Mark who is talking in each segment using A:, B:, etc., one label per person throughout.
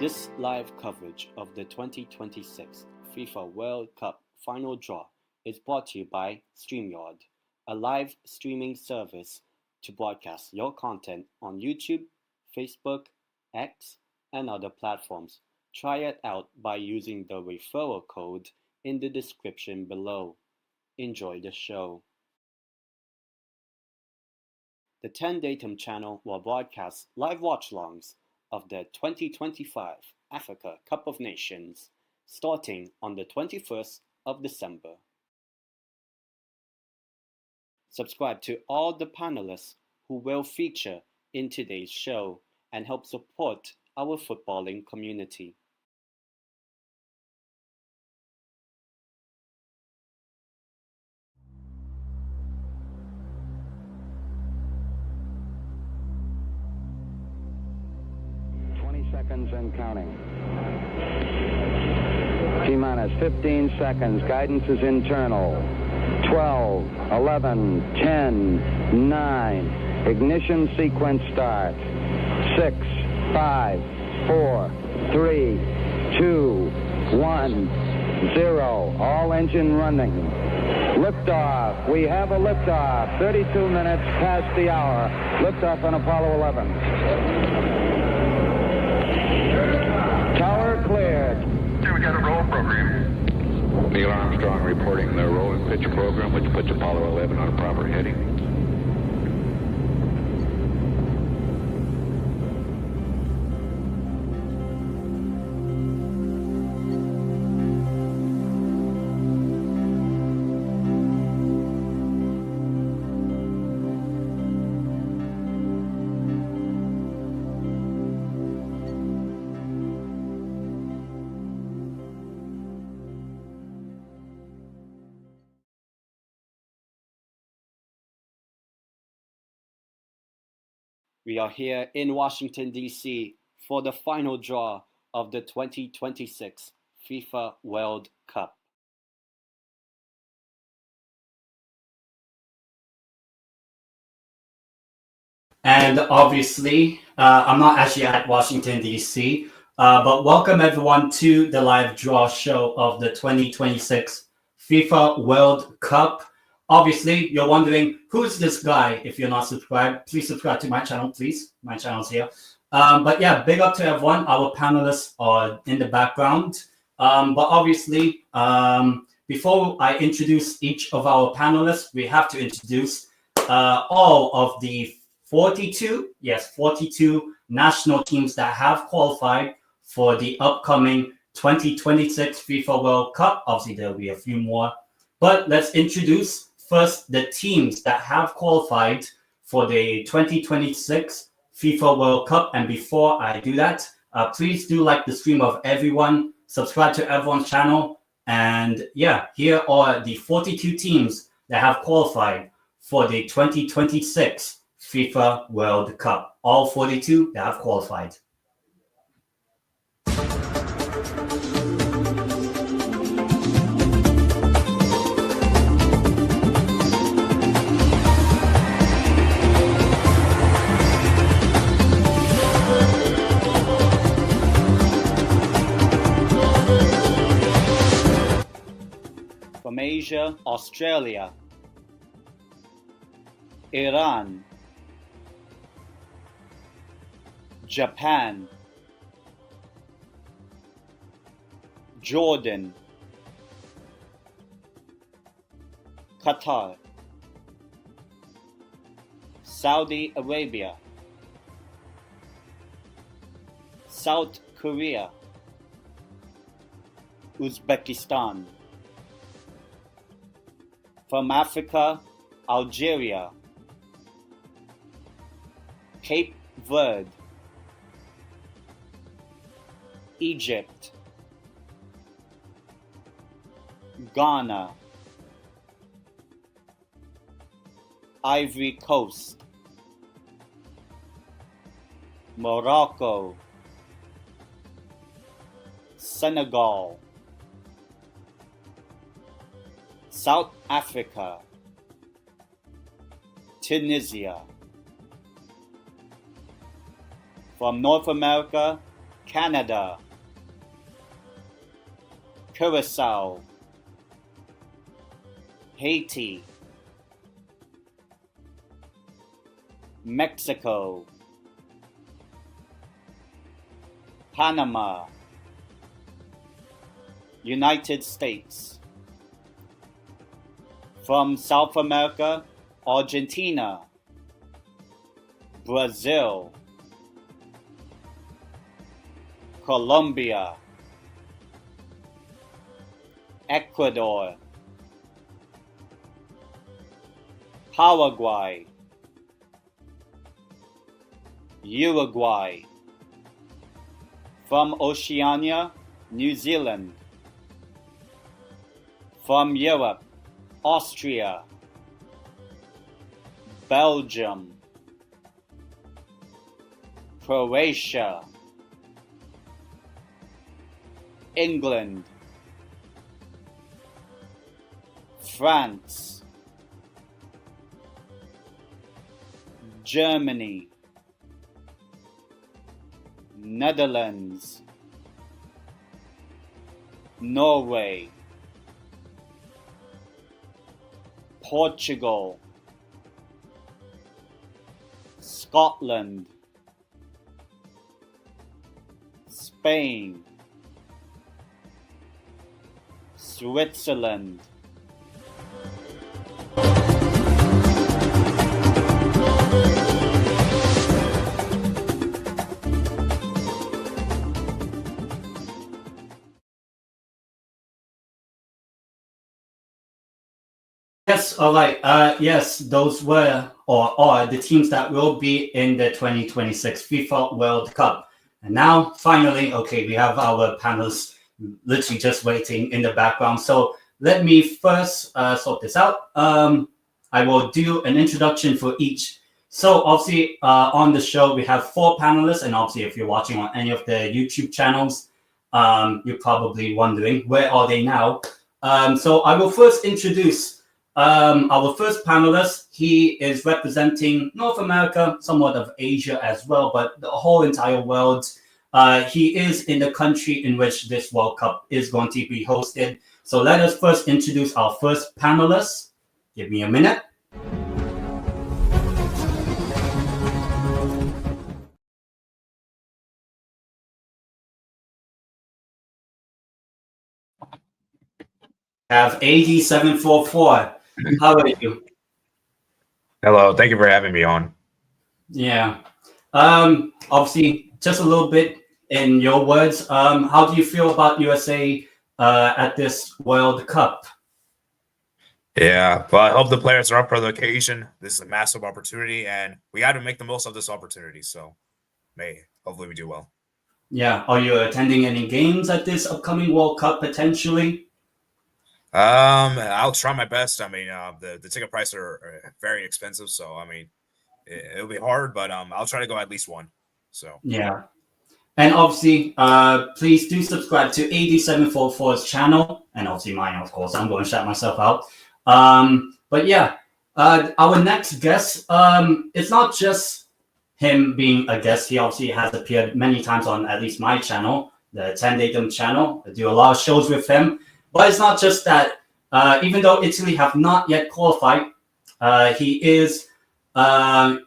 A: This live coverage of the 2026 FIFA World Cup final draw is brought to you by StreamYard, a live streaming service to broadcast your content on YouTube, Facebook, X, and other platforms. Try it out by using the referral code in the description below. Enjoy the show. The tendeitem channel will broadcast live watch-alongs of the 2025 Africa Cup of Nations starting on the 21st of December. Subscribe to all the panelists who will feature in today's show and help support our footballing community.
B: Seconds and counting. T-minus 15 seconds. Guidance is internal. 12, 11, 10, 9. Ignition sequence start. 6, 5, 4, 3, 2, 1, 0. All engine running. Liftoff. We have a liftoff. 32 minutes past the hour. Liftoff on Apollo 11. Tower cleared.
C: Here we got a roll program. Neil Armstrong reporting the roll and pitch program, which puts Apollo 11 on a proper heading.
A: We are here in Washington, D.C. for the final draw of the 2026 FIFA World Cup.
D: And obviously, I'm not actually at Washington, D.C., but welcome everyone to the live draw show of the 2026 FIFA World Cup. Obviously, you're wondering, who's this guy? If you're not subscribed, please subscribe to my channel, please. My channel's here. But yeah, big up to everyone. Our panelists are in the background. But obviously, before I introduce each of our panelists, we have to introduce all of the 42 national teams that have qualified for the upcoming 2026 FIFA World Cup. Obviously, there'll be a few more. But let's introduce first the teams that have qualified for the 2026 FIFA World Cup. And before I do that, please do like the stream of everyone, subscribe to everyone's channel. And yeah, here are the 42 teams that have qualified for the 2026 FIFA World Cup. All 42 that have qualified.
A: From Asia, Australia, Iran, Japan, Jordan, Qatar, Saudi Arabia, South Korea, Uzbekistan. From Africa, Algeria, Cape Verde, Egypt, Ghana, Ivory Coast, Morocco, Senegal, South Africa, Tunisia. From North America, Canada, Curacao, Haiti, Mexico, Panama, United States. From South America, Argentina, Brazil, Colombia, Ecuador, Paraguay, Uruguay. From Oceania, New Zealand. From Europe, Austria, Belgium, Croatia, England, France, Germany, Netherlands, Norway, Portugal, Scotland, Spain, Switzerland.
D: Yes, all right. Yes, those were or are the teams that will be in the 2026 FIFA World Cup. And now, finally, okay, we have our panelists literally just waiting in the background. So let me first sort this out. I will do an introduction for each. So obviously, on the show, we have 4 panelists. And obviously, if you're watching on any of the YouTube channels, you're probably wondering, where are they now? So I will first introduce our first panelist. He is representing North America, somewhat of Asia as well, but the whole entire world. He is in the country in which this World Cup is going to be hosted. So let us first introduce our first panelist. Give me a minute. Have AD744. How are you?
E: Hello, thank you for having me on.
D: Yeah. Obviously, just a little bit in your words. How do you feel about USA at this World Cup?
E: Yeah, well, I hope the players are up for the occasion. This is a massive opportunity, and we got to make the most of this opportunity. So, hopefully we do well.
D: Yeah. Are you attending any games at this upcoming World Cup potentially?
E: I'll try my best. I mean, the ticket prices are very expensive, so I mean, it'll be hard, but I'll try to go at least one. So
D: yeah, and obviously, please do subscribe to AD744's channel, and obviously mine, of course. I'm going to shout myself out. But yeah, our next guest, it's not just him being a guest. He obviously has appeared many times on at least my channel, the Tendeitem channel. I do a lot of shows with him. But it's not just that. Even though Italy have not yet qualified, he is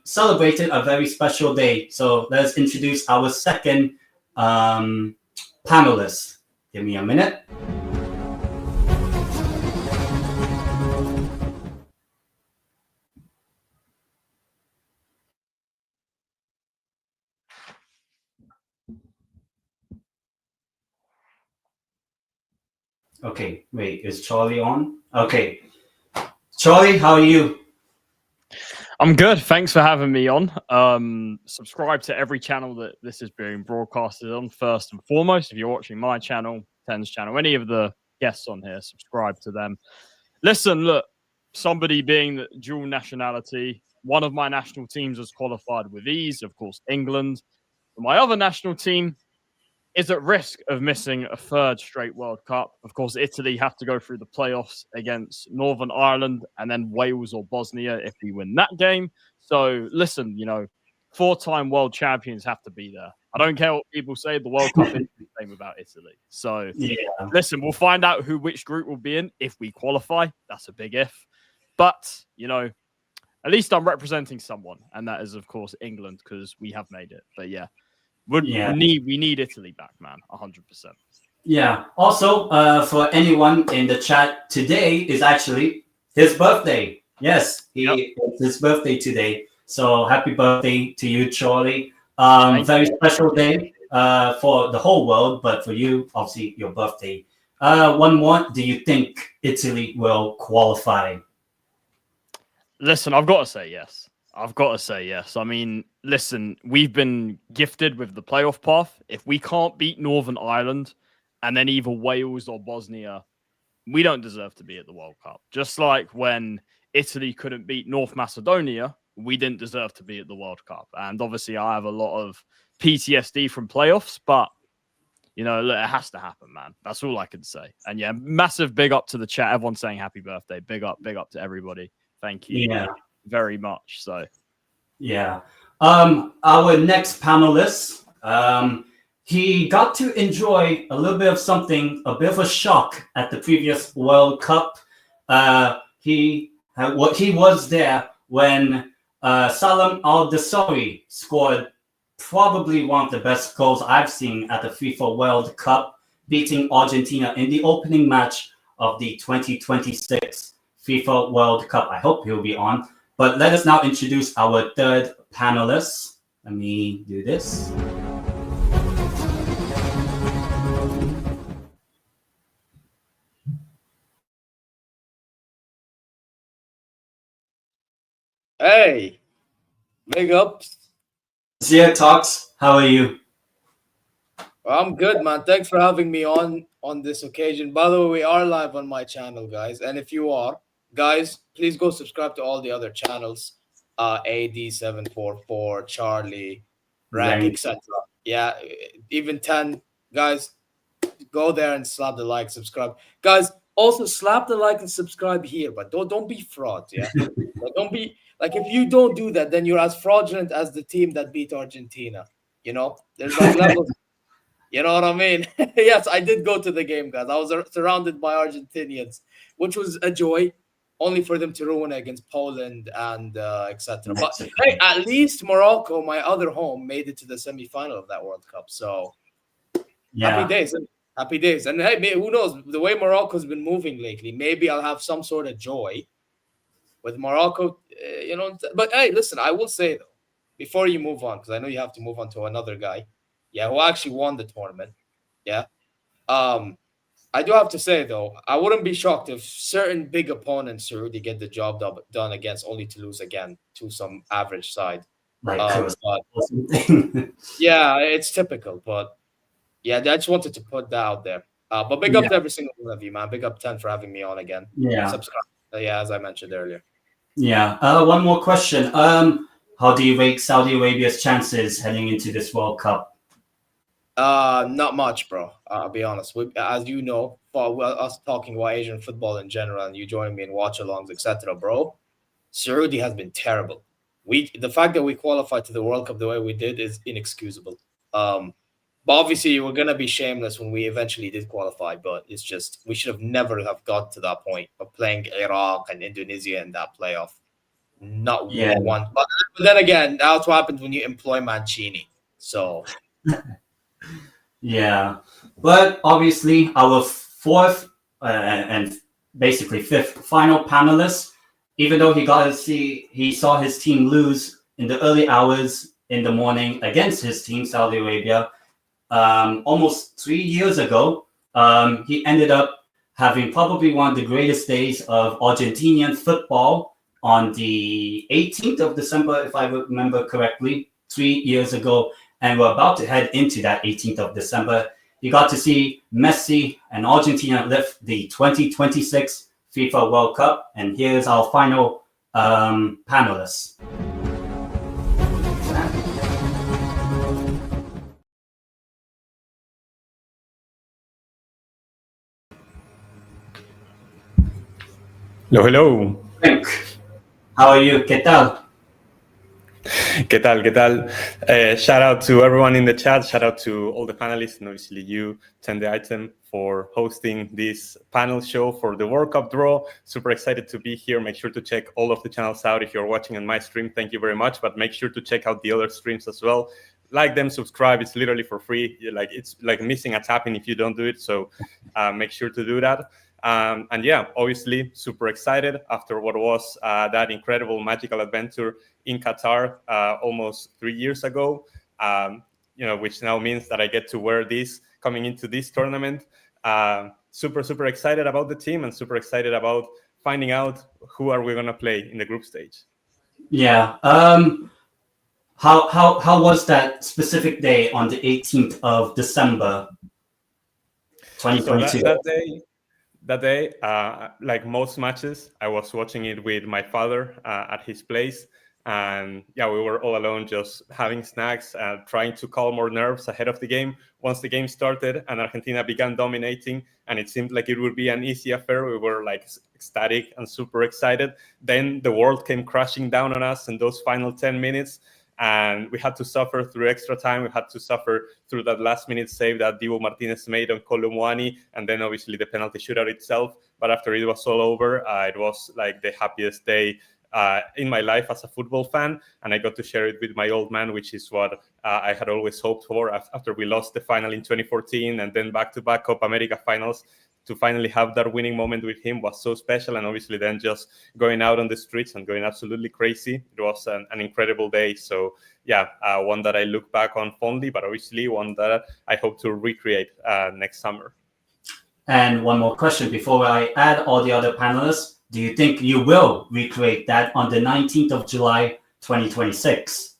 D: celebrated a very special day. So let's introduce our second panelist. Give me a minute. Okay, wait, is Charlie on? Okay. Charlie, how are you?
F: I'm good. Thanks for having me on. Subscribe to every channel that this is being broadcasted on, first and foremost. If you're watching my channel, Ten's channel, any of the guests on here, subscribe to them. Listen, look, somebody being the dual nationality, one of my national teams has qualified with ease, of course, England. But my other national team is at risk of missing a third straight World Cup. Of course, Italy have to go through the playoffs against Northern Ireland and then Wales or Bosnia if we win that game. So listen, 4-time world champions have to be there. I don't care what people say. The World Cup is the same about Italy. So, listen, we'll find out which group we'll be in if we qualify. That's a big if. But, you know, at least I'm representing someone. And that is, of course, England, because we have made it. But, yeah, we need Italy back, man, 100%.
D: Yeah. Also, for anyone in the chat, today is actually his birthday. Yes, it's his birthday today. So happy birthday to you, Charlie. Very special day for the whole world, but for you, obviously, your birthday. One more. Do you think Italy will qualify?
F: Listen, I've got to say yes. I mean, listen, we've been gifted with the playoff path. If we can't beat Northern Ireland and then either Wales or Bosnia, we don't deserve to be at the World Cup. Just like when Italy couldn't beat North Macedonia, we didn't deserve to be at the World Cup. And obviously, I have a lot of PTSD from playoffs, but, you know, look, it has to happen, man. That's all I can say. And yeah, massive big up to the chat. Everyone's saying happy birthday. Big up to everybody. Thank you very much. So,
D: yeah. Our next panelist, he got to enjoy a little bit of something, a bit of a shock at the previous World Cup. He was there when Salam Al-Dosari scored probably one of the best goals I've seen at the FIFA World Cup, beating Argentina in the opening match of the 2026 FIFA World Cup. I hope he'll be on. But let us now introduce our third panelist. Let me do this.
G: Hey, big ups.
D: Zia Talks, how are you?
G: I'm good, man. Thanks for having me on this occasion. By the way, we are live on my channel, guys. And if you are, guys, please go subscribe to all the other channels. AD744, Charlie, Renk, etc. Yeah, even 10 guys, go there and slap the like, subscribe. Guys, also slap the like and subscribe here, but don't be frauds, yeah? Don't be like, if you don't do that, then you're as fraudulent as the team that beat Argentina. You know, there's like levels. You know what I mean? Yes, I did go to the game, guys. I was surrounded by Argentinians, which was a joy, only for them to ruin against Poland and etc. But hey, at least Morocco, my other home, made it to the semifinal of that World Cup. So happy days. And hey, who knows? The way Morocco's been moving lately, maybe I'll have some sort of joy with Morocco. You know, but hey, listen, I will say though, before you move on, because I know you have to move on to another guy, who actually won the tournament. I do have to say, though, I wouldn't be shocked if certain big opponents already get the job done against, only to lose again to some average side. Yeah, it's typical. But, yeah, I just wanted to put that out there. But big up to every single one of you, man. Big up 10 for having me on again.
D: Yeah.
G: Subscribe. As I mentioned earlier.
D: Yeah. One more question. How do you rate Saudi Arabia's chances heading into this World Cup?
G: Not much, bro. I'll be honest. As you know, for us talking about Asian football in general, and you joining me in watch-alongs, etc., bro, Saudi has been terrible. The fact that we qualified to the World Cup the way we did is inexcusable. But obviously, we're gonna be shameless when we eventually did qualify. But it's just we should have never have got to that point of playing Iraq and Indonesia in that playoff. Not one. But then again, that's what happens when you employ Mancini. So.
D: Yeah, but obviously our fourth and basically fifth final panelist, even though he saw his team lose in the early hours in the morning against his team, Saudi Arabia, almost 3 years ago, he ended up having probably one of the greatest days of Argentinian football on the 18th of December, if I remember correctly, 3 years ago. And we're about to head into that 18th of December. You got to see Messi and Argentina lift the 2026 FIFA World Cup. And here's our final panelists.
H: Hello.
D: Renk, how are you? ¿Qué tal?
H: ¿Qué tal? ¿Qué tal? Shout out to everyone in the chat. Shout out to all the panelists and obviously you, tendeitem, for hosting this panel show for the World Cup draw. Super excited to be here. Make sure to check all of the channels out. If you're watching on my stream, thank you very much. But make sure to check out the other streams as well. Like them, subscribe. It's literally for free. It's like missing a tapping if you don't do it. So make sure to do that. And yeah, obviously super excited after what was that incredible magical adventure in Qatar almost 3 years ago, which now means that I get to wear this coming into this tournament. Super excited about the team and super excited about finding out who are we going to play in the group stage.
D: Yeah. How was that specific day on the 18th of December 2022?
H: So that day, like most matches, I was watching it with my father at his place. And yeah, we were all alone, just having snacks, trying to calm our nerves ahead of the game. Once the game started and Argentina began dominating, and it seemed like it would be an easy affair, we were like ecstatic and super excited. Then the world came crashing down on us in those final 10 minutes. And we had to suffer through extra time. We had to suffer through that last-minute save that Dibu Martinez made on Colomwani, and then obviously the penalty shootout itself. But after it was all over, it was like the happiest day in my life as a football fan, and I got to share it with my old man, which is what I had always hoped for after we lost the final in 2014 and then back-to-back Copa America finals. To finally have that winning moment with him was so special, and obviously then just going out on the streets and going absolutely crazy. It was an incredible day. So yeah, one that I look back on fondly, but obviously one that I hope to recreate next summer.
D: And one more question before I add all the other panelists. Do you think you will recreate that on the 19th of July, 2026?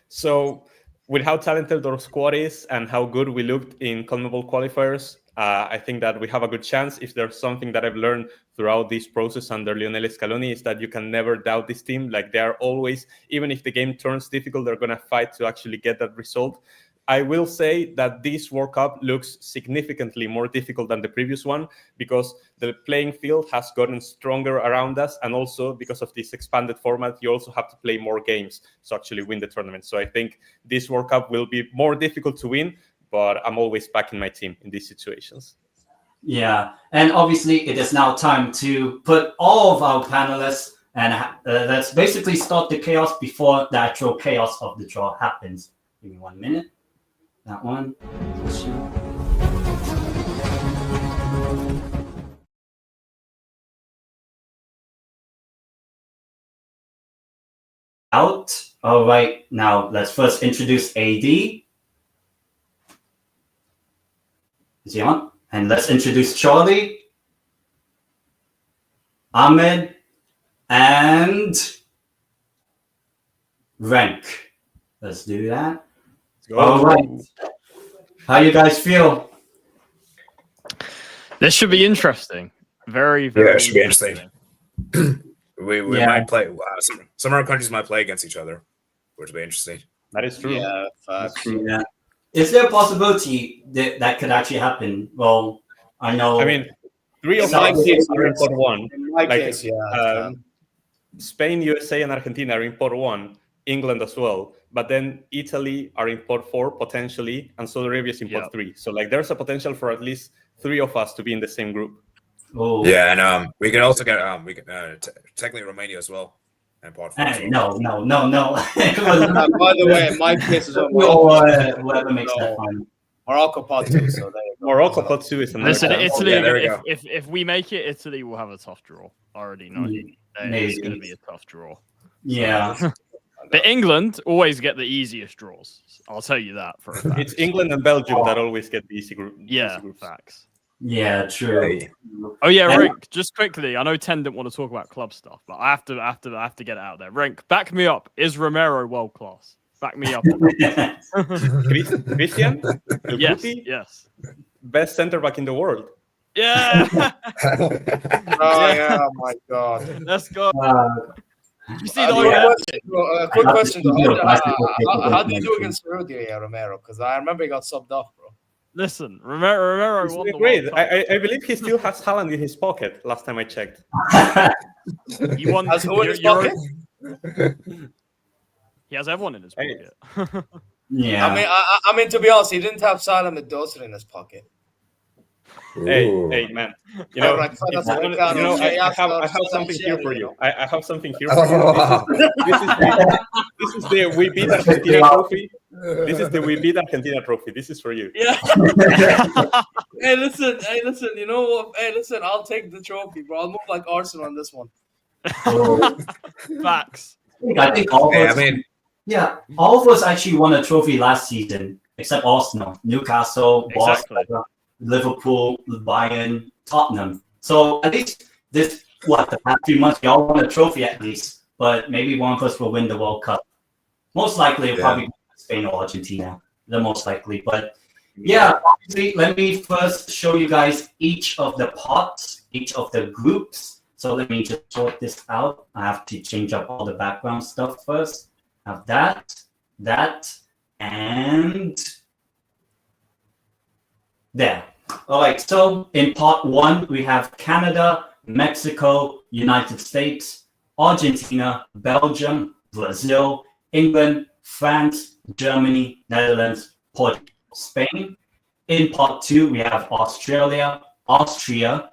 H: So with how talented our squad is and how good we looked in CONMEBOL qualifiers, I think that we have a good chance. If there's something that I've learned throughout this process under Lionel Scaloni, is that you can never doubt this team. Like, they are always, even if the game turns difficult, they're going to fight to actually get that result. I will say that this World Cup looks significantly more difficult than the previous one because the playing field has gotten stronger around us, and also because of this expanded format, you also have to play more games to actually win the tournament. So I think this World Cup will be more difficult to win, but I'm always backing my team in these situations.
D: Yeah, and obviously it is now time to put all of our panelists, and let's basically start the chaos before the actual chaos of the draw happens. Give me 1 minute. That one. Out. All right, now let's first introduce AD. Is he on? And let's introduce Charlie, Ahmed, and Renk. Let's do that. All right. How you guys feel?
F: This should be interesting. Very
E: Yeah, it should be interesting. we
D: Yeah.
E: might play. Some of our countries might play against each other, which will be interesting.
H: That is true.
G: Yeah,
H: That's true.
D: Yeah. Is there a possibility that could actually happen? Well, I know.
H: I mean, 3 of
G: In my
H: 5
G: case,
H: teams are in pot 1.
G: in my
H: Like,
G: case, yeah.
H: Spain, USA, and Argentina are in pot 1. England as well. But then Italy are in pot 4 potentially, and Saudi Arabia is in pot 3. So like, there's a potential for at least 3 of us to be in the same group.
D: Oh.
E: Yeah, and we can also get technically Romania as well. And pot 4 as
D: Hey,
E: well.
D: no.
G: By the way, in my case is on
D: Whoever makes that fun.
G: Morocco pot 2. So there you go.
H: Morocco pot 2 is another.
F: Listen,
H: chance.
F: Italy.
E: Yeah, there we go.
F: If we make it, Italy will have a tough draw. I already know. It's going to be a tough draw.
D: Yeah.
F: But England always get the easiest draws. I'll tell you that for a fact.
H: It's England and Belgium that always get the easy group.
F: Yeah,
H: easy groups.
F: facts.
D: Yeah, true.
F: Oh yeah,
D: And-
F: Renk. Just quickly, I know Ten didn't want to talk about club stuff, but I have to get it out there. Renk, back me up. Is Romero world class? Back me up.
H: Christian? El
F: Yes,
H: Guti?
F: yes.
H: Best center back in the world.
F: Yeah.
G: Oh yeah, oh my God.
F: Let's go. You see
G: Quick question. How do you do
D: against
G: against Saudi Romero? Because I remember he got subbed off, bro.
F: Listen, Romero
H: He's
F: won
H: doing
F: the
H: great.
F: World Cup.
H: I believe he still has Haaland in his pocket. Last time I checked.
F: You won.
G: Has who in his
F: Euro-
G: pocket?
F: He has everyone in his pocket.
D: Yeah.
G: I mean, to be honest, he didn't have Salam and Dosri in his pocket.
H: Hey, man. You know, I have something here for you. I have something here for you. This is the We Beat Argentina trophy. This is the We Beat Argentina trophy. This is for you.
G: Yeah. Hey, listen. You know what? Hey, listen. I'll take the trophy, bro. I'll move like Arsenal on this one.
F: Facts.
D: I think all of us. All of us actually won a trophy last season, except Arsenal, Newcastle, Boston, Liverpool, Bayern, Tottenham. So at least the past 3 months, we all won a trophy at least. But maybe one of us will win the World Cup. Most likely, it'll probably be Spain or Argentina. The most likely. But obviously, let me first show you guys each of the pots, each of the groups. So let me just sort this out. I have to change up all the background stuff first. Have that, and there. All right, so in part 1, we have Canada, Mexico, United States, Argentina, Belgium, Brazil, England, France, Germany, Netherlands, Portugal, Spain. In part 2, we have Australia, Austria,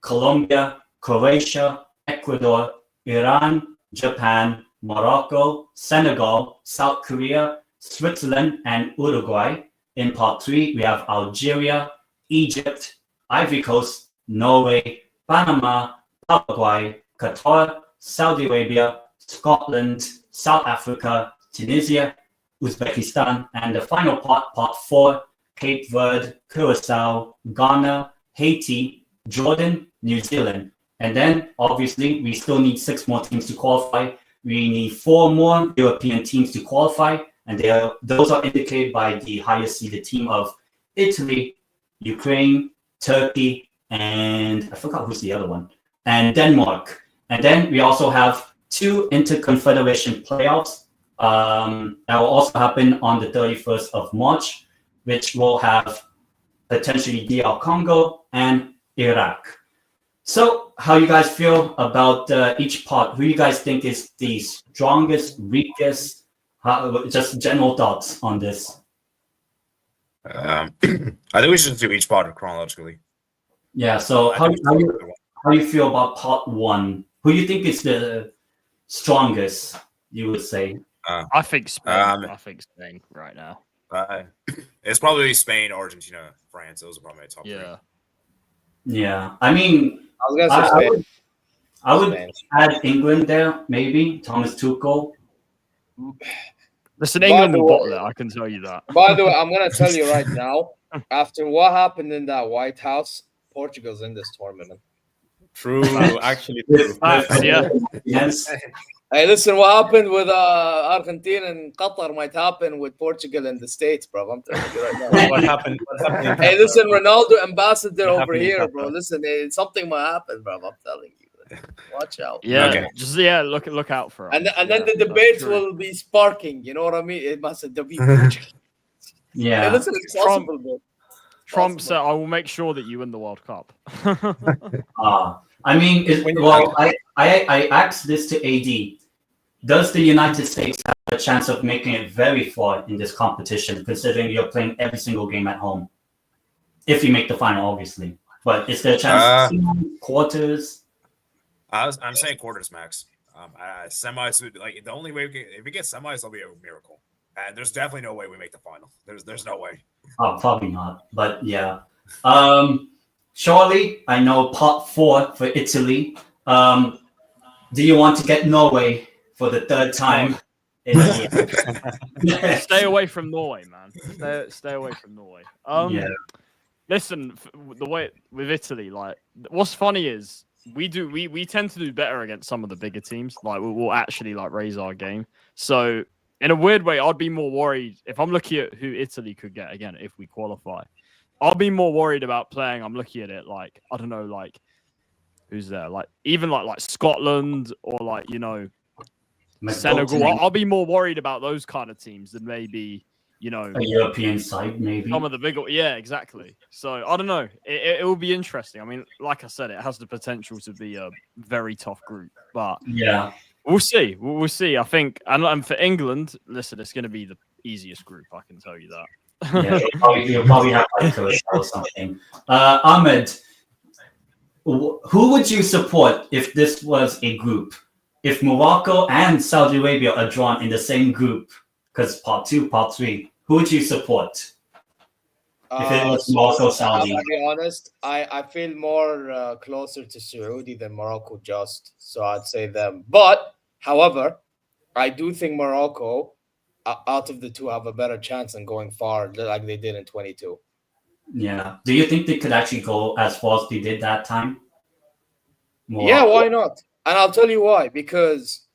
D: Colombia, Croatia, Ecuador, Iran, Japan, Morocco, Senegal, South Korea, Switzerland, and Uruguay. In part 3, we have Algeria, Egypt, Ivory Coast, Norway, Panama, Paraguay, Qatar, Saudi Arabia, Scotland, South Africa, Tunisia, Uzbekistan, and the final part, part 4, Cape Verde, Curacao, Ghana, Haiti, Jordan, New Zealand. And then, obviously, we still need 6 more teams to qualify. We need 4 more European teams to qualify, and those are indicated by the highest seeded team of Italy, Ukraine, Turkey, and I forgot who's the other one, and Denmark. And then we also have 2 Interconfederation playoffs that will also happen on the 31st of March, which will have potentially DR Congo and Iraq. So, how you guys feel about each part? Who you guys think is the strongest, weakest? Just general thoughts on this.
E: I think we should do each part chronologically.
D: Yeah. So, how you feel about part 1? Who you think is the strongest? You would say.
F: I think Spain. I think Spain right now.
E: It's probably Spain, Argentina, France. Those are probably my top 3.
D: Yeah. I mean,
G: I was gonna say Spain.
D: I would add England there, maybe Thomas Tuchel.
F: Listen, England will bottle it. I can tell you that.
G: By the way, I'm gonna tell you right now. After what happened in that White House, Portugal's in this tournament.
H: True, actually true.
D: Yes.
G: Hey, listen, what happened with Argentina and Qatar might happen with Portugal and the States, bro. I'm telling you right now.
H: What happened?
G: Hey, listen, Ronaldo ambassador over here, bro. Listen, something might happen, bro. I'm telling you. Watch out.
F: Yeah, just look out for it.
G: And then the debates will be sparking. You know what I mean? It must be Portugal.
D: Yeah.
G: Hey, listen, it's possible, bro.
F: Trump said, "I will make sure that you win the World Cup."
D: I mean, I asked this to AD. Does the United States have a chance of making it very far in this competition, considering you're playing every single game at home? If you make the final, obviously. But is there a chance quarters?
E: I'm saying quarters max. Semis, like the only way if we get semis, it'll be a miracle. And there's definitely no way we make the final. There's no way.
D: Oh, probably not. But yeah. Surely, I know part 4 for Italy. Do you want to get Norway for the 3rd time in a year?
F: Stay away from Norway, man. Stay away from Norway. Listen, the way with Italy, like, what's funny is we tend to do better against some of the bigger teams. Like, we'll actually like raise our game. So in a weird way, I'd be more worried if I'm looking at who Italy could get again if we qualify. I'll be more worried about playing. I'm looking at it like, I don't know, like who's there? Like even like Scotland or like, you know, Senegal. I'll be more worried about those kind of teams than maybe, you know,
D: a European side, maybe.
F: Some of the bigger, yeah, exactly. So I don't know. It will be interesting. I mean, like I said, it has the potential to be a very tough group, but
D: yeah,
F: We'll see. We'll see. I think, and for England, listen, it's going to be the easiest group. I can tell you that.
D: Yeah, you'll probably have like Croatia or something. Ahmed, who would you support if this was a group? If Morocco and Saudi Arabia are drawn in the same group, because part 2, part 3, who would you support? If it was Morocco, Saudi.
G: To be honest, I feel more closer to Saudi than Morocco just, so I'd say them. But, however, I do think Morocco, out of the two, have a better chance in going far like they did in 22.
D: Yeah. Do you think they could actually go as far as they did that time? Morocco.
G: Yeah, why not? And I'll tell you why. Because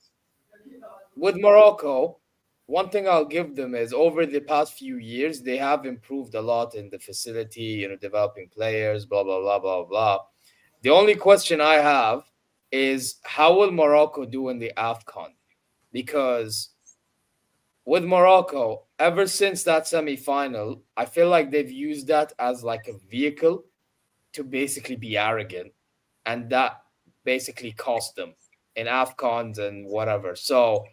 G: with Morocco, one thing I'll give them is over the past few years, they have improved a lot in the facility, developing players, blah, blah, blah, blah, blah. The only question I have is how will Morocco do in the AFCON? Because with Morocco, ever since that semi-final, I feel like they've used that as like a vehicle to basically be arrogant. And that basically cost them in AFCONs and whatever. So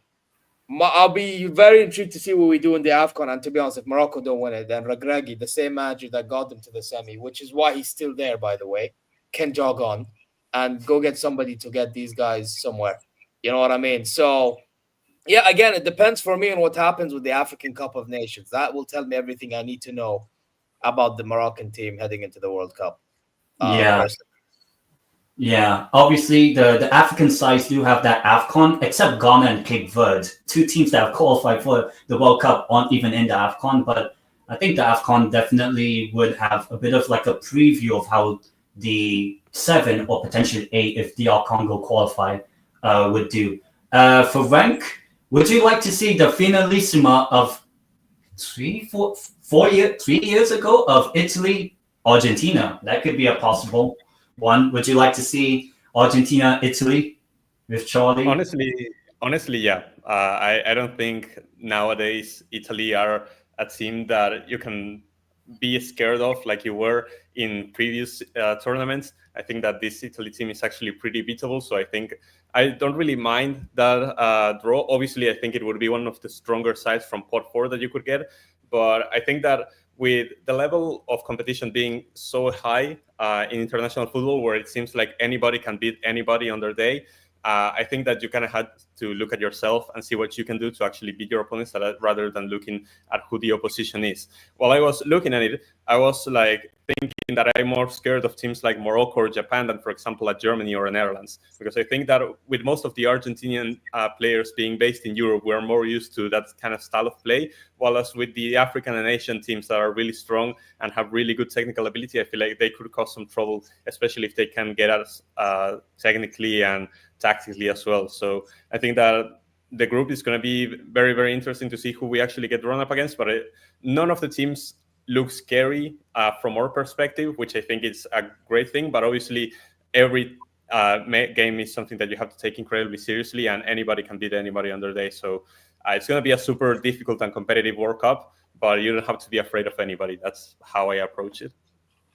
G: I'll be very intrigued to see what we do in the AFCON. And to be honest, if Morocco don't win it, then Regragui, the same manager that got them to the semi, which is why he's still there, by the way, can jog on and go get somebody to get these guys somewhere. You know what I mean? So, yeah, again, it depends for me on what happens with the African Cup of Nations. That will tell me everything I need to know about the Moroccan team heading into the World Cup.
D: Yeah, obviously the African sides do have that AFCON, except Ghana and Cape Verde, 2 teams that have qualified for the World Cup aren't even in the AFCON, but I think the AFCON definitely would have a bit of like a preview of how the 7 or potentially 8, if DR Congo qualify, would do. For Renk, would you like to see the finalissima of 3 years ago of Italy, Argentina? That could be a possible one. Would you like to see Argentina, Italy with Charlie?
H: Honestly, yeah. I don't think nowadays Italy are a team that you can be scared of like you were in previous tournaments. I think that this Italy team is actually pretty beatable. So I think I don't really mind that draw. Obviously, I think it would be one of the stronger sides from pot 4 that you could get. But I think that with the level of competition being so high in international football, where it seems like anybody can beat anybody on their day, I think that you kind of had to look at yourself and see what you can do to actually beat your opponents rather than looking at who the opposition is. While I was looking at it, I was like thinking that I'm more scared of teams like Morocco or Japan than, for example, at Germany or Netherlands. Because I think that with most of the Argentinian players being based in Europe, we're more used to that kind of style of play. While as with the African and Asian teams that are really strong and have really good technical ability, I feel like they could cause some trouble, especially if they can get us technically and tactically as well. So I think that the group is going to be very, very interesting to see who we actually get run up against. But none of the teams look scary from our perspective, which I think is a great thing. But obviously, every game is something that you have to take incredibly seriously, and anybody can beat anybody on their day. So it's going to be a super difficult and competitive World Cup, but you don't have to be afraid of anybody. That's how I approach it.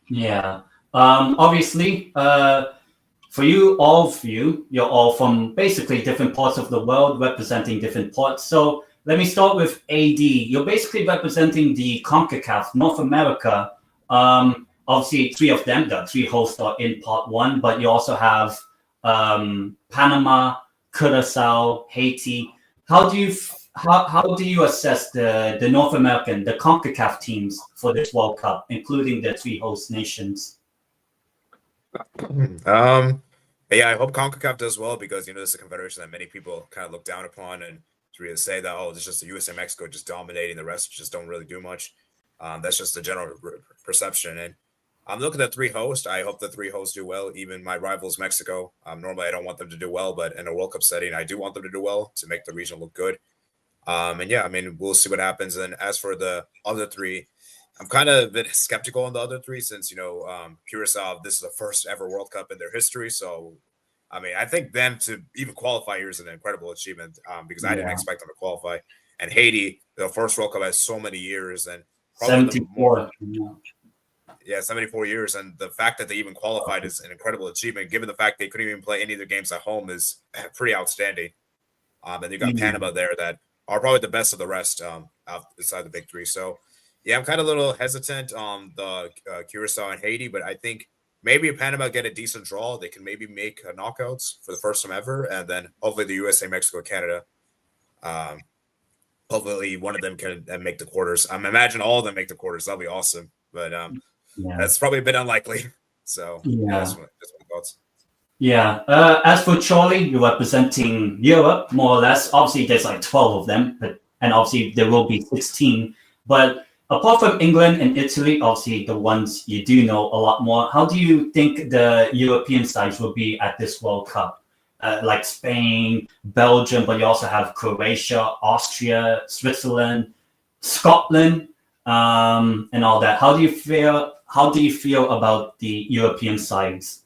D: Yeah. Obviously, for you, all of you, you're all from basically different parts of the world, representing different parts. So let me start with AD. You're basically representing the CONCACAF, North America. Obviously, 3 of them, the 3 hosts are in part 1, but you also have Panama, Curacao, Haiti. How do you assess the North American, the CONCACAF teams for this World Cup, including the 3 host nations?
E: Yeah, I hope CONCACAF does well because this is a confederation that many people kind of look down upon and to really say that it's just the US and Mexico just dominating, the rest just don't really do much. That's just the general perception. And I'm looking at 3 hosts. I hope the 3 hosts do well. Even my rivals, Mexico. Normally, I don't want them to do well, but in a World Cup setting, I do want them to do well to make the region look good. And yeah, I mean, we'll see what happens. And as for the other 3, I'm kind of a bit skeptical on the other 3 since, Curacao, this is the first ever World Cup in their history. So, I mean, I think them to even qualify here is an incredible achievement because I didn't expect them to qualify. And Haiti, the first World Cup has so many years and
D: 74.
E: 74 years. And the fact that they even qualified is an incredible achievement, given the fact they couldn't even play any of their games at home is pretty outstanding. And you got Panama there that are probably the best of the rest outside the big three. So, yeah, I'm kind of a little hesitant on the Curacao and Haiti, but I think maybe if Panama get a decent draw, they can maybe make knockouts for the first time ever, and then hopefully the USA, Mexico, Canada, hopefully one of them can make the quarters. Imagine all of them make the quarters. That'll be awesome, but that's probably a bit unlikely. So that's my thoughts.
D: Yeah. As for Charlie, you're representing Europe, more or less. Obviously, there's like 12 of them, and obviously there will be 16. But apart from England and Italy, obviously the ones you do know a lot more, how do you think the European sides will be at this World Cup? Like Spain, Belgium, but you also have Croatia, Austria, Switzerland, Scotland, and all that. How do you feel about the European sides?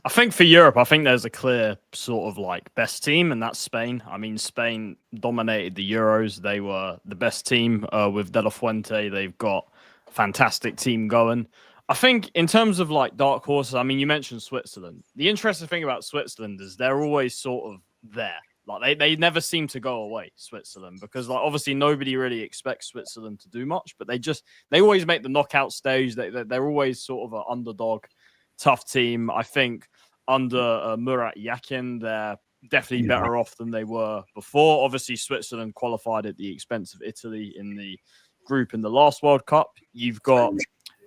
F: I think for Europe, I think there's a clear sort of like best team, and that's Spain. I mean, Spain dominated the Euros. They were the best team with De La Fuente. They've got a fantastic team going. I think in terms of like dark horses, I mean, you mentioned Switzerland. The interesting thing about Switzerland is they're always sort of there. Like they never seem to go away, Switzerland, because like obviously nobody really expects Switzerland to do much, but they always make the knockout stage. They're always sort of an underdog, tough team. I think under Murat Yakin, they're definitely better off than they were before. Obviously, Switzerland qualified at the expense of Italy in the group in the last World Cup. You've got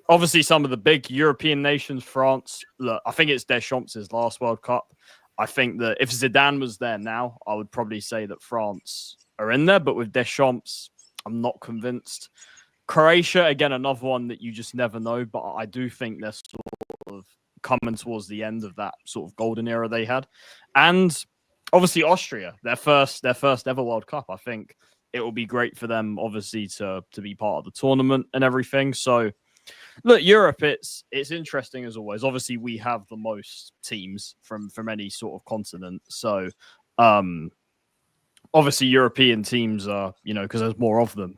F: obviously some of the big European nations. France, look, I think it's Deschamps' last World Cup. I think that if Zidane was there now, I would probably say that France are in there. But with Deschamps, I'm not convinced. Croatia, again, another one that you just never know. But I do think they're sort of coming towards the end of that sort of golden era they had. And obviously Austria, their first ever World Cup. I think it will be great for them, obviously, to be part of the tournament and everything. So look, Europe, it's interesting as always. Obviously, we have the most teams from any sort of continent. So obviously European teams are, because there's more of them.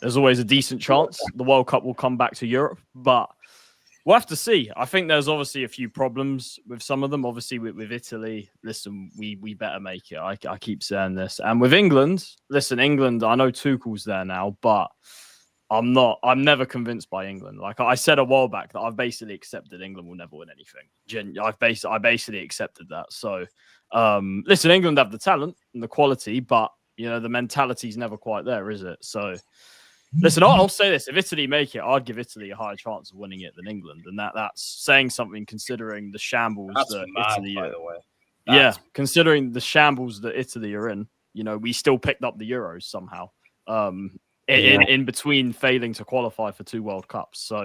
F: There's always a decent chance the World Cup will come back to Europe, but we'll have to see. I think there's obviously a few problems with some of them. Obviously, with Italy, listen, we better make it. I keep saying this. And with England, listen, England, I know Tuchel's there now, but I'm never convinced by England. Like I said a while back that I've basically accepted England will never win anything. I basically accepted that. So, listen, England have the talent and the quality, but, the mentality's never quite there, is it? So, listen, I'll say this. If Italy make it, I'd give Italy a higher chance of winning it than England. And that's saying something considering the shambles that Italy are. By the way. Considering the shambles that Italy are in, we still picked up the Euros somehow. In between failing to qualify for 2 World Cups. So,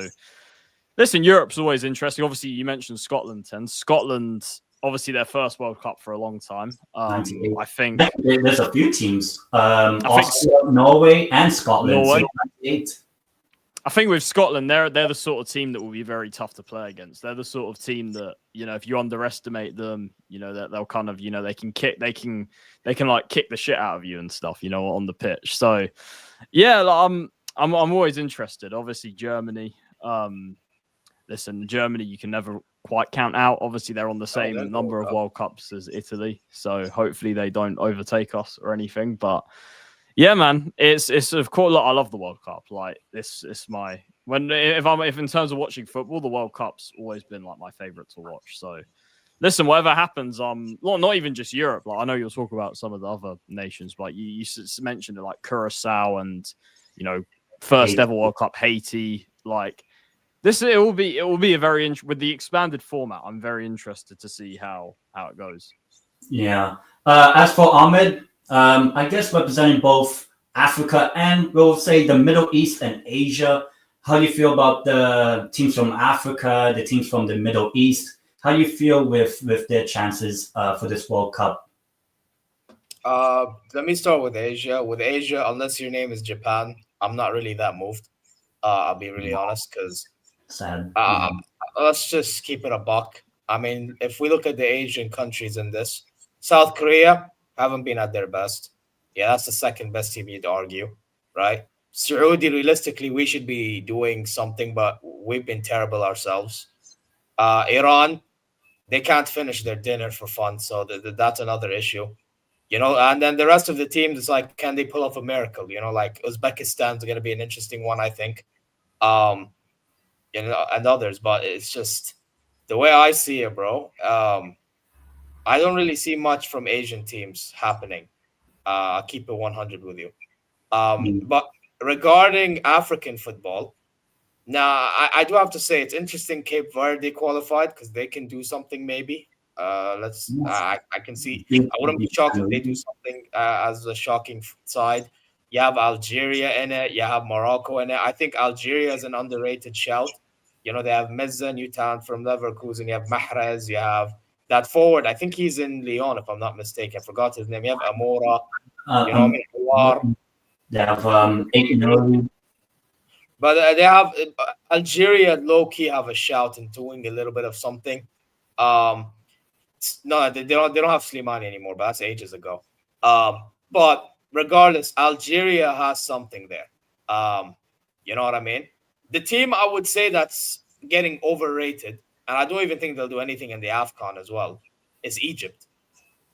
F: listen, Europe's always interesting. Obviously, you mentioned Scotland, Scotland, obviously, their first World Cup for a long time. I think
D: there's a few teams. Austria, Norway, and Scotland.
F: Norway.
D: So
F: I think with Scotland, they're the sort of team that will be very tough to play against. They're the sort of team that, if you underestimate them, that they'll kind of, they can like kick the shit out of you and stuff, on the pitch. So, yeah, I'm always interested. Obviously, Germany. Listen, Germany, you can never quite count out. Obviously, they're on the same number of World Cups as Italy, so hopefully they don't overtake us or anything. But yeah, man, it's of course. Look, I love the World Cup. Like this, it's my if in terms of watching football, the World Cup's always been like my favorite to watch. So listen, whatever happens, not even just Europe. Like I know you'll talk about some of the other nations, but you mentioned it, like Curacao and first ever World Cup Haiti, like. It will be a very with the expanded format. I'm very interested to see how it goes.
D: Yeah. As for Ahmed, I guess representing both Africa and we'll say the Middle East and Asia. How do you feel about the teams from Africa, the teams from the Middle East? How do you feel with their chances for this World Cup?
G: Let me start with Asia. With Asia, unless your name is Japan, I'm not really that moved. I'll be really honest because.
D: Sad.
G: Let's just keep it a buck. I mean, if we look at the Asian countries in this, South Korea haven't been at their best. Yeah, that's the second best team you'd argue, right? Saudi, realistically, we should be doing something, but we've been terrible ourselves. Iran, they can't finish their dinner for fun, so that's another issue. And then the rest of the teams, it's like, can they pull off a miracle? Like Uzbekistan's going to be an interesting one, I think. And others, but it's just the way I see it, bro. I don't really see much from Asian teams happening. I'll keep it 100 with you. But regarding African football, now I do have to say it's interesting Cape Verde qualified because they can do something maybe. I can see. I wouldn't be shocked if they do something as a shocking side. You have Algeria in it. You have Morocco in it. I think Algeria is an underrated shout. They have Mezza, new talent from Leverkusen. You have Mahrez. You have that forward. I think he's in Lyon, if I'm not mistaken. I forgot his name. You have Amora.
D: They have Aiken.
G: But they have Algeria low-key have a shout in doing a little bit of something. No, they don't have Slimani anymore, but that's ages ago. But regardless, Algeria has something there. You know what I mean? The team I would say that's getting overrated, and I don't even think they'll do anything in the AFCON as well, is Egypt.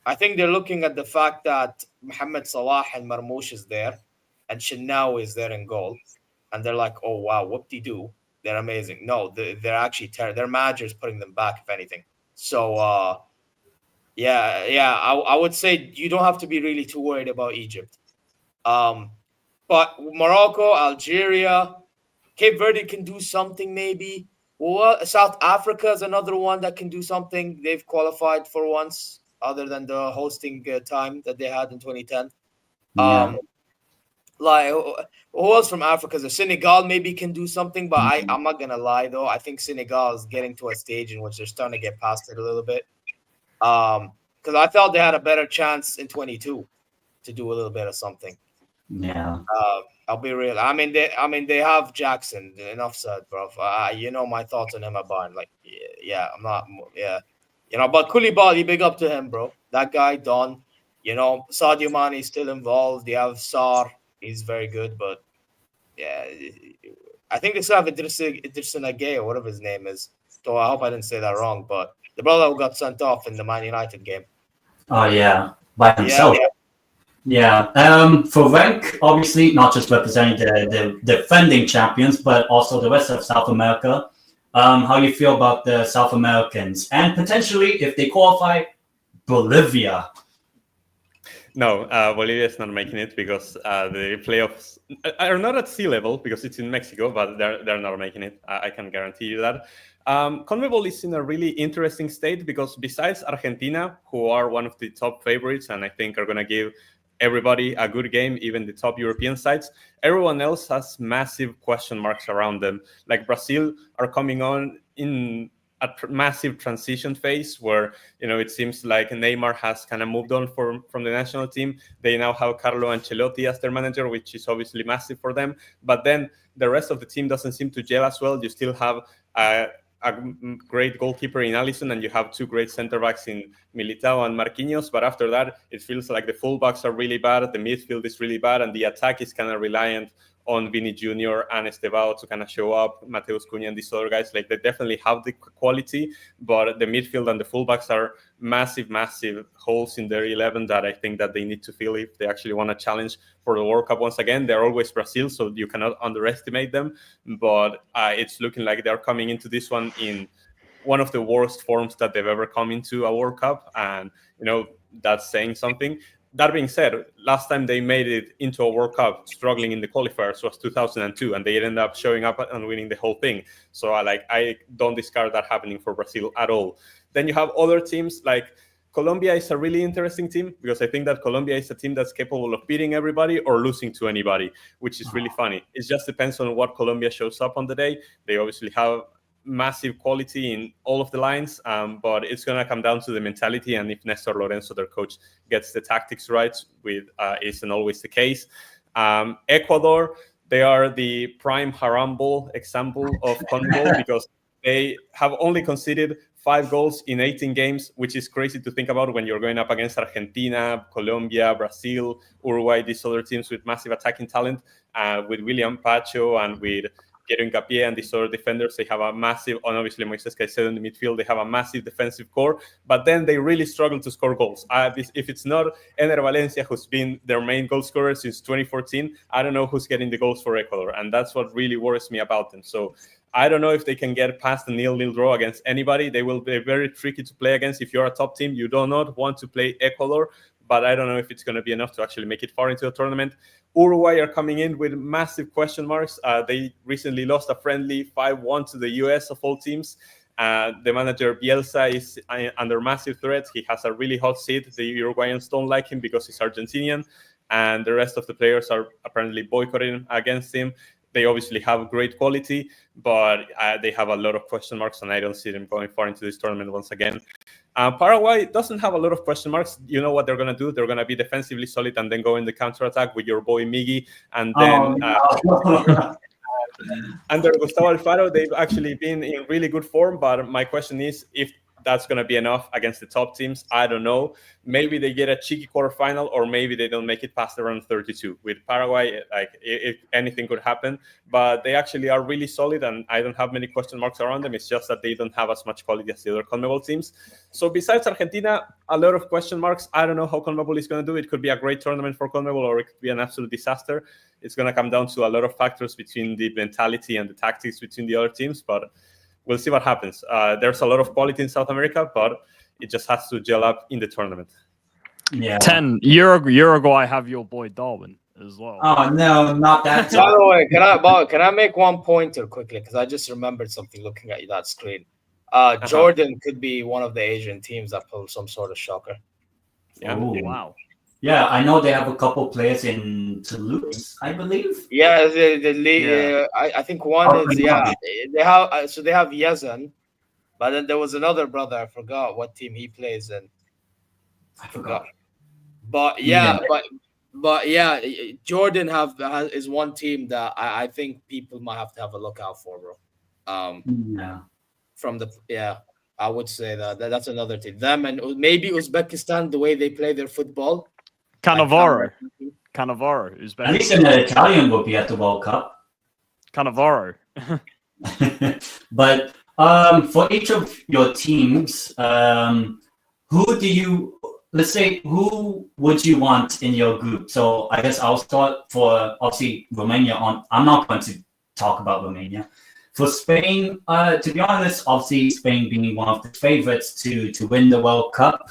G: I think they're looking at the fact that Mohamed Salah and Marmoush is there, and Shenawi is there in goal. And they're like, oh, wow, whoop-de-doo. They're amazing. No, they're actually terrible. Their manager's putting them back, if anything. So, I would say you don't have to be really too worried about Egypt. But Morocco, Algeria, Cape Verde can do something maybe. Well, South Africa is another one that can do something. They've qualified for once, other than the hosting time that they had in 2010.
D: Yeah.
G: Like, who else from Africa? So Senegal maybe can do something, but I'm not going to lie, though. I think Senegal is getting to a stage in which they're starting to get past it a little bit. Because I felt they had a better chance in 22 to do a little bit of something.
D: Yeah.
G: I'll be real. I mean, they have Jackson. Enough said, bro. My thoughts on him are buying. Like, I'm not. Yeah, but Koulibaly, big up to him, bro. That guy, Don. Sadio Mane is still involved. You have Sarr. He's very good, but yeah, I think they still have Idrissa Gueye, or whatever his name is. So I hope I didn't say that wrong, but the brother who got sent off in the Man United game.
D: Oh yeah, by himself. Yeah. For Renk, obviously not just representing the defending champions, but also the rest of South America. How you feel about the South Americans and potentially if they qualify, Bolivia?
H: No, Bolivia is not making it because the playoffs are not at sea level because it's in Mexico, but they're not making it. I can guarantee you that. CONMEBOL is in a really interesting state because besides Argentina, who are one of the top favorites and I think are going to give everybody a good game, even the top European sides, everyone else has massive question marks around them. Like Brazil are coming on in a massive transition phase where, it seems like Neymar has kind of moved on from the national team. They now have Carlo Ancelotti as their manager, which is obviously massive for them. But then the rest of the team doesn't seem to gel as well. You still have a great goalkeeper in Alisson, and you have two great center backs in Militao and Marquinhos. But after that, it feels like the fullbacks are really bad, the midfield is really bad, and the attack is kind of reliant on Vini Jr. and Estevao to kind of show up, Mateus Cunha and these other guys. Like, they definitely have the quality, but the midfield and the fullbacks are massive holes in their 11 that I think that they need to fill if they actually want to challenge for the World Cup once again. They're always Brazil, so you cannot underestimate them, but it's looking like they're coming into this one in one of the worst forms that they've ever come into a World Cup, and that's saying something. That being said, last time they made it into a World Cup struggling in the qualifiers was 2002, and they ended up showing up and winning the whole thing. So I don't discard that happening for Brazil at all. Then you have other teams like Colombia is a really interesting team because I think that Colombia is a team that's capable of beating everybody or losing to anybody, which is really funny. It just depends on what Colombia shows up on the day. They obviously have massive quality in all of the lines, but it's going to come down to the mentality, and if Nestor Lorenzo, their coach, gets the tactics right, with isn't always the case. Ecuador, they are the prime haram ball example of CONMEBOL because they have only conceded 5 goals in 18 games, which is crazy to think about when you're going up against Argentina, Colombia, Brazil, Uruguay, these other teams with massive attacking talent, with William Pacho and with Piero Hincapié and these other defenders, they have a massive, and obviously Moises Caicedo in the midfield, they have a massive defensive core, but then they really struggle to score goals. If it's not Ener Valencia, who's been their main goal scorer since 2014, I don't know who's getting the goals for Ecuador, and that's what really worries me about them. So I don't know if they can get past the 0-0 draw against anybody. They will be very tricky to play against. If you're a top team, you do not want to play Ecuador, but I don't know if it's going to be enough to actually make it far into the tournament. Uruguay are coming in with massive question marks. They recently lost a friendly 5-1 to the US of all teams. The manager Bielsa is under massive threat. He has a really hot seat. The Uruguayans don't like him because he's Argentinian, and the rest of the players are apparently boycotting against him. They obviously have great quality, but they have a lot of question marks, and I don't see them going far into this tournament once again. Paraguay doesn't have a lot of question marks. You know what they're going to do? They're going to be defensively solid and then go in the counter-attack with your boy Miggy. And then under Gustavo Alfaro, they've actually been in really good form. But my question is, if that's going to be enough against the top teams, I don't know. Maybe they get a cheeky quarterfinal, or maybe they don't make it past the round 32. With Paraguay, if anything could happen, but they actually are really solid, and I don't have many question marks around them. It's just that they don't have as much quality as the other CONMEBOL teams. So besides Argentina, a lot of question marks. I don't know how CONMEBOL is going to do. It could be a great tournament for CONMEBOL, or it could be an absolute disaster. It's going to come down to a lot of factors between the mentality and the tactics between the other teams, but we'll see what happens. There's a lot of quality in South America, but it just has to gel up in the tournament.
F: Yeah. 10 Uruguay have your boy Darwin as well.
D: Oh no, not that.
G: By the way, can I make one pointer quickly? Because I just remembered something looking at that screen. Jordan could be one of the Asian teams that pulled some sort of shocker.
H: Yeah.
F: Ooh, wow.
D: Yeah, I know they have a couple players in Toulouse, I believe.
G: Yeah, the league. I think one is they have they have Yazan, but then there was another brother. I forgot what team he plays in.
D: I forgot.
G: But Jordan is one team that I think people might have to have a look out for, bro. I would say that's another team. Them and maybe Uzbekistan, the way they play their football.
F: Cannavaro, Uzbekistan.
D: At least an Italian will be at the World Cup.
F: Cannavaro.
D: But for each of your teams, who would you want in your group? So I guess I'll start for obviously Romania. I'm not going to talk about Romania. For Spain, to be honest, obviously Spain being one of the favorites to win the World Cup.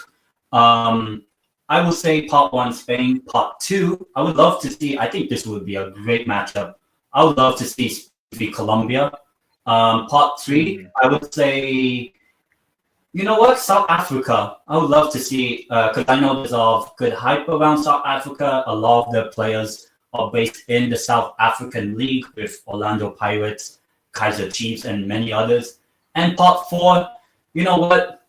D: I would say part 1 Spain, part 2. I would love to see. I think this would be a great matchup. I would love to see Colombia. Part 3, I would say, you know what, South Africa. I would love to see, because I know there's a lot of good hype around South Africa. A lot of the players are based in the South African League with Orlando Pirates, Kaizer Chiefs, and many others. And part 4, you know what?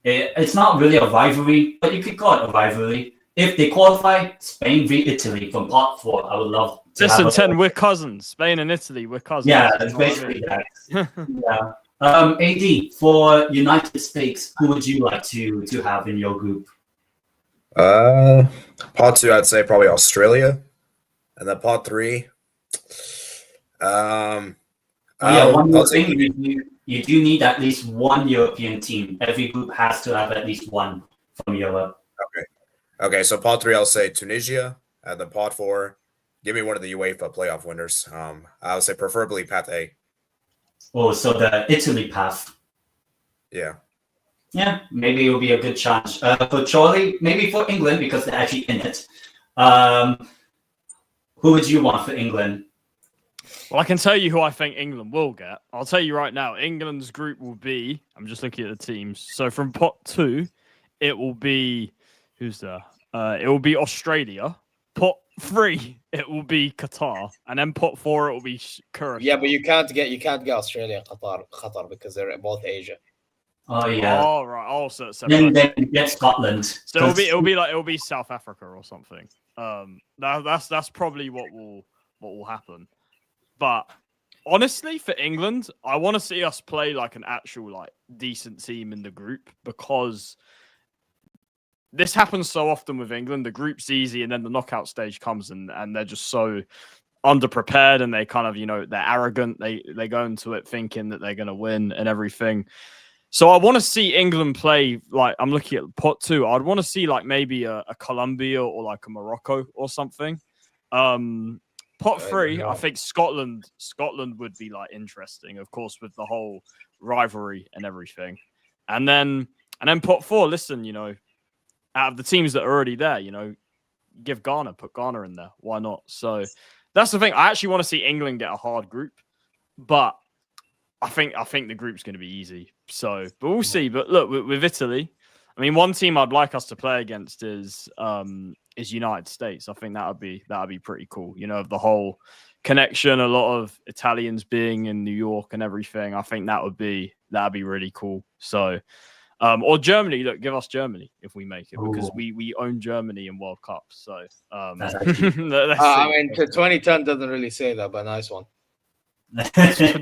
D: It's not really a rivalry, but you could call it a rivalry. If they qualify, Spain v Italy from part 4. I would love to.
F: Listen, 10, we're cousins. Spain and Italy, we're cousins.
D: Yeah, it's basically that. Yeah. AD, for United States, who would you like to have in your group?
E: Part 2, I'd say probably Australia, and then part 3.
D: One more thing. You do need at least one European team. Every group has to have at least one from Europe.
E: Okay. So part 3, I'll say Tunisia, and then part 4, give me one of the UEFA playoff winners. I would say preferably Path A.
D: Oh, so the Italy path.
E: Yeah.
D: Yeah, maybe it will be a good chance. For Charlie, maybe for England, because they're actually in it. Who would you want for England?
F: Well, I can tell you who I think England will get. I'll tell you right now, England's group will be, I'm just looking at the teams. So from pot 2, it will be, who's there? It will be Australia. Pot 3, it will be Qatar. And then pot 4, it will be Curacao.
G: Yeah, but you can't get Australia and Qatar because they're both Asia.
D: Oh yeah.
F: Oh right. Also,
D: then get Scotland.
F: So it'll be South Africa or something. That's probably what will happen. But honestly, for England, I want to see us play like an actual decent team in the group, because this happens so often with England. The group's easy, and then the knockout stage comes, and they're just so underprepared and they kind of, they're arrogant. They go into it thinking that they're going to win and everything. So I want to see England play, like, I'm looking at pot 2. I'd want to see like maybe a Colombia or like a Morocco or something. Pot 3, I think Scotland would be like interesting, of course, with the whole rivalry and everything. And then pot 4, listen, out of the teams that are already there, put Ghana in there. Why not? So that's the thing. I actually want to see England get a hard group, but I think the group's going to be easy. So, but we'll see. But look, with Italy, I mean, one team I'd like us to play against is United States. I think that would be pretty cool. The whole connection, a lot of Italians being in New York and everything. I think that'd be really cool. So, or Germany. Look, give us Germany if we make it, because we own Germany in World Cup. So,
G: I mean, 2010 doesn't really say that, but nice one.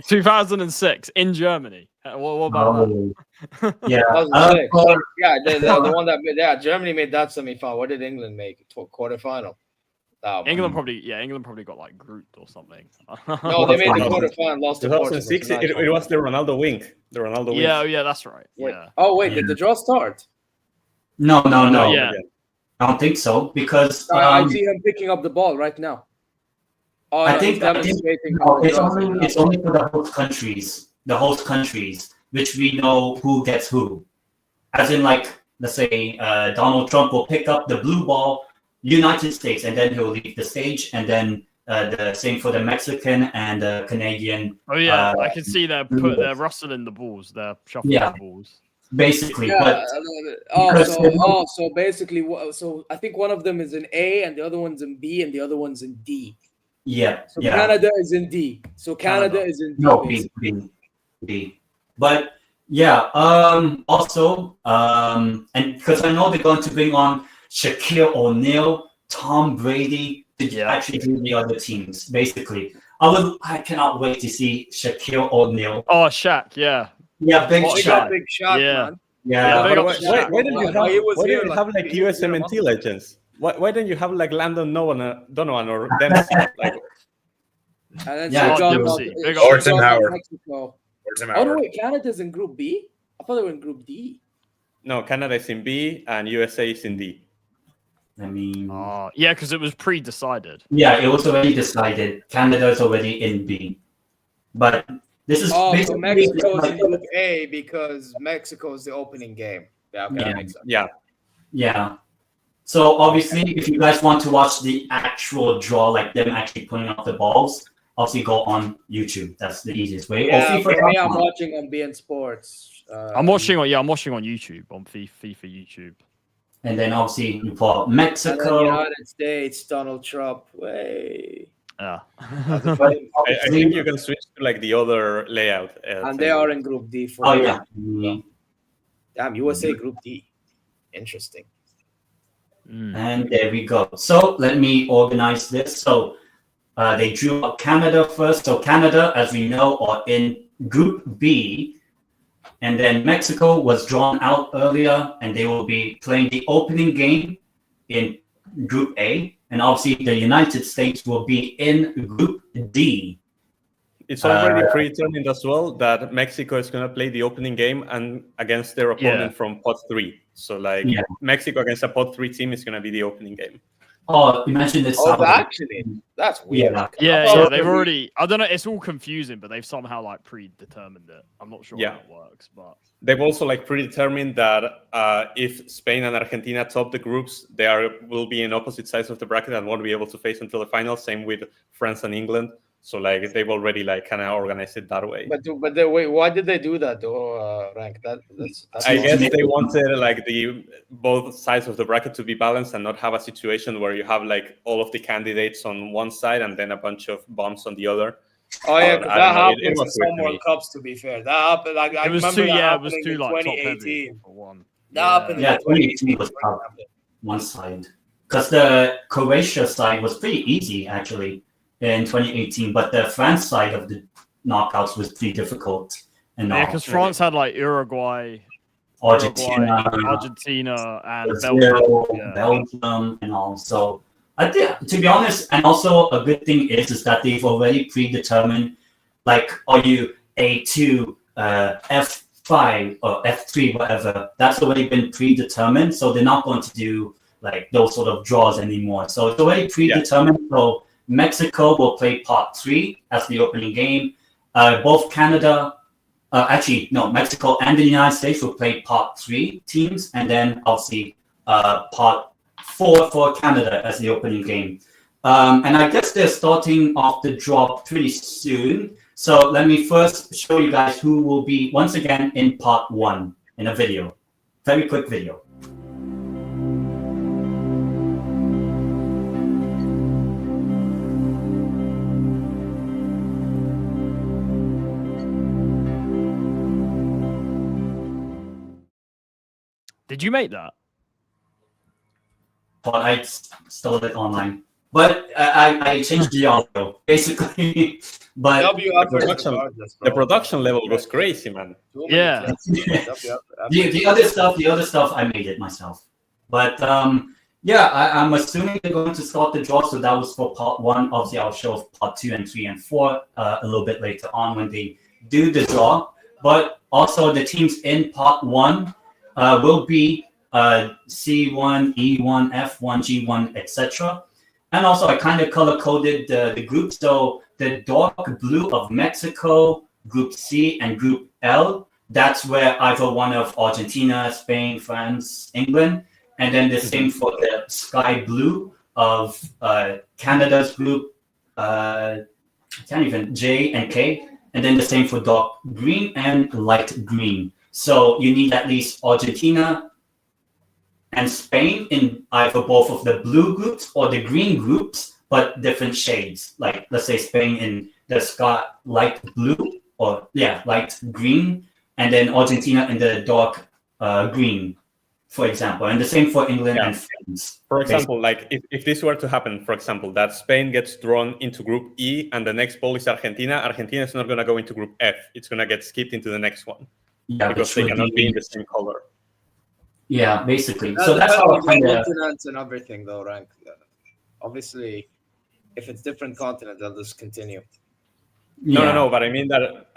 F: 2006 in Germany. What about that?
G: Yeah, the one that made Germany made that semi-final. What did England make? Quarterfinal.
F: England probably got like grouped or something.
G: No, they made the quarterfinal. Lost to
H: 2006. It was the Ronaldo wing.
F: Yeah, that's right.
G: Wait.
F: Yeah.
G: Oh wait, did the draw start?
D: No.
F: Yeah.
D: I don't think so, because
G: I see him picking up the ball right now.
D: I think it's only for the host countries, which we know who gets who. As in, like, let's say Donald Trump will pick up the blue ball, United States, and then he'll leave the stage, and then the same for the Mexican and the Canadian.
F: Oh yeah, I can see they're rustling the balls, they're shuffling the balls.
D: Basically,
G: so basically, so I think one of them is in A, and the other one's in B, and the other one's in D.
D: Yeah.
G: So Canada is in D. So Canada is in D.
D: No, B. But yeah, also, and because I know they're going to bring on Shaquille O'Neal, Tom Brady to actually do the other teams. Basically, I cannot wait to see Shaquille O'Neal.
F: Oh, Shaq, yeah.
D: Yeah, big Shaq.
G: Big Shaq, man.
D: Yeah.
H: Why don't you have like USMNT legends? Why don't you have like Landon Donovan or Dempsey? Like,
G: and then
E: Orton Howard.
G: Mexico. Oh no, wait, Canada's in Group B? I thought they were in Group D.
H: No, Canada is in B and USA is in D.
D: I mean,
F: yeah, because it was pre-decided.
D: Yeah, it was already decided. Canada is already in B, but this is
G: so Mexico is in Group A because Mexico is the opening game. Yeah, okay, that makes sense.
D: Yeah. So obviously, if you guys want to watch the actual draw, like them actually putting up the balls, obviously go on YouTube. That's the easiest way.
G: Yeah, for me, I'm watching on BN Sports.
F: I'm watching on YouTube on FIFA YouTube.
D: And then obviously you put Mexico,
G: United States, Donald Trump. Way.
F: Yeah.
H: I think you can switch to like the other layout.
G: And they are in Group D. Damn, USA Group D. Interesting.
D: And there we go. So let me organize this. So they drew up Canada first. So Canada, as we know, are in Group B. And then Mexico was drawn out earlier, and they will be playing the opening game in Group A. And obviously the United States will be in Group D.
H: It's already predetermined as well that Mexico is going to play the opening game and against their opponent from pot 3. So Mexico against a pot 3 team is going to be the opening game.
D: Oh, you mentioned this.
G: Actually, that's weird.
F: Yeah, they've already. I don't know. It's all confusing, but they've somehow like predetermined it. I'm not sure how it works, but
H: they've also like predetermined that if Spain and Argentina top the groups, they will be in opposite sides of the bracket and won't be able to face until the final. Same with France and England. So like they've already like kind of organized it that way.
G: But wait, why did they do that though, Renk? That's
H: I guess they wanted like both sides of the bracket to be balanced and not have a situation where you have like all of the candidates on one side and then a bunch of bumps on the other.
G: Oh yeah, that happened in some World Cups. To be fair, that happened. Like I remember that was too like 2018
F: for one.
G: That happened.
D: Yeah, 2018 was one side because the Croatia side was pretty easy actually in 2018, but the France side of the knockouts was pretty difficult. And
F: because France had like Uruguay,
D: Argentina,
F: and
D: Brazil, Belgium, and all. So I think, to be honest, and also a good thing is that they've already predetermined, like, are you A2, F5 or F3, whatever. That's already been predetermined, so they're not going to do like those sort of draws anymore. So it's already predetermined. Yeah. So Mexico will play part 3 as the opening game. Both Canada, Mexico and the United States will play part 3 teams, and then obviously part 4 for Canada as the opening game. And I guess they're starting off the draw pretty soon. So let me first show you guys who will be, once again, in part 1 in a video. Very quick video.
F: Did you make that?
D: But I stole it online. But I changed the audio, basically. But
H: the production level was crazy, man.
F: Yeah.
D: the other stuff, I made it myself. But I'm assuming they're going to start the draw. So that was for part 1. Obviously, I'll show part 2 and 3 and 4 a little bit later on when they do the draw. But also the teams in part 1 will be C1, E1, F1, G1, etc. And also, I kind of color-coded the groups. So the dark blue of Mexico, Group C, and Group L, that's where either one of Argentina, Spain, France, England, and then the same for the sky blue of Canada's group, J and K, and then the same for dark green and light green. So you need at least Argentina and Spain in either both of the blue groups or the green groups, but different shades. Like, let's say Spain in the sky light blue or light green, and then Argentina in the dark green, for example. And the same for England and France.
H: For example, like if this were to happen, for example, that Spain gets drawn into Group E and the next ball is Argentina, Argentina is not going to go into Group F. It's going to get skipped into the next one. Yeah, because they cannot be in the same color.
D: Yeah, basically. So that's how
G: continents and everything, though, Renk. Obviously, if it's different continent, they'll just continue.
H: No, but I mean that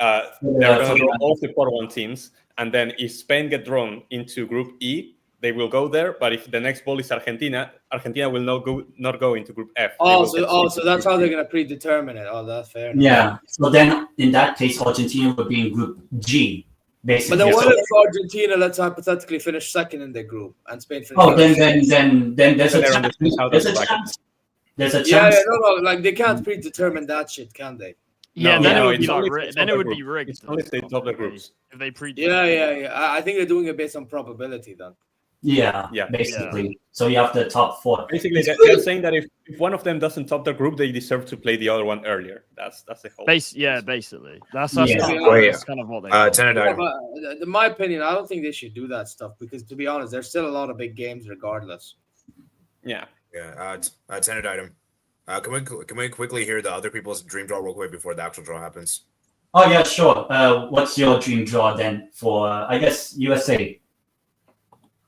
H: they're going to draw all the part 1 teams, and then if Spain get drawn into Group E, they will go there. But if the next ball is Argentina, Argentina will not go into Group F.
G: So that's how they're going to predetermine it. Oh, that's fair enough.
D: Yeah. So then, in that case, Argentina would be in Group G. Basically.
G: But then what if Argentina, let's hypothetically, finish second in their group and Spain finish
D: then there's a chance. There's a chance.
G: Yeah, no, like they can't predetermine that shit, can they?
F: Yeah, then it would be rigged.
H: It's only if they top the groups.
F: If they
G: I think they're doing it based on probability then.
D: Yeah, basically. Yeah. So you have the top 4.
H: Basically, they're saying that if one of them doesn't top the group, they deserve to play the other one earlier. That's the whole.
F: Basically, that's kind of what they.
G: In my opinion, I don't think they should do that stuff because, to be honest, there's still a lot of big games regardless.
H: Yeah.
E: Tendeitem. Can we quickly hear the other people's dream draw real quick before the actual draw happens?
D: Oh yeah, sure. What's your dream draw then for I guess USA?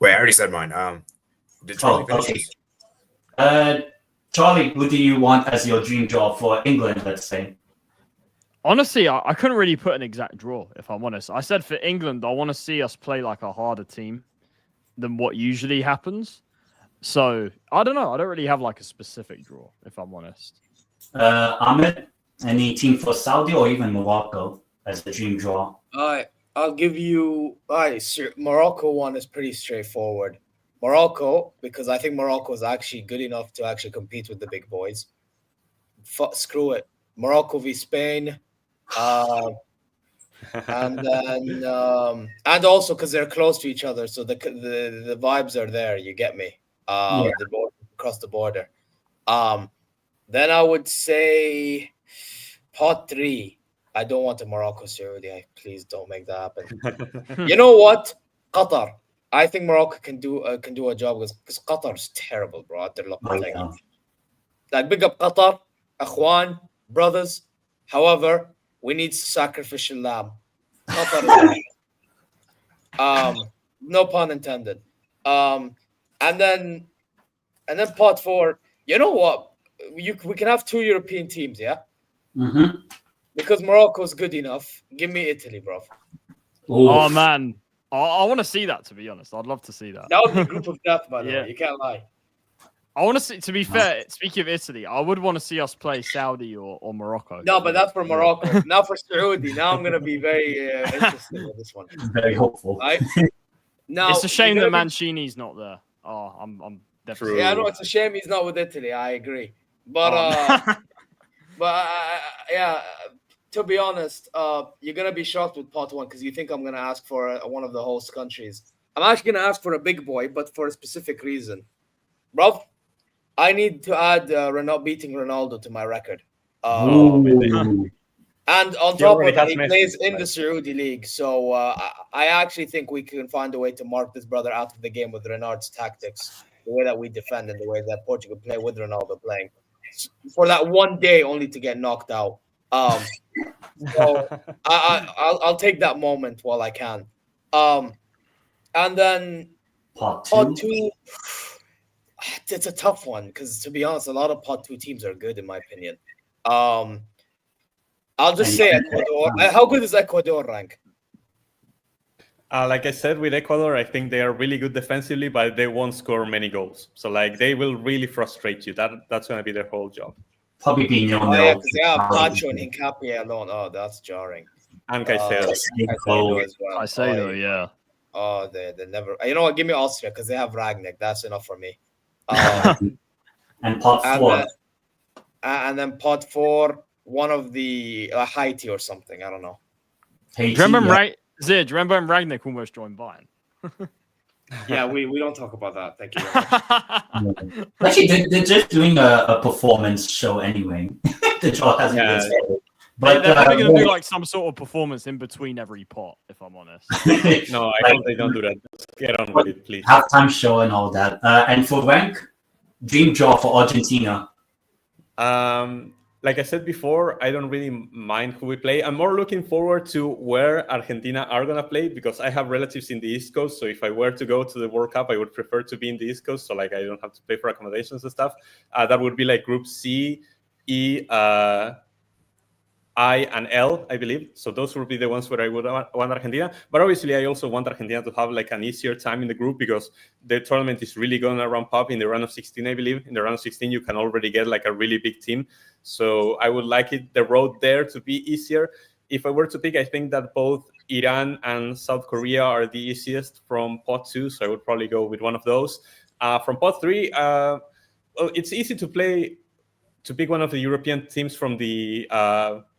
E: Wait, I already said mine. Did Charlie finish?
D: Okay. Charlie, who do you want as your dream draw for England, let's say?
F: Honestly, I couldn't really put an exact draw, if I'm honest. I said for England, I want to see us play like a harder team than what usually happens. So, I don't know. I don't really have like a specific draw, if I'm honest.
D: Ahmed, any team for Saudi or even Morocco as the dream draw?
G: I'll give you Morocco one is pretty straightforward. Morocco, because I think Morocco is actually good enough to actually compete with the big boys. Screw it. Morocco v Spain. And then and also because they're close to each other, so the vibes are there, you get me? The border, across the border. Then I would say pot 3. I don't want a Morocco Saudi. Please don't make that happen. You know what? Qatar. I think Morocco can do a job because Qatar's terrible, bro. They're like big up Qatar, Akhwan, brothers. However, we need sacrificial lamb. Qatar is no pun intended. And then pot 4. You know what? We can have 2 European teams, yeah?
D: Mm-hmm.
G: Because Morocco's good enough. Give me Italy, bro.
F: Oh man, I want to see that. To be honest, I'd love to see that.
G: That would be group of death, by the
F: Yeah.
G: way. You can't lie.
F: I want to see. To be fair, speaking of Italy, I would want to see us play Saudi or Morocco.
G: No, but that's for Morocco. Now for Saudi. Now I'm gonna be very interested with this one.
D: Very hopeful.
G: Right? Now
F: It's a shame that
G: you're gonna
F: Mancini's not there. Oh, I'm
G: be-
F: definitely.
G: Yeah, no, it's a shame he's not with Italy. I agree. But yeah, to be honest, you're gonna be shocked with pot 1 because you think I'm gonna ask for one of the host countries. I'm actually gonna ask for a big boy, but for a specific reason, bro. I need to add beating Ronaldo to my record.
D: Ooh.
G: And on
H: He
G: top of
H: already
G: it,
H: has
G: he
H: Messi,
G: plays in
H: right?
G: the Saudi league. So I actually think we can find a way to mark this brother out of the game with Renard's tactics, the way that we defend and the way that Portugal play with Ronaldo playing. For that one day only to get knocked out. So I'll take that moment while I can. And then
D: Pot
G: pot
D: 2.
G: 2, it's a tough one because, to be honest, a lot of pot 2 teams are good in my opinion. I'll just say Ecuador. How good is Ecuador, Renk?
H: Like I said, with Ecuador, I think they are really good defensively, but they won't score many goals. So like they will really frustrate you. That's going to be their whole job.
D: Probably being nil
G: Oh, yeah,
D: nil.
G: because they have Pacho and Hincapié alone. Oh, that's jarring.
H: And Caicedo.
G: Caicedo as well.
F: I say
G: Oh,
F: though, yeah.
G: Oh, they never. You know what? Give me Austria because they have Ragnick. That's enough for me.
D: And pot 4.
G: And then pot 4, one of the Haiti or something. I don't know.
D: Haiti,
F: Do you remember,
D: yeah.
F: right? Zid, do you remember when Ragnick almost joined Bayern?
G: Yeah, we don't talk about that. Thank you very much.
D: Actually, they're just doing a performance show anyway. The draw hasn't been started. But
F: They're probably going to do like some sort of performance in between every pot, if I'm honest.
H: No, I hope they don't do that. Just get on with it, please.
D: halftime show and all that. And for Renk, dream draw for Argentina.
H: Like I said before, I don't really mind who we play. I'm more looking forward to where Argentina are going to play because I have relatives in the East Coast. So if I were to go to the World Cup, I would prefer to be in the East Coast. So like I don't have to pay for accommodations and stuff. That would be like Group C, E, I, and L, I believe. So those would be the ones where I would want Argentina. But obviously, I also want Argentina to have like an easier time in the group because the tournament is really going to ramp up in the round of 16, I believe. In the round of 16, you can already get like a really big team. So I would like the road there to be easier. If I were to pick, I think that both Iran and South Korea are the easiest from pot 2. So I would probably go with one of those. From pot 3, well, it's easy to pick one of the European teams from the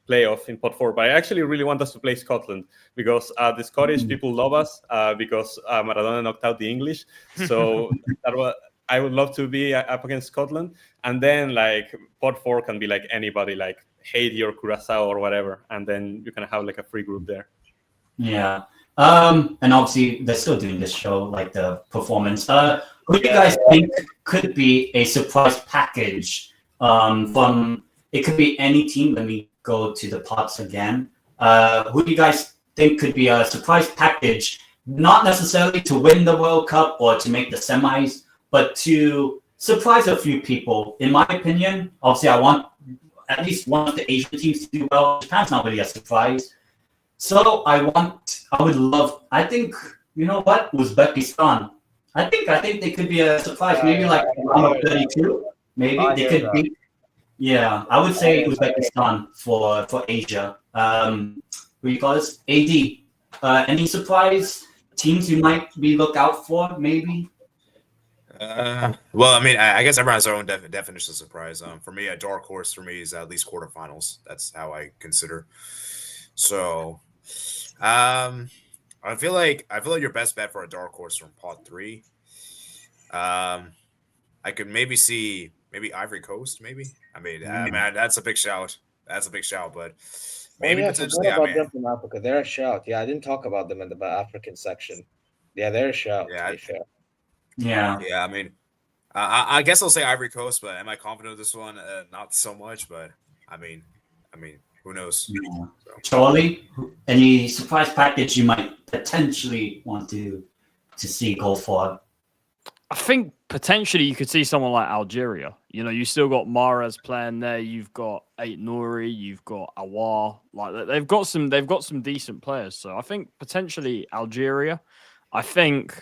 H: playoff in pot 4, but I actually really want us to play Scotland because the Scottish people love us because Maradona knocked out the English. So I would love to be up against Scotland, and then like pot 4 can be like anybody, like Haiti or Curacao or whatever, and then you can have like a free group there.
D: Yeah. And obviously they're still doing this show, like the performance. Who do you guys think could be a surprise package from? It could be any team. Let me go to the pots again. Who do you guys think could be a surprise package? Not necessarily to win the World Cup or to make the semis, but to surprise a few people. In my opinion, obviously, I want at least one of the Asian teams to do well. Japan's not really a surprise. So I think, you know what? Uzbekistan. I think they could be a surprise. Maybe like round of 32. Maybe they could be. Yeah, I would say Uzbekistan for Asia. What do you call this? AD. Any surprise teams you might be look out for? Maybe.
E: Well, I mean, I guess everyone has their own definition of surprise. For me, a dark horse for me is at least quarterfinals. That's how I consider. So, I feel like your best bet for a dark horse from pot 3. I could maybe see Ivory Coast. Maybe. I mean, that's a big shout. But maybe potentially.
G: Them from Africa. They're a shout. Yeah, I didn't talk about them in the African section. Yeah, they're a shout.
E: Yeah,
G: to be fair.
D: Yeah.
E: I mean, I guess I'll say Ivory Coast, but am I confident of this one? Not so much, but I mean, who knows?
D: Yeah.
E: So.
D: Charlie, any surprise package you might potentially want to see go for?
F: I think potentially you could see someone like Algeria. You know, you still got Mahrez playing there. You've got Ait Nouri. You've got Awar. Like they've got some decent players. So I think potentially Algeria. I think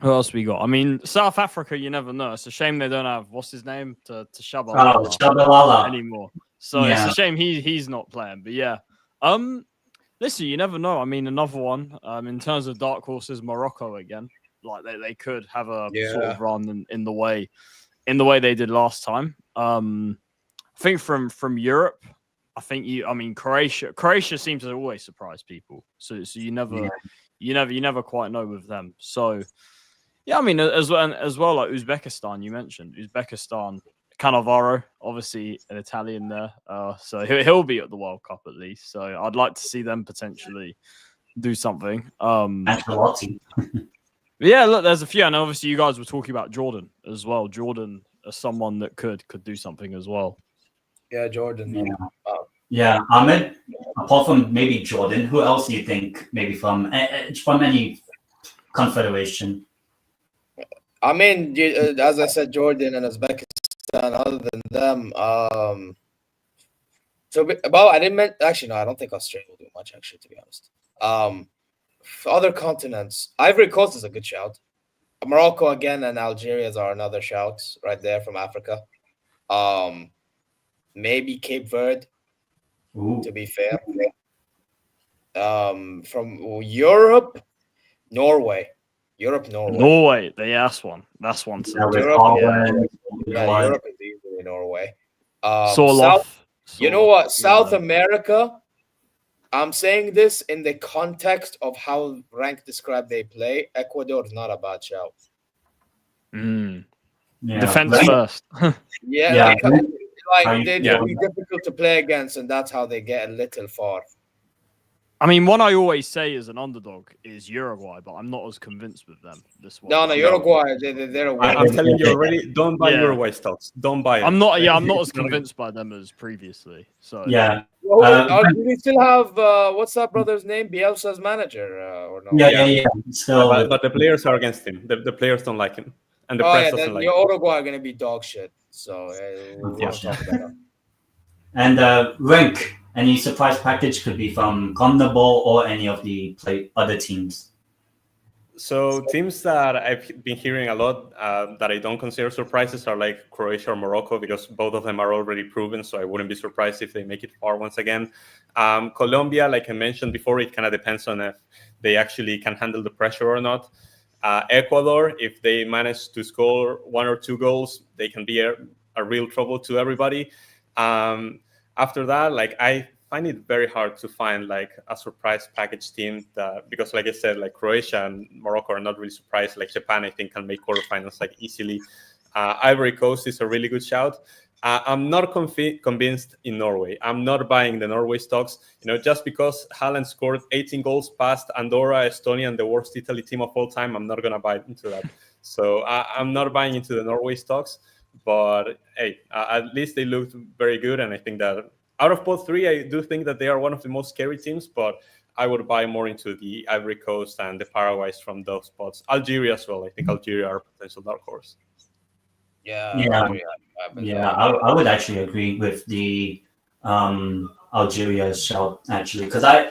F: who else we got? I mean, South Africa. You never know. It's a shame they don't have what's his name to
D: Shabalala
F: anymore. So it's a shame he's not playing. But yeah, listen, you never know. I mean, another one in terms of dark horses, Morocco again. Like they could have a sort of run in the way they did last time. I think from Europe, I mean Croatia seems to always surprise people. So you never quite know with them. So yeah, I mean as well like Uzbekistan, you mentioned Uzbekistan, Cannavaro, obviously an Italian there. So he'll be at the World Cup at least. So I'd like to see them potentially do something. Yeah, look, there's a few, and obviously you guys were talking about Jordan as well. Jordan as someone that could do something as well.
G: Yeah, Jordan.
D: Yeah, Ahmed. Apart from maybe Jordan, who else do you think maybe from any confederation?
G: I mean, as I said, Jordan and Uzbekistan. Other than them, I didn't actually no, I don't think Australia will do much. Actually, to be honest, other continents, Ivory Coast is a good shout. Morocco again and Algeria are another shout right there from Africa. Maybe Cape Verde, to be fair. From Europe, Norway.
F: Norway, that's one. That's one.
G: Europe is easily Norway.
F: You
G: know what? South America. I'm saying this in the context of how Renk described they play. Ecuador is not a bad shout.
F: Defense first.
G: They'd be difficult to play against, and that's how they get a little far.
F: I mean, one I always say as an underdog is Uruguay, but I'm not as convinced with them this one.
G: No, Uruguay, they're a winner.
H: I'm telling you already, don't buy Uruguay stocks. Don't buy it.
F: I'm not as convinced by them as previously. So
D: yeah.
G: Do we still have what's that brother's name? Bielsa's manager or no?
D: Yeah. So,
H: but the players are against him. The players don't like him, and the press doesn't like him.
G: Uruguay are going to be dog shit. So we'll talk about that.
D: And Renk, any surprise package could be from CONMEBOL or any of the other teams.
H: So teams that I've been hearing a lot that I don't consider surprises are like Croatia or Morocco, because both of them are already proven. So I wouldn't be surprised if they make it far once again. Colombia, like I mentioned before, it kind of depends on if they actually can handle the pressure or not. Ecuador, if they manage to score 1 or 2 goals, they can be a real trouble to everybody. After that, like I find it very hard to find like a surprise package team because like I said, like Croatia and Morocco are not really surprised. Like Japan, I think, can make quarterfinals like easily. Ivory Coast is a really good shout. I'm not convinced in Norway. I'm not buying the Norway stocks. Just because Haaland scored 18 goals past Andorra, Estonia, and the worst Italy team of all time, I'm not going to buy into that. So I'm not buying into the Norway stocks. But hey, at least they looked very good. And I think that out of both three, I do think that they are one of the most scary teams. But I would buy more into the Ivory Coast and the Paraguays from those spots. Algeria as well. I think Algeria are a potential dark horse.
D: I would actually agree with the Algeria shout, actually, because I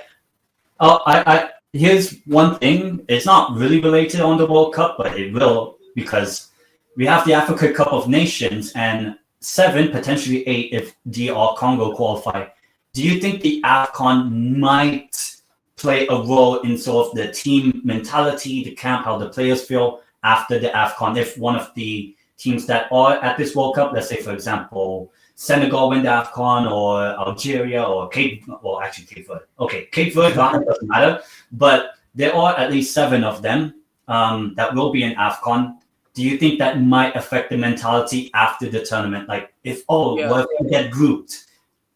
D: here's one thing. It's not really related on the World Cup, but it will, because we have the Africa Cup of Nations and 7, potentially 8 if DR Congo qualify. Do you think the AFCON might play a role in sort of the team mentality, the camp, how the players feel after the AFCON? If one of the teams that are at this World Cup, let's say, for example, Senegal win the AFCON, or Algeria, or Cape Verde. Okay, Cape Verde doesn't matter, but there are at least 7 of them that will be in AFCON. Do you think that might affect the mentality after the tournament? Like, if we get grouped,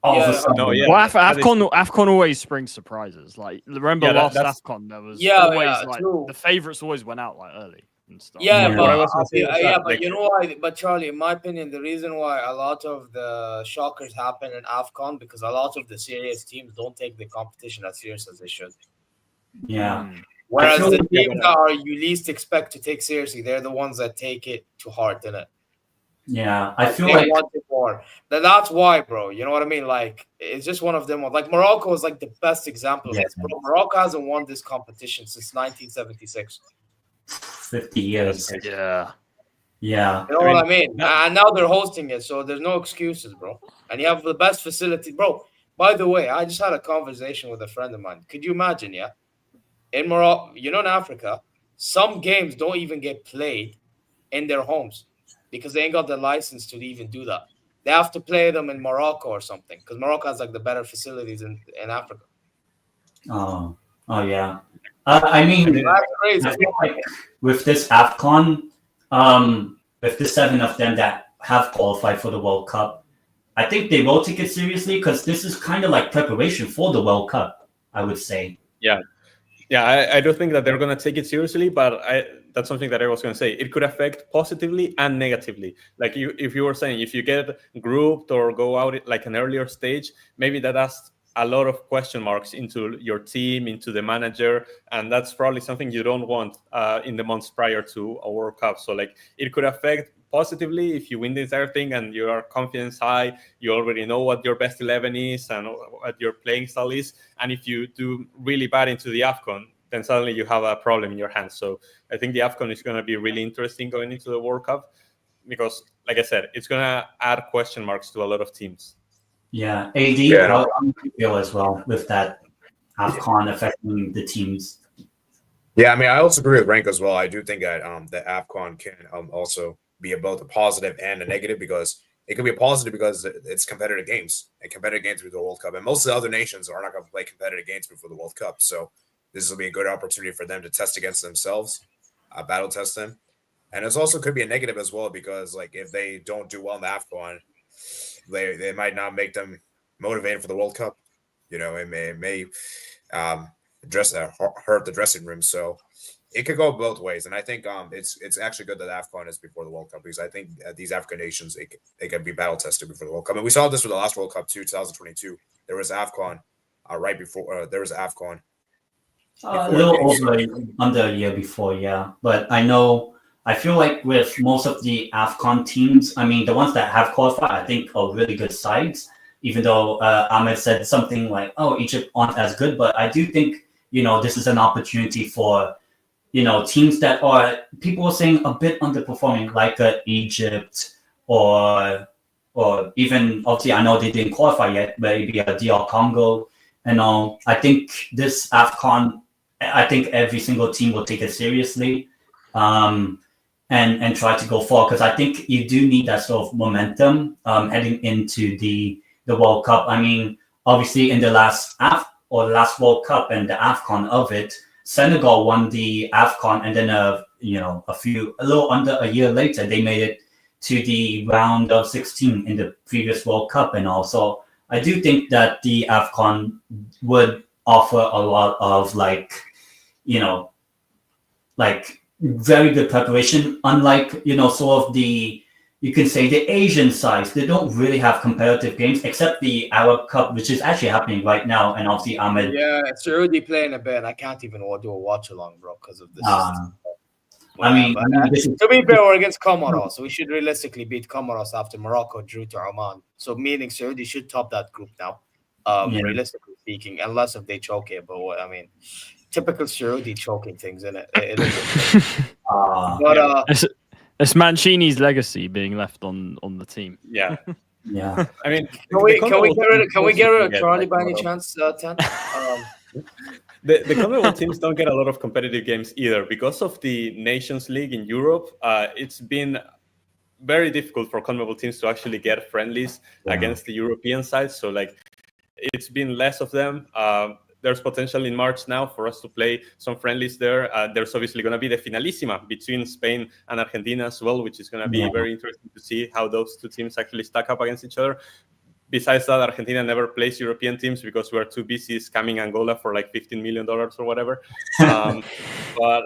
D: all of a sudden.
F: Well, AFCON always springs surprises. Like, remember last AFCON, there was always the favorites always went out like early and stuff.
G: But you know why? But Charlie, in my opinion, the reason why a lot of the shockers happen in AFCON, because a lot of the serious teams don't take the competition as serious as they should.
D: Yeah.
G: Whereas
D: feel
G: the
D: like
G: teams that are you least expect to take seriously, they're the ones that take it to heart, innit?
D: Yeah, I feel
G: They
D: like
G: want it more. That's why, bro. You know what I mean? Like, it's just one of them. Like, Morocco is like the best example of
D: Yeah.
G: this, bro. Morocco hasn't won this competition since 1976.
D: 50 years.
F: Yeah.
D: Yeah.
G: You know what I mean? And now they're hosting it, so there's no excuses, bro. And you have the best facility, bro. By the way, I just had a conversation with a friend of mine. Could you imagine, yeah? In Morocco, in Africa, some games don't even get played in their homes because they ain't got the license to even do that. They have to play them in Morocco or something because Morocco has like the better facilities in Africa.
D: Oh, yeah. I mean,
G: That's crazy.
D: I feel like with this AFCON, with the 7 of them that have qualified for the World Cup, I think they will take it seriously because this is kind of like preparation for the World Cup, I would say.
H: Yeah, I do think that they're going to take it seriously, but that's something that I was going to say. It could affect positively and negatively. Like if you were saying, if you get grouped or go out at like an earlier stage, maybe that asks a lot of question marks into your team, into the manager, and that's probably something you don't want in the months prior to a World Cup. So like it could affect positively if you win the entire thing and your confidence high, you already know what your best 11 is and what your playing style is. And if you do really bad into the AFCON, then suddenly you have a problem in your hands. So I think the AFCON is going to be really interesting going into the World Cup because, like I said, it's going to add question marks to a lot of teams.
D: Yeah, AD, how do you feel as well with that AFCON affecting the teams?
E: Yeah, I mean, I also agree with Renk as well. I do think that the AFCON can also be both a positive and a negative because it could be a positive because it's competitive games and competitive games before the World Cup. And most of the other nations are not going to play competitive games before the World Cup. So this will be a good opportunity for them to test against themselves, battle test them. And it also could be a negative as well because, like, if they don't do well in the AFCON, they might not make them motivated for the World Cup. It may hurt the dressing room. So it could go both ways, and I think it's actually good that AFCON is before the World Cup because I think these African nations they can be battle tested before the World Cup, and we saw this with the last World Cup too, 2022. There was AFCON right before there was AFCON.
D: A little over under a year before, yeah. But I feel like with most of the AFCON teams, I mean the ones that have qualified, I think are really good sides. Even though Ahmed said something like, "Oh, Egypt aren't as good," but I do think this is an opportunity for teams that are people are saying a bit underperforming, like Egypt or even obviously I know they didn't qualify yet, maybe DR Congo and all. I think this AFCON, I think every single team will take it seriously, and try to go forward because I think you do need that sort of momentum heading into the World Cup. I mean, obviously in the last World Cup and the AFCON of it, Senegal won the AFCON, and then a little under a year later, they made it to the round of 16 in the previous World Cup, and also I do think that the AFCON would offer a lot of very good preparation. Unlike sort of you can say the Asian sides, they don't really have competitive games except the Arab Cup, which is actually happening right now. And obviously Ahmed.
G: Yeah, it's already playing a bit. I can't even do a watch along, bro, because of this. To be fair, we're against Comoros, so we should realistically beat Comoros after Morocco drew to Oman. So meaning Saudi should top that group now, realistically speaking, unless if they choke it. But typical Saudi choking things in it.
F: It's Mancini's legacy being left on the team.
H: Yeah.
D: Yeah.
H: I mean,
G: can we get rid of Charlie by any chance, Ten?
H: The CONMEBOL teams don't get a lot of competitive games either because of the Nations League in Europe. It's been very difficult for CONMEBOL teams to actually get friendlies against the European side. So it's been less of them. There's potential in March now for us to play some friendlies there. There's obviously going to be the Finalissima between Spain and Argentina as well, which is going to be very interesting to see how those two teams actually stack up against each other. Besides that, Argentina never plays European teams because we're too busy scamming Angola for like $15 million or whatever. But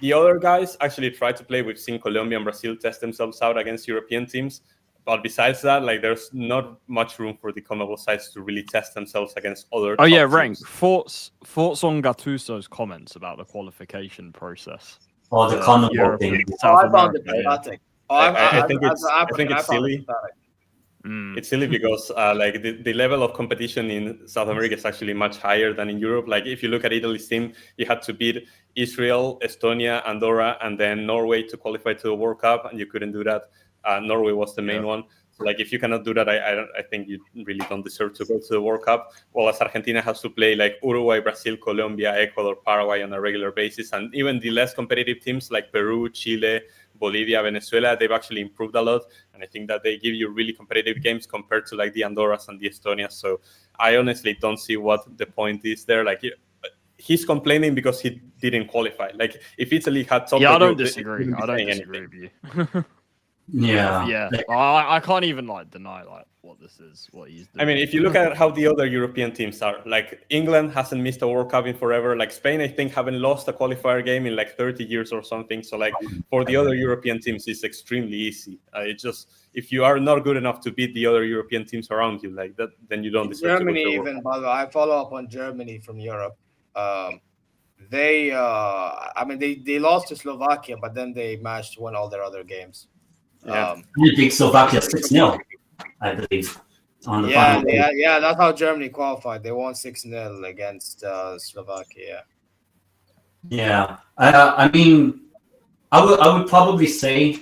H: the other guys actually try to play. We've seen Colombia and Brazil test themselves out against European teams. But besides that, like there's not much room for the CONMEBOL sides to really test themselves against other.
F: Oh yeah,
H: top
F: Renk.
H: teams.
F: Thoughts on Gattuso's comments about the qualification process?
D: Or the CONMEBOL thing.
G: I found it pathetic.
H: I think it's
G: found
H: silly.
G: it pathetic.
H: It's silly because like the level of competition in South America is actually much higher than in Europe. Like if you look at Italy's team, you had to beat Israel, Estonia, Andorra, and then Norway to qualify to the World Cup, and you couldn't do that. Norway was the main one. So like if you cannot do that, I think you really don't deserve to go to the World Cup. Well, as Argentina has to play like Uruguay, Brazil, Colombia, Ecuador, Paraguay on a regular basis, and even the less competitive teams like Peru, Chile, Bolivia, Venezuela, they've actually improved a lot. And I think that they give you really competitive games compared to like the Andorras and the Estonias. So I honestly don't see what the point is there. Like he's complaining because he didn't qualify. Like if Italy had top,
F: I don't disagree. I don't disagree with you.
D: Yeah.
F: I can't even like deny like what this is, what he's doing.
H: I mean, if you look at how the other European teams are, like England hasn't missed a World Cup in forever. Like Spain, I think, haven't lost a qualifier game in like 30 years or something. So like for the other European teams, it's extremely easy. It's just if you are not good enough to beat the other European teams around you, like that, then you don't deserve
G: Germany.
H: to go to the World
G: Even
H: Cup.
G: by the way, I follow up on Germany from Europe. They lost to Slovakia, but then they managed to win all their other games.
H: Yeah.
D: You beat Slovakia 6-0, I believe. On the final day.
G: Yeah, that's how Germany qualified. They won 6-0 against Slovakia.
D: Yeah, I mean, I would probably say,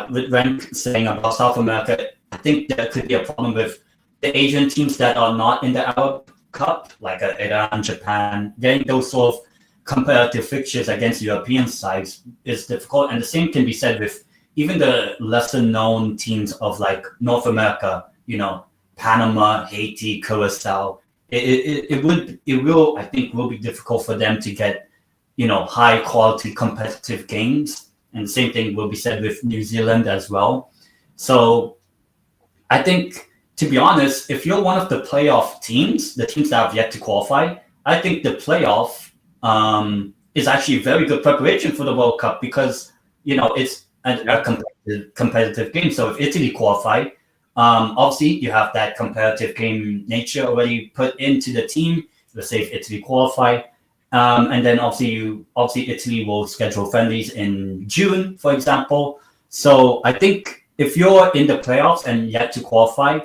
D: with Renk saying about South America, I think there could be a problem with the Asian teams that are not in the Arab Cup, like Iran, Japan. Getting those sort of comparative fixtures against European sides is difficult, and the same can be said with even the lesser known teams of like North America, Panama, Haiti, Curacao. It will, I think, will be difficult for them to get, high quality competitive games. And the same thing will be said with New Zealand as well. So I think, to be honest, if you're one of the playoff teams, the teams that have yet to qualify, I think the playoff is actually very good preparation for the World Cup because, it's a competitive game. So if Italy qualify, obviously you have that competitive game nature already put into the team. Let's say if Italy qualify, and then obviously Italy will schedule friendlies in June, for example. So I think if you're in the playoffs and yet to qualify,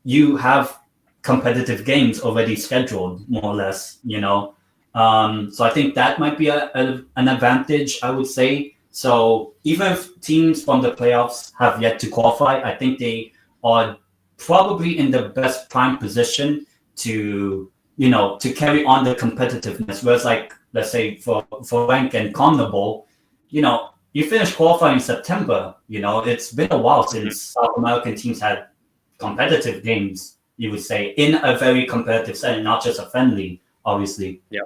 D: you have competitive games already scheduled, more or less. So I think that might be an advantage, I would say. So even if teams from the playoffs have yet to qualify, I think they are probably in the best prime position to carry on the competitiveness. Whereas like, let's say for Renk and CONMEBOL, you finish qualifying in September, it's been a while since South American teams had competitive games, you would say, in a very competitive setting, not just a friendly, obviously. Yeah.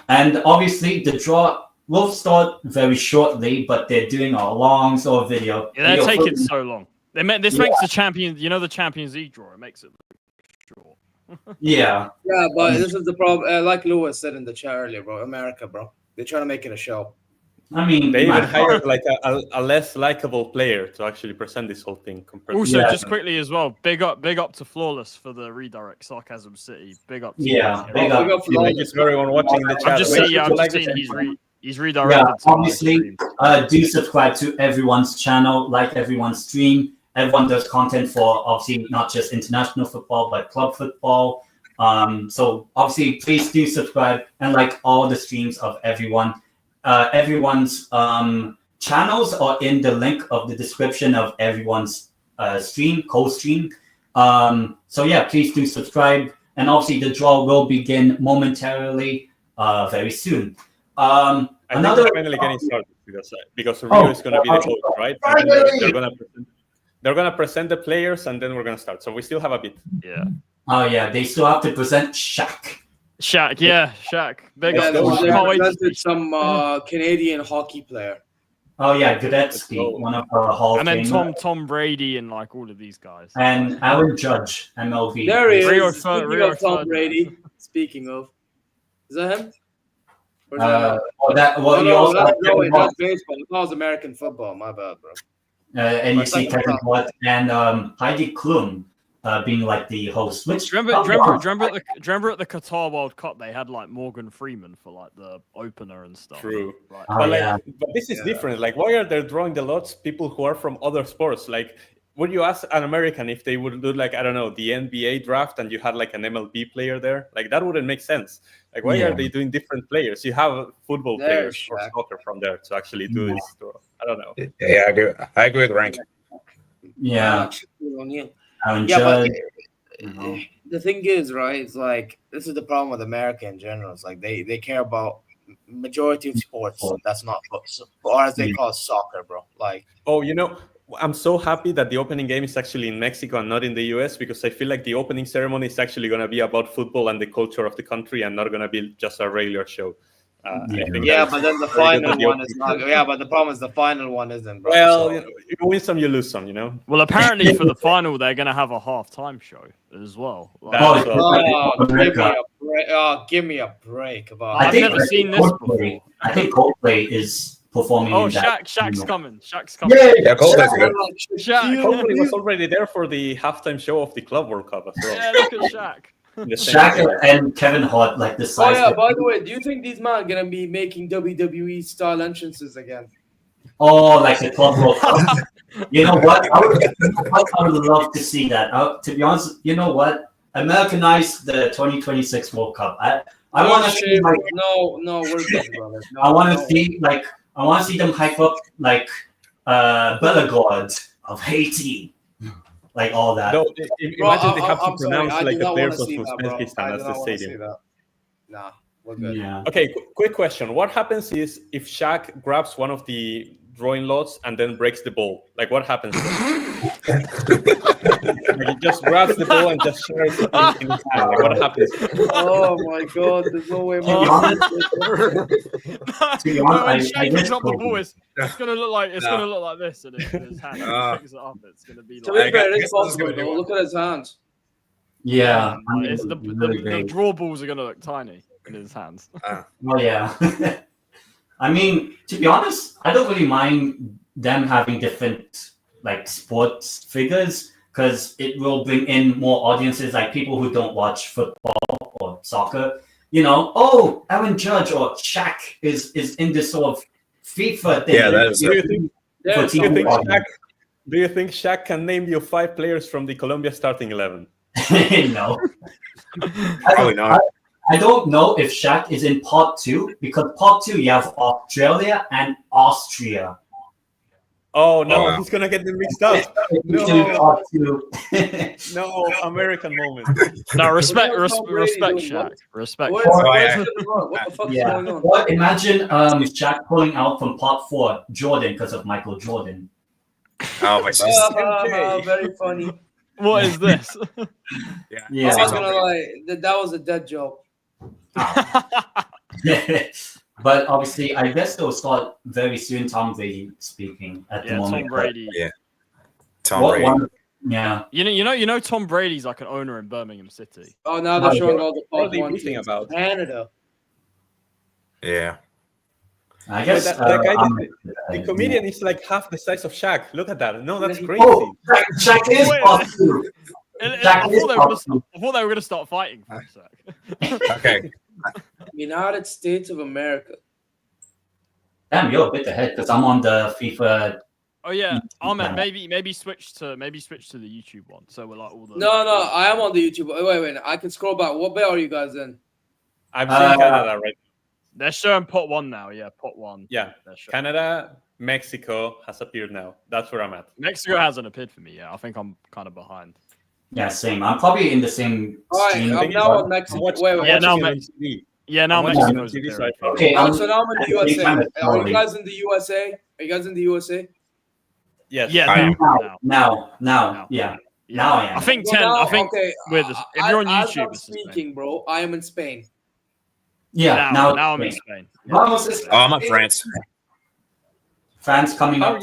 D: And obviously the draw will start very shortly, but they're doing a long sort of video.
F: Yeah, they're taking so long. This makes the Champions League draw. It makes it short.
D: Yeah,
G: but this is the problem. Like Lewis said in the chat earlier, bro. America, bro. They're trying to make it a show.
D: I mean,
H: they even hired like a less likable player to actually present this whole thing.
F: Also, just quickly as well, big up to Flawless for the redirect. Sarcasm City, big up.
D: Big up
H: Thank you to everyone watching the chat.
F: I'm just seeing he's redirected.
D: Obviously, do subscribe to everyone's channel, like everyone's stream. Everyone does content for obviously not just international football, but club football. So obviously, please do subscribe and like all the streams of everyone. Everyone's channels are in the link of the description of everyone's co-stream. So yeah, please do subscribe. And obviously the draw will begin momentarily very soon.
H: I think we're finally getting started because Rio is going to be the host, right? They're going to present the players and then we're going to start. So we still have a bit.
F: Yeah.
D: Oh yeah, they still have to present Shaq.
F: Shaq.
G: They presented some Canadian hockey player.
D: Oh yeah, Gretzky, one of the Hall of
F: Fame. And then
D: Famer.
F: Tom Brady and like all of these guys.
D: And Aaron Judge, MLB.
G: There he is. Speaking of Tom Brady. Speaking of, is that him? Where's Ahmed?
D: You also have
G: No,
D: Kevin
G: that's
D: Hart,
G: baseball. That was American football. My bad, bro.
D: and you
G: But
D: see
G: second
D: Kevin
G: round.
D: Hart and Heidi Klum being like the host. Which
F: Do you remember at the Qatar World Cup they had like Morgan Freeman for like the opener and stuff.
H: True.
F: Right.
H: But this is different. Like, why are they drawing the lots people who are from other sports? Like, would you ask an American if they would do like, I don't know, the NBA draft and you had like an MLB player there? Like, that wouldn't make sense. Like, why are they doing different players? You have football players or soccer from there to actually do this. So, I don't know.
E: Yeah, I agree with Renk.
D: Yeah.
G: But the thing is, right? It's like this is the problem with America in general. It's like they care about majority of sports that's not football, or as they call it, soccer, bro. Like,
H: I'm so happy that the opening game is actually in Mexico and not in the US, because I feel like the opening ceremony is actually going to be about football and the culture of the country and not going to be just a regular show.
G: but then the final one is not. Yeah, but the problem is the final one isn't, bro.
H: Well, you win some, you lose some,
F: Well, apparently for the final, they're going to have a halftime show as well.
G: Give me a break.
F: I've never seen this before.
D: I think Coldplay is performing.
F: Shaq's coming. Shaq's coming.
E: Yeah, Coldplay's good.
H: Coldplay was already there for the halftime show of the Club World Cup as well.
F: Yeah, look at Shaq.
D: Shaq and Kevin Hart, like the size.
G: Oh yeah, by the way, do you think these men are gonna be making WWE style entrances again?
D: Oh, like the Club World Cup. You know what? I would love to see that. To be honest, you know what? Americanize the 2026 World Cup. I want to see like
G: no, we're good, brother. No,
D: I want to see them hype up like Bellegarde of Haiti. Like all that.
H: No, imagine they have to pronounce like the players of Uzbekistan as the stadium.
G: Nah, we're good.
D: Yeah.
H: Okay, quick question. What happens is if Shaq grabs one of the drawing lots and then breaks the ball? Like, what happens then? Like, he just grabs the ball and just shares it in his hand. Like, what happens?
G: Oh my god, there's no way.
F: When Shaq drops the ball, it's gonna look like this in his hand. He picks it up. It's gonna be like.
G: It's possible. Look at his hands.
D: Yeah,
F: the draw balls are gonna look tiny in his hands.
D: Oh yeah. I mean, to be honest, I don't really mind them having different like sports figures because it will bring in more audiences, like people who don't watch football or soccer. Oh, Aaron Judge or Shaq is in this sort of FIFA thing.
E: Yeah, that is.
H: Do you think Shaq can name you 5 players from the Colombia starting 11?
D: No.
E: Probably not.
D: I don't know if Shaq is in part 2 because part 2 you have Australia and Austria.
H: Oh no, he's gonna get them mixed up.
D: Part 2.
H: No, American moment.
F: No, respect Shaq. Respect.
G: What the fuck is going on?
D: Well, imagine Shaq pulling out from part 4 Jordan because of Michael Jordan.
E: Oh my God.
G: Very funny.
F: What is this?
D: Yeah.
G: I'm not gonna lie, that was a dead joke.
D: But obviously, I guess they'll start very soon. Tom Brady speaking at the moment.
F: Tom Brady.
E: Yeah. Tom Brady.
D: Yeah.
F: You know, Tom Brady's like an owner in Birmingham City.
G: Oh, now they're showing all the
H: What are they beating about?
G: Canada.
E: Yeah.
D: I guess
H: that guy, the comedian is like half the size of Shaq. Look at that. No, that's crazy.
D: Oh, Shaq is part 2.
F: I thought they were going to start fighting for a sec.
E: Okay.
G: United States of America.
D: Damn, you're a bit ahead because I'm on the FIFA.
F: Oh yeah, Ahmed, maybe switch to the YouTube one. So we're like all the.
G: No, I am on the YouTube. Wait, I can scroll back. What bit are you guys in?
H: I'm seeing Canada right now.
F: They're showing pot 1 now. Yeah, pot 1.
H: Yeah, Canada, Mexico has appeared now. That's where I'm at.
F: Mexico hasn't appeared for me yet. I think I'm kind of behind.
D: Yeah, same. I'm probably in the same.
G: All right, I'm now on Mexico.
F: Now Mexico's
H: right.
D: Okay,
G: so now I'm in the USA. Are you guys in the USA? Are you guys in the USA?
H: Yes.
F: Yeah.
D: Now. Yeah. Now I am.
F: I think 10. I think
G: okay,
F: if you're on
G: as
F: YouTube,
G: I'm speaking, bro, I am in Spain.
D: Yeah.
F: Now I'm in Spain.
E: I'm in France.
D: France coming up.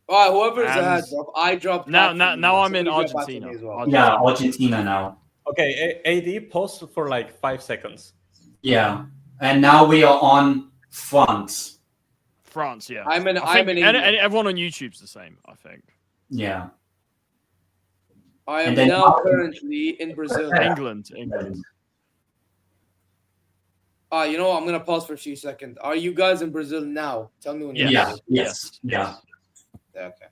G: All right, whoever is ahead, bro. I dropped.
F: Now I'm in Argentina.
D: Yeah, Argentina now.
H: Okay, AD, pause for like 5 seconds.
D: Yeah. And now we are on France.
F: France, yeah.
G: I'm in
F: and
G: England.
F: everyone on YouTube's the same, I think.
D: Yeah.
G: I am
D: And then
G: now currently in Brazil.
F: England.
G: You know what? I'm gonna pause for a few seconds. Are you guys in Brazil now? Tell me when you're
D: Yeah. Yes. Yeah.
G: Okay.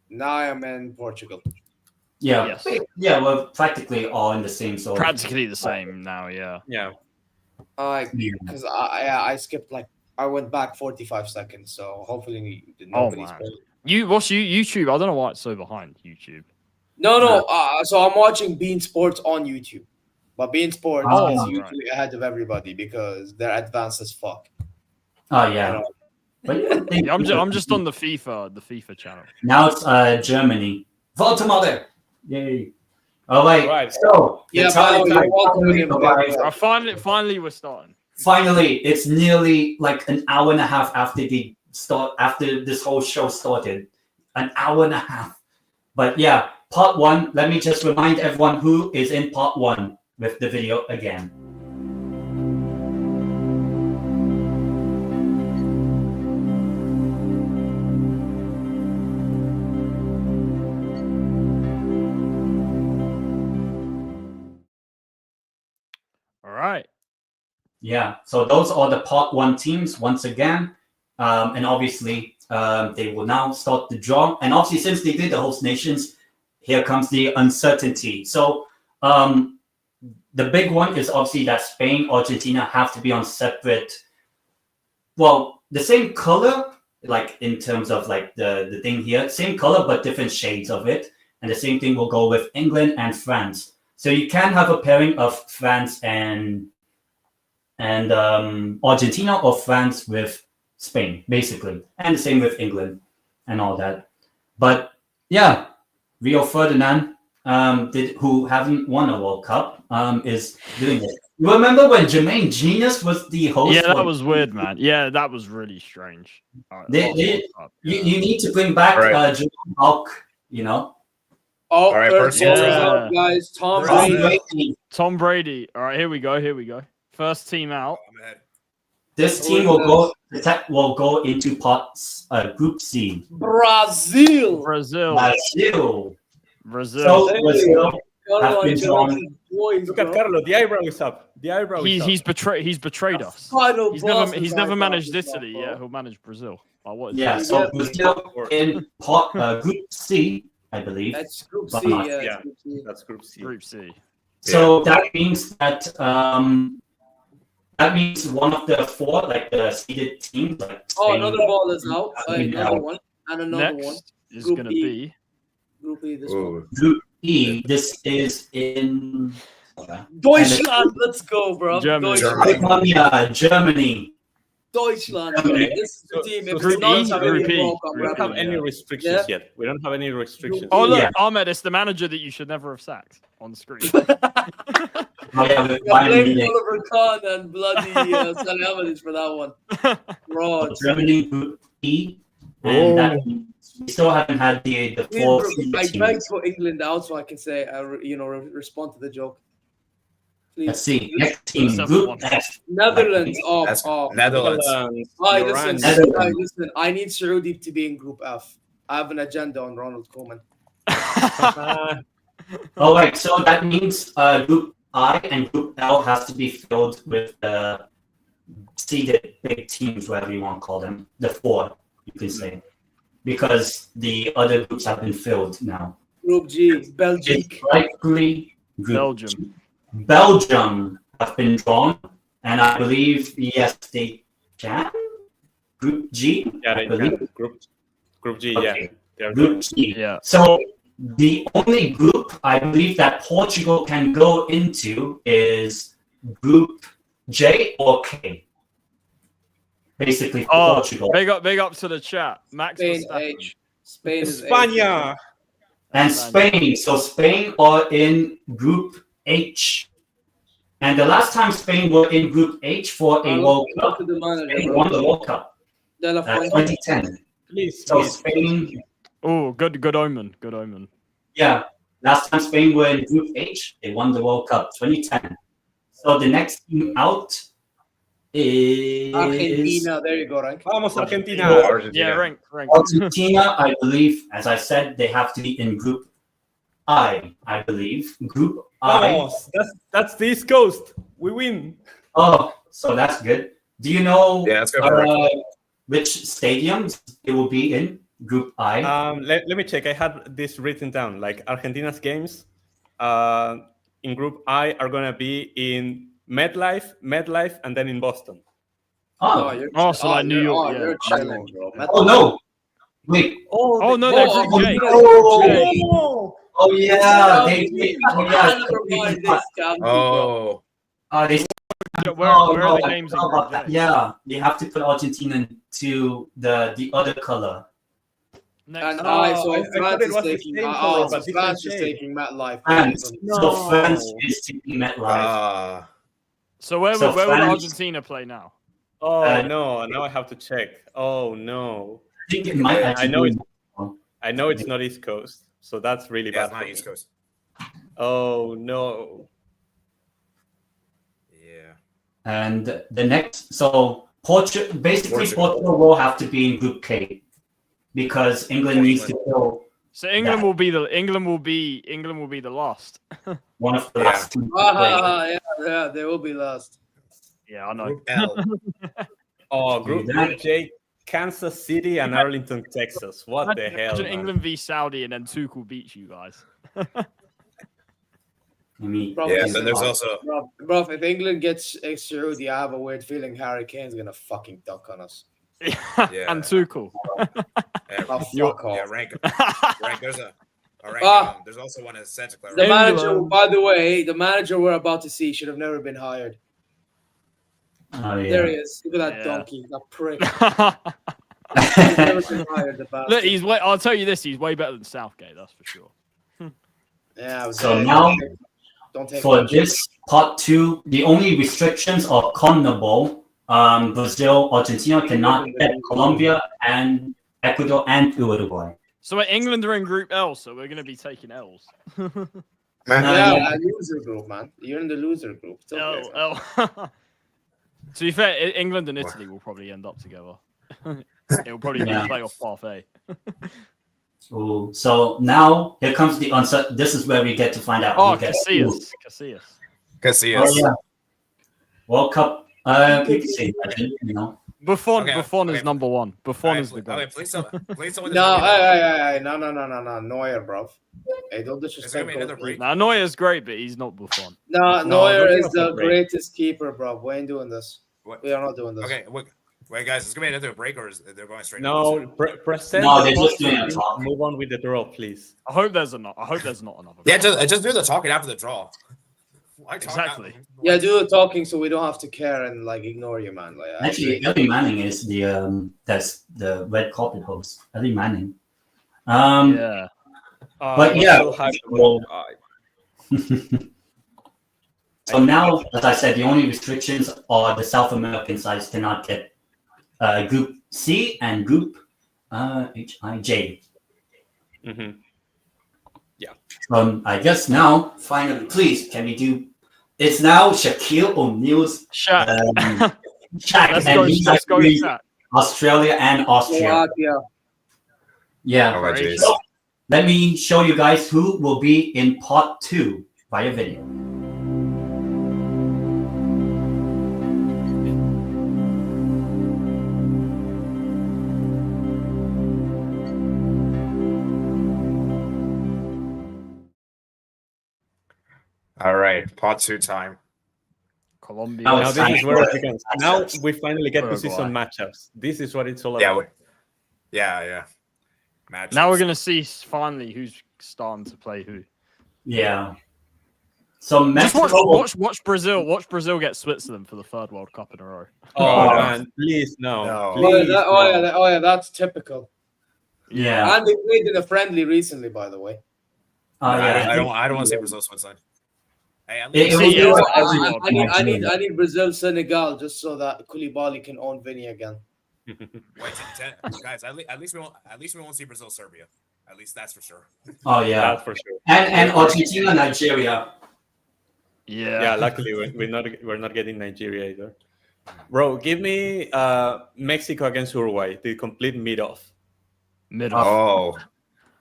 G: Now I am in Portugal.
D: Yeah.
F: Yes.
D: Yeah. We're practically all in the same zone.
F: Practically the same now, yeah.
H: Yeah.
G: Because I skipped I went back 45 seconds, so hopefully nobody's.
F: Man. YouTube? I don't know why it's so behind YouTube.
G: No. So I'm watching Bean Sports on YouTube, but Bean Sports is
F: right.
G: usually ahead of everybody because they're advanced as fuck.
D: Oh yeah.
G: You know?
D: But
F: Yeah, I'm just on the FIFA channel.
D: Now it's Germany. Vote Yay. All right. So
F: Finally we're starting.
D: Finally, it's nearly like an hour and a half after this whole show started. An hour and a half. But yeah, part one. Let me just remind everyone who is in part one with the video again.
F: All right.
D: Yeah, so those are the part one teams once again. And obviously, they will now start the draw. And obviously, since they did the host nations, here comes the uncertainty. So the big one is obviously that Spain, Argentina have to be on separate, well, the same color, like in terms of like the thing here, same color, but different shades of it. And the same thing will go with England and France. So you can have a pairing of France and Argentina or France with Spain, basically. And the same with England and all that. But yeah, Rio Ferdinand, who haven't won a World Cup, is doing it. You remember when Jermaine Genius was the host?
F: Yeah, that was weird, man. Yeah, that was really strange.
D: You need to bring back Jerome Hulk, you know?
G: Oh,
E: all right, first
G: guys.
F: Tom Brady. All right, here we go. First team out.
D: This team will go into Group C.
G: Brazil.
D: So
F: Brazil
D: have been drawn.
H: Look at Carlos. The eyebrow is up.
F: He's betrayed us. He's never managed Italy. Yeah, he'll manage Brazil.
D: Yeah, so Brazil in Group C, I believe.
G: That's Group C.
H: Yeah, that's Group C.
F: Group C.
D: So that means that one of the four, like the seeded teams, like Spain,
G: another ball is out. Another one and another
F: Next
G: one.
F: Is going to be
G: Group E. This one.
D: Group E. This is in
G: Deutschland. Let's go, bro.
F: Germany.
D: Germany.
G: Deutschland.
H: Okay.
G: This is the team. If
F: Group
G: it's not
F: E, Group E.
H: We don't have any restrictions yet. We don't have any restrictions.
F: Oh look,
D: Yeah.
F: Ahmed, it's the manager that you should never have sacked on the screen.
G: Blame Oliver Kahn and bloody Salih for that one. Bro,
D: Germany Group E. And that means we still haven't had the four
G: I
D: teams.
G: tried to put England out so I can say, respond to the joke. Please.
D: Let's see. Next team, Group F.
G: Netherlands.
E: Netherlands.
G: Listen. I need Saudi to be in Group F. I have an agenda on Ronald Koeman.
D: All right, so that means Group I and Group L has to be filled with seeded big teams, whatever you want to call them. The four, you can say. Because the other groups have been filled now.
G: Group G, Belgium.
D: It's likely Group
F: Belgium.
D: G. Belgium have been drawn, and I believe, yes, they can. Group G?
H: Yeah, they can. Group G,
D: Okay.
H: yeah.
D: Group G.
F: Yeah.
D: So the only group I believe that Portugal can go into is Group J or K. Basically, Portugal.
F: Big up to the chat. Max
G: Spain
F: Verstappen.
G: H. Spain is
H: España.
D: And Spain. So Spain are in Group H. And the last time Spain were in Group H for a World Cup, Spain won the World Cup. 2010.
H: Please.
D: So Spain.
F: Oh, good omen. Good omen.
D: Yeah. Last time Spain were in Group H, they won the World Cup 2010. So the next team out is
G: Argentina. There you go, Renk.
H: Vamos, Argentina.
C: Oh, Argentina.
F: Yeah, Renk.
D: Argentina. I believe, as I said, they have to be in Group I believe. Group I.
H: Vamos. That's the East Coast. We win.
D: Oh, so that's good. Do you know
E: Yeah, let's go for it.
D: which stadiums it will be in Group I?
H: Let me check. I had this written down. Like Argentina's games in Group I are gonna be in MetLife, and then in Boston.
D: Oh,
F: So like New York.
G: You're chilling, bro.
D: oh no! Wait.
F: Oh no, they're Group J.
D: Oh yeah, they
E: Oh,
D: they
F: Where are the games in Group J?
D: yeah, they have to put Argentina to the other color.
G: And
H: Oh,
G: so
H: I thought
G: France
H: it
G: is
H: was the
G: taking.
H: same color, but different
G: France is
H: shade.
G: taking MetLife.
D: France.
F: No.
D: So France is taking MetLife.
F: So where
D: So
F: would
D: France-
F: Argentina play now?
H: Oh
D: Uh,
H: no! Now I have to check. Oh no!
D: I think it might
H: I
D: actually
H: know
D: be-
H: it's I know it's not East Coast, so that's really
E: yeah,
H: bad.
E: it's not
H: for
E: East
H: me.
E: Coast.
H: Oh no!
E: Yeah.
D: And the next, so Portugal will have to be in Group K because England needs to kill
F: So England will be the last.
D: one of the
E: Yeah.
D: last two. to play.
G: Yeah, they will be last.
F: Yeah, I know.
E: Group L.
H: Oh, Group J, Kansas City and Arlington, Texas. What the hell?
F: Imagine
H: Man?
F: England v Saudi and then Tuchel beats you guys.
D: I mean,
G: Bro,
E: Yeah,
G: listen,
E: then there's also
G: bro, if England gets Saudi, I have a weird feeling Harry Kane's gonna fucking duck on us.
E: Yeah.
F: And Tuchel.
E: yeah,
G: Oh, fuck off.
E: yeah, rank. There's a rank. There's also one in Santa Clara.
G: The manager,
F: England.
G: by the way, the manager we're about to see should have never been hired.
D: oh
G: There he
D: yeah.
G: is. Look at that
F: Yeah.
G: donkey, that prick. He's never been hired, the bastard.
F: Look, I'll tell you this, he's way better than Southgate, that's for sure.
G: Yeah.
D: So now,
G: don't take
D: for
G: much.
D: this part two, the only restrictions are CONMEBOL. Brazil, Argentina cannot get Colombia and Ecuador and Uruguay.
F: So England are in Group L, so we're going to be taking L's.
G: Yeah, loser group, man. You're in the loser group. It's okay, man.
F: L. To be fair, England and Italy will probably end up together. It will probably be
D: Yeah.
F: playoff path A.
D: Ooh, so now here comes the answer. This is where we get to find out.
F: Oh,
D: who gets-
F: Casillas.
E: Casillas.
D: Oh, yeah. World Cup. You can say legend, you know.
F: Buffon
E: Okay.
F: is number one. Buffon is the goal.
E: Please tell me.
G: No, hey, no, Neuer, bro. Hey, don't
E: It's
G: disrespect.
E: gonna be another
G: goalkeeper.
E: break.
F: Now Neuer's great, but he's not Buffon.
G: No,
H: No,
G: Neuer
H: don't give
G: is
H: us
G: the
H: a break.
G: greatest keeper, bro. We ain't doing this.
E: What?
G: We are not doing this.
E: Okay, wait, guys, it's gonna be another break, or is they're going straight?
H: No, present.
D: No,
H: the
D: they're just
H: post
D: doing a
H: and
D: talk.
H: Move on with the draw, please.
F: I hope there's not another.
E: Yeah, just do the talking after the draw. Why talk
F: Exactly.
E: after-
G: Yeah, do the talking so we don't have to care and like ignore you, man. Like
D: Actually, Ellie Manning is that's the red carpet host. Ellie Manning.
F: Yeah.
D: But
H: I'm
D: yeah,
H: so hyped
D: well-
H: about-
D: So now, as I said, the only restrictions are the South American sides cannot get Group C and Group HIJ.
H: Mhm.
D: I guess now, finally, please, can we do? It's now Shaquille O'Neal's
F: Shaq.
D: Shaq,
F: Let's
D: and
F: go.
D: he's
F: Let's go.
D: actually
F: Shaq.
D: Australia and Austria.
G: Yeah.
D: Yeah.
E: Oh my jeez.
D: So, let me show you guys who will be in part 2 via video.
E: All right, part 2 time.
F: Colombia.
D: Now
H: Now
D: it's
H: this
D: time
H: is where
D: for
H: it begins. Now
D: matchups.
H: we finally get to see
F: Uruguay.
H: some matchups. This is what it's all
E: Yeah,
H: about.
E: yeah. Match.
F: Now we're gonna see finally who's starting to play who.
D: Yeah. So
F: Just
D: Mexico.
F: watch Brazil. Watch Brazil get Switzerland for the third World Cup in a row.
H: Oh,
D: Oh.
H: man, please no.
E: No.
H: Please, no.
G: Yeah, that's typical.
D: Yeah.
G: And they played in a friendly recently, by the way.
D: Yeah.
E: I don't want to see Brazil Switzerland. Hey, at
D: It
E: least,
D: will
F: See,
D: be
F: yeah,
D: like
G: I,
D: every
G: I, I need, I need,
D: Nigeria.
G: I need Brazil Senegal just so that Koulibaly can own Vinny again.
E: wait, guys. At least we won't see Brazil Serbia. At least that's for sure.
D: Oh yeah.
H: That's for sure.
D: And Argentina, Nigeria.
H: Yeah, luckily we're not getting Nigeria either. Bro, give me Mexico against Uruguay, the complete mid-off.
E: Oh,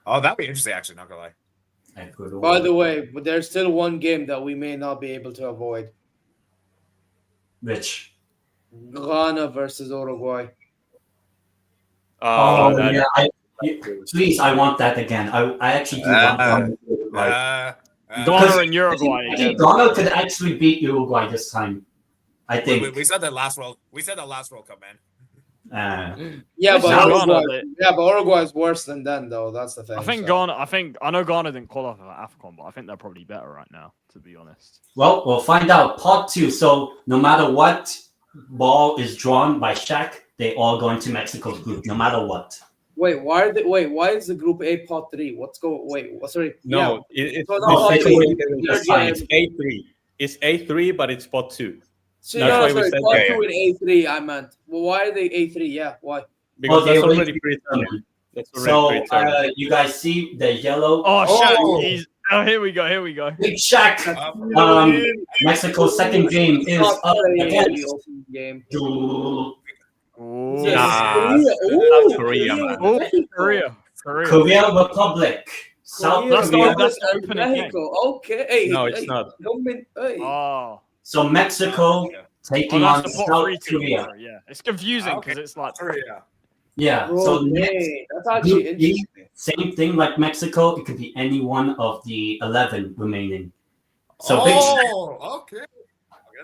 E: that'd be interesting. Actually, not gonna lie.
G: By the way, but there's still one game that we may not be able to avoid.
D: Which?
G: Ghana versus Uruguay.
D: Please, I want that again. I actually do want Ghana.
F: Ghana and Uruguay.
D: I think Ghana could actually beat Uruguay this time. I think
E: we said that last World. We said that last World Cup, man.
G: But Uruguay is worse than them, though. That's the thing.
F: I think Ghana. I know Ghana didn't qualify for AFCON, but I think they're probably better right now, to be honest.
D: Well, we'll find out. Part 2. So no matter what ball is drawn by Shaq, they all go into Mexico's group, no matter what.
G: Wait, why is the Group A Part 3? Sorry.
H: No,
G: it's
H: A3. It's A3, but it's Pot 2.
G: So Part 2 and A3, I meant. Well, why are they A3? Yeah, why?
H: Because that's already predetermined.
D: So you guys see the yellow?
F: Here we go.
D: Big Shaq. Mexico's second game is up against Korea Republic. South Korea.
G: Mexico. Okay.
H: No, it's not.
D: So Mexico taking on South Korea.
F: Yeah, it's confusing because it's like
D: Yeah. So
G: that's actually interesting.
D: Same thing like Mexico. It could be any one of the 11 remaining. So
E: okay.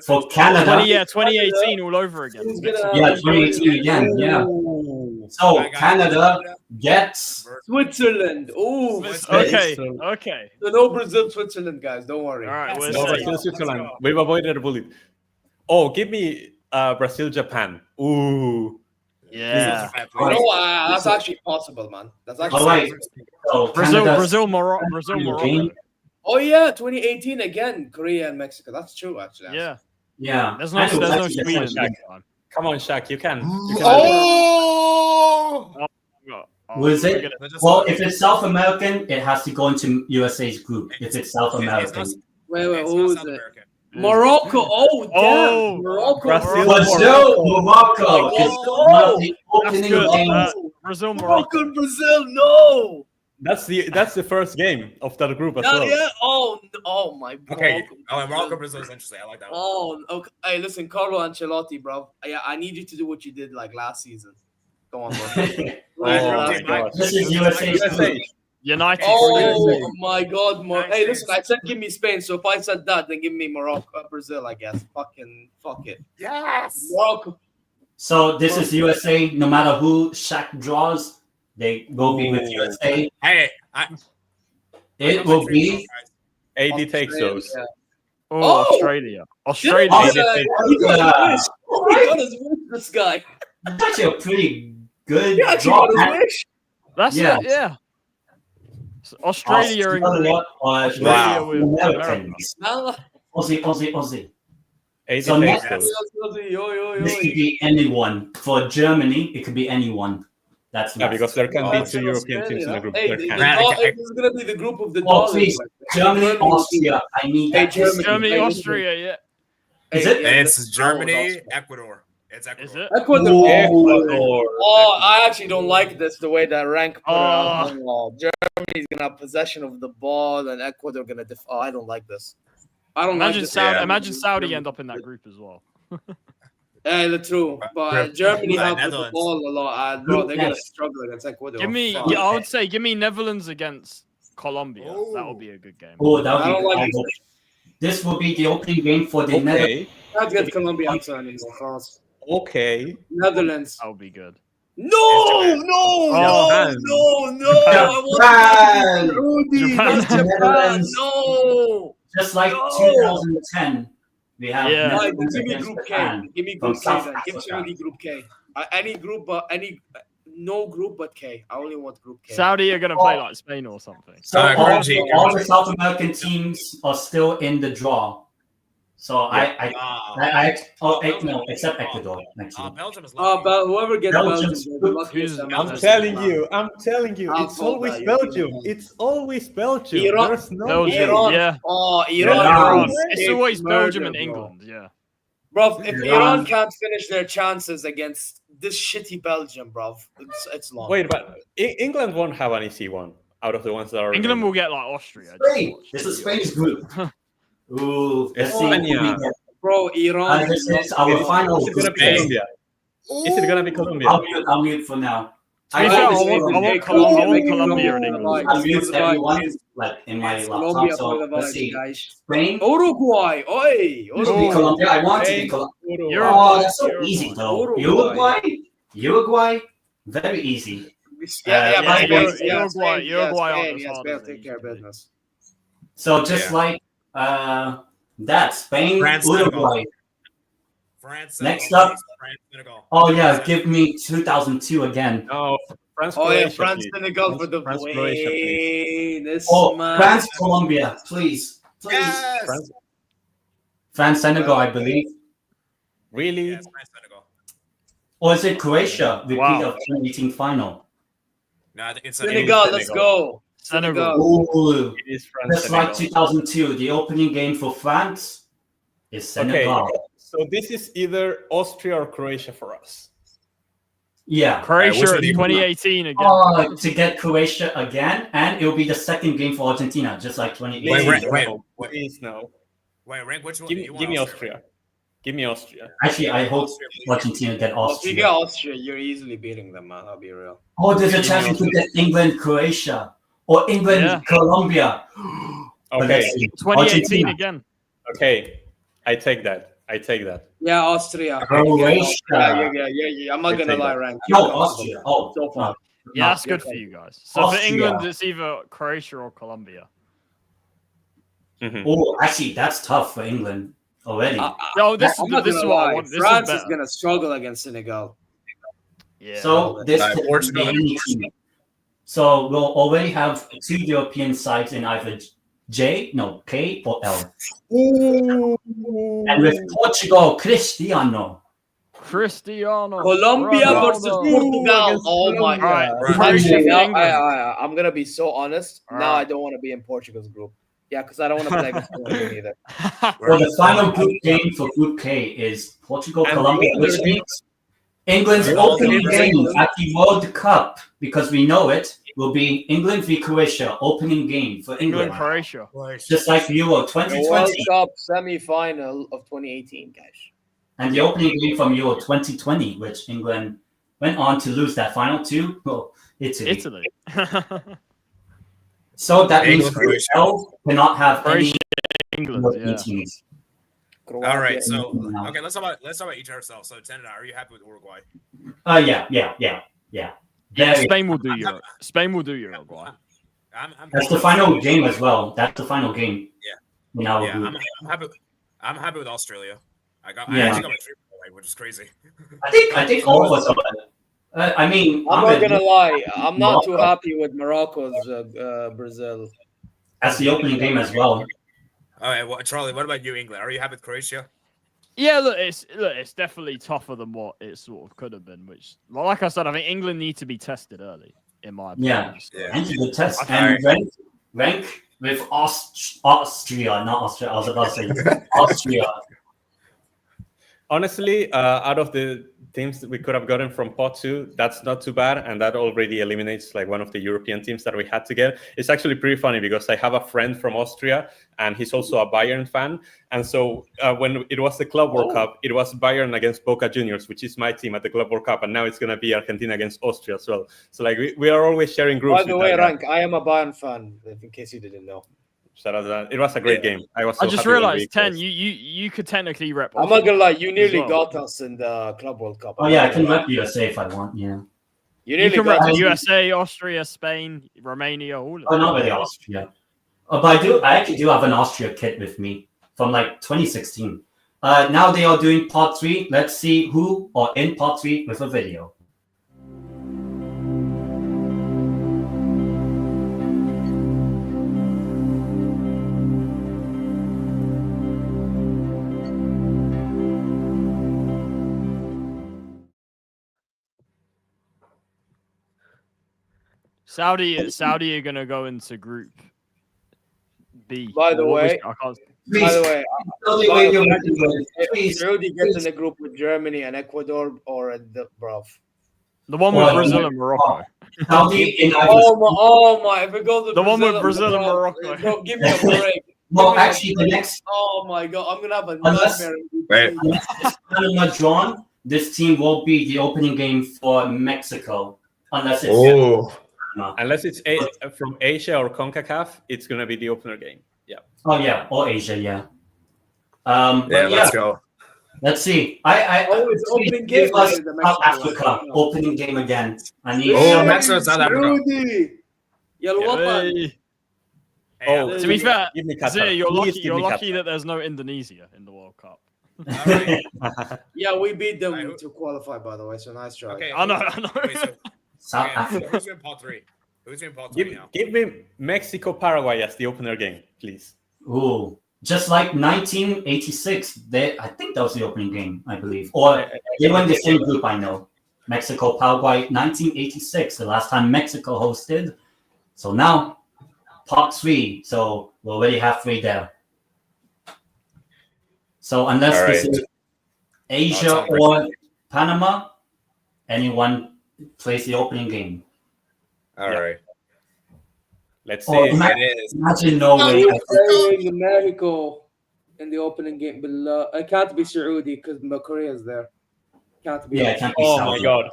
D: For Canada,
F: 2018 all over again.
D: 2018 again. Yeah. So Canada gets
G: Switzerland. Oh,
F: okay.
G: So no Brazil, Switzerland, guys. Don't worry.
F: All right,
H: no Brazil, Switzerland. We've avoided a bullet. Oh, give me Brazil, Japan. Ooh.
F: Yeah.
G: That's actually possible, man. That's actually
F: so Brazil, Morocco.
G: Oh yeah, 2018 again, Korea and Mexico. That's true, actually.
D: Yeah.
F: There's no Sweden this time.
H: Come on, Shaq, you can.
D: Was it? Well, if it's South American, it has to go into USA's group. If it's South American.
G: Wait, who is it? Morocco. Oh, damn. Morocco.
D: Morocco. It's the opening game.
F: Brazil,
G: Morocco, Brazil. No.
H: That's the first game of that group as well.
G: Yeah. Oh my.
E: Okay. Morocco, Brazil is interesting. I like that one.
G: Oh, okay. Hey, listen, Carlo Ancelotti, bro. I need you to do what you did like last season. Go on, bro.
D: This is USA.
F: United.
G: Oh my God, hey, listen, I said give me Spain, so if I said that, then give me Morocco, Brazil, I guess. Fuck it.
E: Yes.
G: Morocco.
D: So this is USA. No matter who Shaq draws, they will be with USA.
E: Hey,
D: it will be.
H: AD takes those.
G: Yeah.
F: Australia.
G: He got his wish, this guy.
D: That's actually a pretty good
G: draw.
F: That's it, yeah. Australia and Australia with
D: Americans. Aussie.
H: So
D: next, this could be anyone. For Germany, it could be anyone. That's
H: because there can be 2 European teams in the group.
G: Hey, this is gonna be the group of the
D: please, Germany, Austria. I need that.
F: Germany, Austria, yeah.
D: Is it?
E: It's Germany, Ecuador. It's Ecuador.
F: Is it?
G: Ecuador. Oh, I actually don't like this. The way that Renk put it out. Germany's gonna have possession of the ball, and Ecuador gonna I don't like this. I don't
F: imagine
G: like
F: Saudi. Imagine Saudi end up in that group as well.
G: That's true, but Germany have the ball a lot. Bro, they're gonna struggle against Ecuador.
F: I would say give me Netherlands against Colombia. That would be a good game.
D: Oh, that would be good. This will be the opening game for the Netherlands.
G: Let's get Colombia outside anymore.
H: Okay.
G: Netherlands.
F: That would be good.
G: No!
D: Japan.
G: Japan. No!
D: Just like 2010, we have.
G: Give me Group K. Give me Group K. Give me Group K. Any group, but no group but K. I only want Group K.
F: Saudi are gonna play like Spain or something.
D: So all the South American teams are still in the draw. So no, except Ecuador.
E: Belgium is
G: but whoever gets Belgium,
H: I'm telling you, it's always Belgium. It's always Belgium.
G: Iran.
F: Belgium,
G: Iran.
F: Yeah.
G: Oh, Iran.
F: It's always Belgium and England. Yeah.
G: Bro, if Iran can't finish their chances against this shitty Belgium, bro, it's long.
H: Wait, but England won't have an easy one out of the ones that are.
F: England will get like Austria.
D: Spain. This is Spain's group. Ooh, let's see.
H: Oceania.
G: Bro, Iran.
D: This is our final.
H: Is it gonna be Colombia? Is it gonna be Colombia?
D: I'll mute for now.
F: I want Colombia and England.
D: I'll mute everyone like in my laptop. So let's see. Spain.
G: Uruguay. Oi.
D: To be Colombia. I want to be Colombia. Oh, that's so easy though. Uruguay. Very easy.
F: Uruguay.
G: Spain take care of business.
D: So just like that, Spain,
E: France,
D: Uruguay.
E: France,
D: Next up.
E: France, Senegal.
D: Oh yeah, give me 2002 again.
H: No, France.
G: Oh yeah,
H: Croatia,
G: France,
H: please.
G: Senegal for the
H: France,
G: win.
H: Croatia, please.
G: This
D: France, Colombia, please.
E: Yes.
D: France, Senegal, I believe.
H: Really?
E: Yes, France, Senegal.
D: Or is it Croatia? Repeat
F: Wow.
D: of 2018 final.
E: No, I think it's
G: Senegal, let's go.
F: Senegal.
D: Ooh,
H: It is France.
D: just like 2002, the opening game for France is Senegal.
H: Okay, so this is either Austria or Croatia for us.
D: Yeah.
F: Croatia
E: which one
F: in
E: do you
F: 2018 again.
D: To get Croatia again, and it'll be the second game for Argentina, just like 2018.
E: Wait.
H: Please no.
E: Wait, Rank, which one?
H: Give me Austria. Give me Austria.
D: Actually, I hope Argentina get
G: If you
D: Austria.
G: get Austria, you're easily beating them, man. I'll be real.
D: Oh, there's a chance we could get England, Croatia, or England,
F: Yeah.
D: Colombia. But
H: Okay.
D: let's see.
F: 2018
D: Argentina.
F: again.
H: Okay, I take that.
G: Yeah, Austria.
D: Croatia.
G: Yeah. I'm not
H: I
G: gonna
H: take
G: lie,
H: that.
G: Rank.
D: No, Austria. Oh,
G: So far.
F: Yeah, that's good for you guys. So for
D: Austria.
F: England, it's either Croatia or Colombia.
H: Mhm.
D: Oh, actually, that's tough for England already.
F: No, this
G: I'm not
F: is
G: gonna
F: what I
G: lie.
F: want. This
G: France
F: is
G: is
F: better.
G: gonna struggle against Senegal.
F: Yeah.
D: So this could be
E: Portugal.
D: any team. So we'll already have two European sides in either K, or L. And with Portugal, Cristiano.
G: Colombia
F: Ronaldo.
G: versus Portugal. Oh my
F: Alright,
G: god.
F: Croatia
G: Actually,
F: for
G: now,
F: England.
G: I'm gonna be so honest. Now I
F: Alright.
G: don't want to be in Portugal's group. Yeah, because I don't want to play against Colombia either.
D: Well, the final group game for Group K is Portugal,
H: And
D: Colombia,
H: the
D: which
H: other-
D: means England's
E: Ronaldo
D: opening
E: versus
D: game
E: England.
D: at the World Cup, because we know it, will be England v Croatia, opening game for
F: England,
D: England.
F: Croatia.
D: Just like Euro
G: The
D: 2020.
G: World Cup semi-final of 2018, guys.
D: And the opening game from Euro 2020, which England went on to lose that final to, well, Italy. So that means
E: England,
D: Group L cannot have any
F: Croatia, England,
D: European
F: yeah.
D: teams.
E: All right, so
D: No.
E: okay, let's talk about each ourselves. So, Tendai, are you happy with Uruguay?
D: Yeah. Very-
F: Spain will do Europe. Spain will do Uruguay.
E: I'm
D: That's the final game as well. That's the final game.
E: Yeah.
D: In our
E: Yeah,
D: group.
E: I'm happy with Australia. I actually got my dream away, which is crazy.
D: I think all of us are. I mean,
G: I'm not gonna lie. I'm not too
D: Morocco.
G: happy with Morocco's Brazil.
D: That's the opening game as well.
E: All right, well, Charlie, what about you, England? Are you happy with Croatia?
F: Yeah, look, it's definitely tougher than what it sort of could have been. Which, well, like I said, I think England need to be tested early, in my opinion.
D: Yeah. And the test.
F: Okay.
D: And Renk with Austria, not Austria. I was about to say Austria.
H: Honestly, out of the teams that we could have gotten from pot 2, that's not too bad, and that already eliminates like one of the European teams that we had to get. It's actually pretty funny because I have a friend from Austria, and he's also a Bayern fan. And so when it was the Club World Cup, it was Bayern against Boca Juniors, which is my team at the Club World Cup, and now it's going to be Argentina against Austria as well. So like we are always sharing groups.
G: By the
H: with
G: way,
H: that guy.
G: Rank, I am a Bayern fan, in case you didn't know.
H: Shout out to that. It was a great game. I was. So
F: just
H: happy when we
F: realized, 10,
H: closed.
F: you could technically rep.
G: I'm not gonna lie, you nearly
F: as well.
G: got us in the Club World Cup.
D: Oh yeah, I can rep USA if I want. Yeah.
G: You
F: You
G: nearly
F: can
G: got
F: rep
G: us.
F: USA, Austria, Spain, Romania, all of
D: Oh,
F: them.
D: not really Austria. Oh, but I actually do have an Austria kit with me from like 2016. Now they are doing part 3. Let's see who are in part 3 with a video.
F: Saudi are gonna go into Group B.
G: By the
F: Or
G: way,
F: I can't.
G: By the way,
D: Saudi Arabia will do it. Please,
G: Saudi gets in a group with Germany and Ecuador or the bruv.
F: The one with Brazil and Morocco.
D: Saudi in
G: Oh my! If it goes to
F: The one
G: Brazil
F: with Brazil and
G: bro,
F: Morocco.
G: bro, give me a break.
D: Well,
G: Give me a
D: actually, the
G: break.
D: next,
G: Oh my god, I'm gonna have a
D: Unless-
G: nightmare.
E: Wait.
D: unless it's Panama drawn, this team will be the opening game for Mexico. Unless it's
E: Oh,
D: Panama.
H: Unless it's from Asia or CONCACAF, it's gonna be the opener game. Yeah.
D: Oh yeah, or Asia, yeah.
E: yeah,
D: But
E: let's go.
D: let's see.
G: It's opening
D: give
G: game
D: us
G: against the
D: South
G: Mexico.
D: Africa opening game again. I need.
E: Oh,
D: some-
E: Mexico, South Africa.
G: Saudi. Yal Watan.
F: Hey.
H: Oh,
F: To be fair,
H: give me Qatar.
F: Zia, you're
H: Please
F: lucky.
H: give
F: You're
H: me
F: lucky
H: Qatar.
F: that there's no Indonesia in the World Cup.
G: Yeah, we beat them
E: Right, who-
G: to qualify, by the way. So nice try.
E: Okay.
F: I know.
E: Wait, so,
D: South
E: okay,
D: Africa.
E: who's in part 3? Who's in part 3 now?
H: Give me Mexico Paraguay as the opener game, please.
D: Ooh, just like 1986. I think that was the opening game, I believe. Or they were in the same group. I know. Mexico, Paraguay, 1986. The last time Mexico hosted. So now, part 3. So we're already halfway there. So unless
E: All
D: this
E: right.
D: is Asia
E: sounds
D: or Panama, anyone plays the opening game.
E: All
H: Yeah.
E: right.
H: Let's
D: Oh,
H: see.
D: ima-
E: It is.
D: Imagine Norway.
G: Playing Mexico in the opening game. It can't be Saudi because Korea's there. Can't be.
D: Yeah, it can't be
H: Oh
D: Saudi.
H: my God.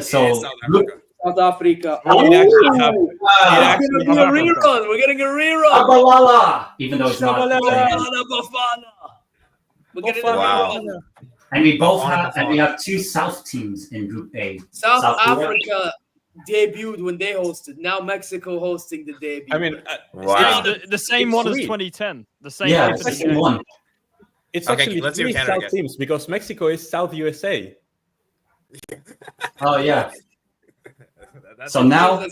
D: So
E: It is South
D: group
E: Africa.
G: South Africa.
H: It actually happened.
G: We're
D: Wow.
G: getting a rerun. We're getting a rerun.
D: Abalala, even though it's not.
H: Shabalala.
G: Bafana, Bafana. We're getting a
E: Wow.
G: rerun.
D: And we both
E: Bafana,
D: have, and we have 2 South teams in Group A.
G: South
D: South Korea.
G: Africa debuted when they hosted. Now Mexico hosting the debut.
H: I mean,
E: Wow.
F: The same
H: It's
F: one as
H: sweet.
F: 2010. The same
D: Yeah,
F: one
D: it's
F: for
D: the
F: the
D: same
F: game.
D: one.
H: it's
E: Okay,
H: actually
E: let's see
H: 3
E: what Canada
H: South
E: gets.
H: teams because Mexico is South USA.
D: Oh yeah.
E: That's
D: So now,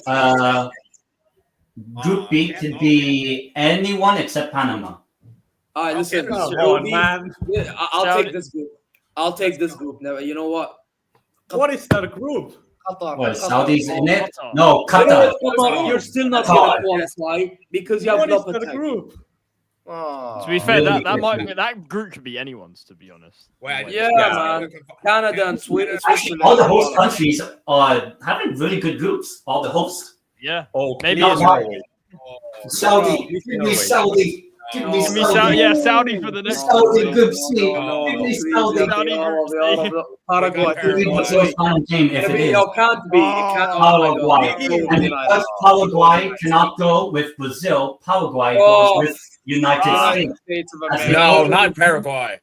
D: Group B could be anyone except Panama.
G: All right, listen.
E: Okay,
H: Come
G: Saudi-
H: on, man.
G: Yeah, I'll
F: Saudi-
G: take this group. I'll take this group. Now, you know what?
H: What is that group?
G: Qatar.
D: What,
G: Qatar.
D: Saudi's in it?
F: Qatar.
D: No,
G: You know
D: Qatar.
G: what, Qatar, you're still not
D: Qatar.
G: going to qualify because you have
H: What
G: no
H: is that
G: potential.
H: group?
G: Oh.
F: To be fair,
D: Really
F: that group could be anyone's. To be honest.
E: Wait,
G: Yeah, man. Canada and Sweden.
D: Actually, all the host countries are having really good groups. All the hosts.
F: Yeah.
H: Oh,
F: Maybe
H: please,
F: it's
H: Norway.
D: Saudi,
H: give me
D: Saudi, Saudi,
F: Give me Saudi. Yeah, Saudi for the next.
D: Saudi, good C.
G: No,
D: Give me
G: please,
D: Saudi.
F: Saudi group C.
G: Paraguay.
D: Give me the final game if it is.
G: Can't be. It can't. Oh my God.
D: Paraguay. And because Paraguay cannot go with Brazil, Paraguay goes with United
G: United
D: States.
G: States of
D: That's
G: America.
E: No, not Paraguay.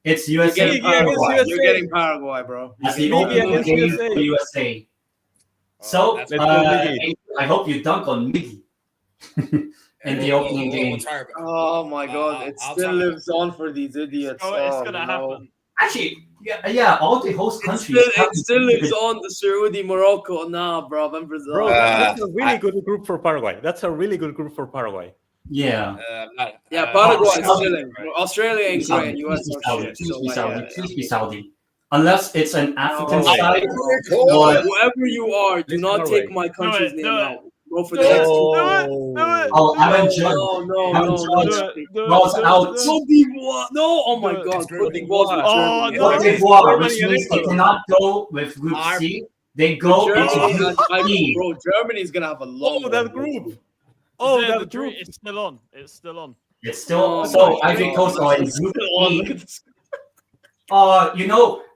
D: It's
G: You're
D: USA.
G: getting
H: Paraguay.
G: Paraguay. You're getting Paraguay, bro.
D: That's the
H: Maybe
D: opening
H: against
D: game
H: USA.
D: for USA. So,
E: That's
H: Let's go, Miggy.
D: I hope you dunk on Miggy in the opening game.
G: Oh my God. It
E: I'll
G: still
E: tell
G: lives on for these idiots.
F: Oh, it's gonna
G: no.
F: happen.
D: Actually, yeah, all the host countries.
G: It still lives on the Saudi, Morocco. Nah, bro. I'm Brazil.
H: Bro, that's a really good group for Paraguay. That's a really good group for Paraguay.
D: Yeah.
G: Yeah, Paraguay is
D: Saudi.
G: still in. Australia ain't
D: Saudi,
G: great. US
D: please be
G: are
D: Saudi,
G: shit.
D: please
G: So,
D: be
G: like,
D: Saudi,
G: yeah.
D: please be Saudi. Unless it's an African
G: Oh,
D: side.
G: Boy,
D: Or,
G: whoever you are, do
H: Listen,
G: not
H: Norway.
G: take my country's
F: Do it,
G: name
F: do it.
G: out. Go for the
F: Do it,
G: next two.
F: do it, do it.
D: oh, Aaron
G: No,
D: Judge.
G: no,
D: Aaron
G: no,
D: Judge
G: no.
D: goes out.
G: Cote d'Ivoire. No, oh my
F: Do it.
G: God.
E: It's
G: Cote d'Ivoire's with
F: Oh,
G: Germany.
F: no.
D: Cote d'Ivoire,
H: Germany
D: which
H: and
D: means they
H: Italy.
D: cannot go with Group C. They go into
G: Germany
D: Group
G: and
D: E.
G: bro, Germany's gonna have a long.
H: Oh, that
G: run.
H: group.
F: Oh,
H: that
F: the
H: group.
F: It's still on. It's still on.
D: It's still
G: Oh
D: so
G: my
D: Ivory
G: God.
D: Coast are in Group
G: Oh, look
D: E.
G: at this.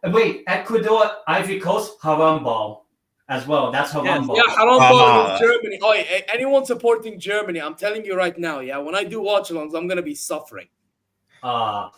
D: Wait, Ecuador, Ivory Coast, haram ball as well. That's haram ball.
G: Yeah, haram ball with Germany. Oh, anyone supporting Germany, I'm telling you right now, yeah, when I do watch-alongs, I'm gonna be suffering.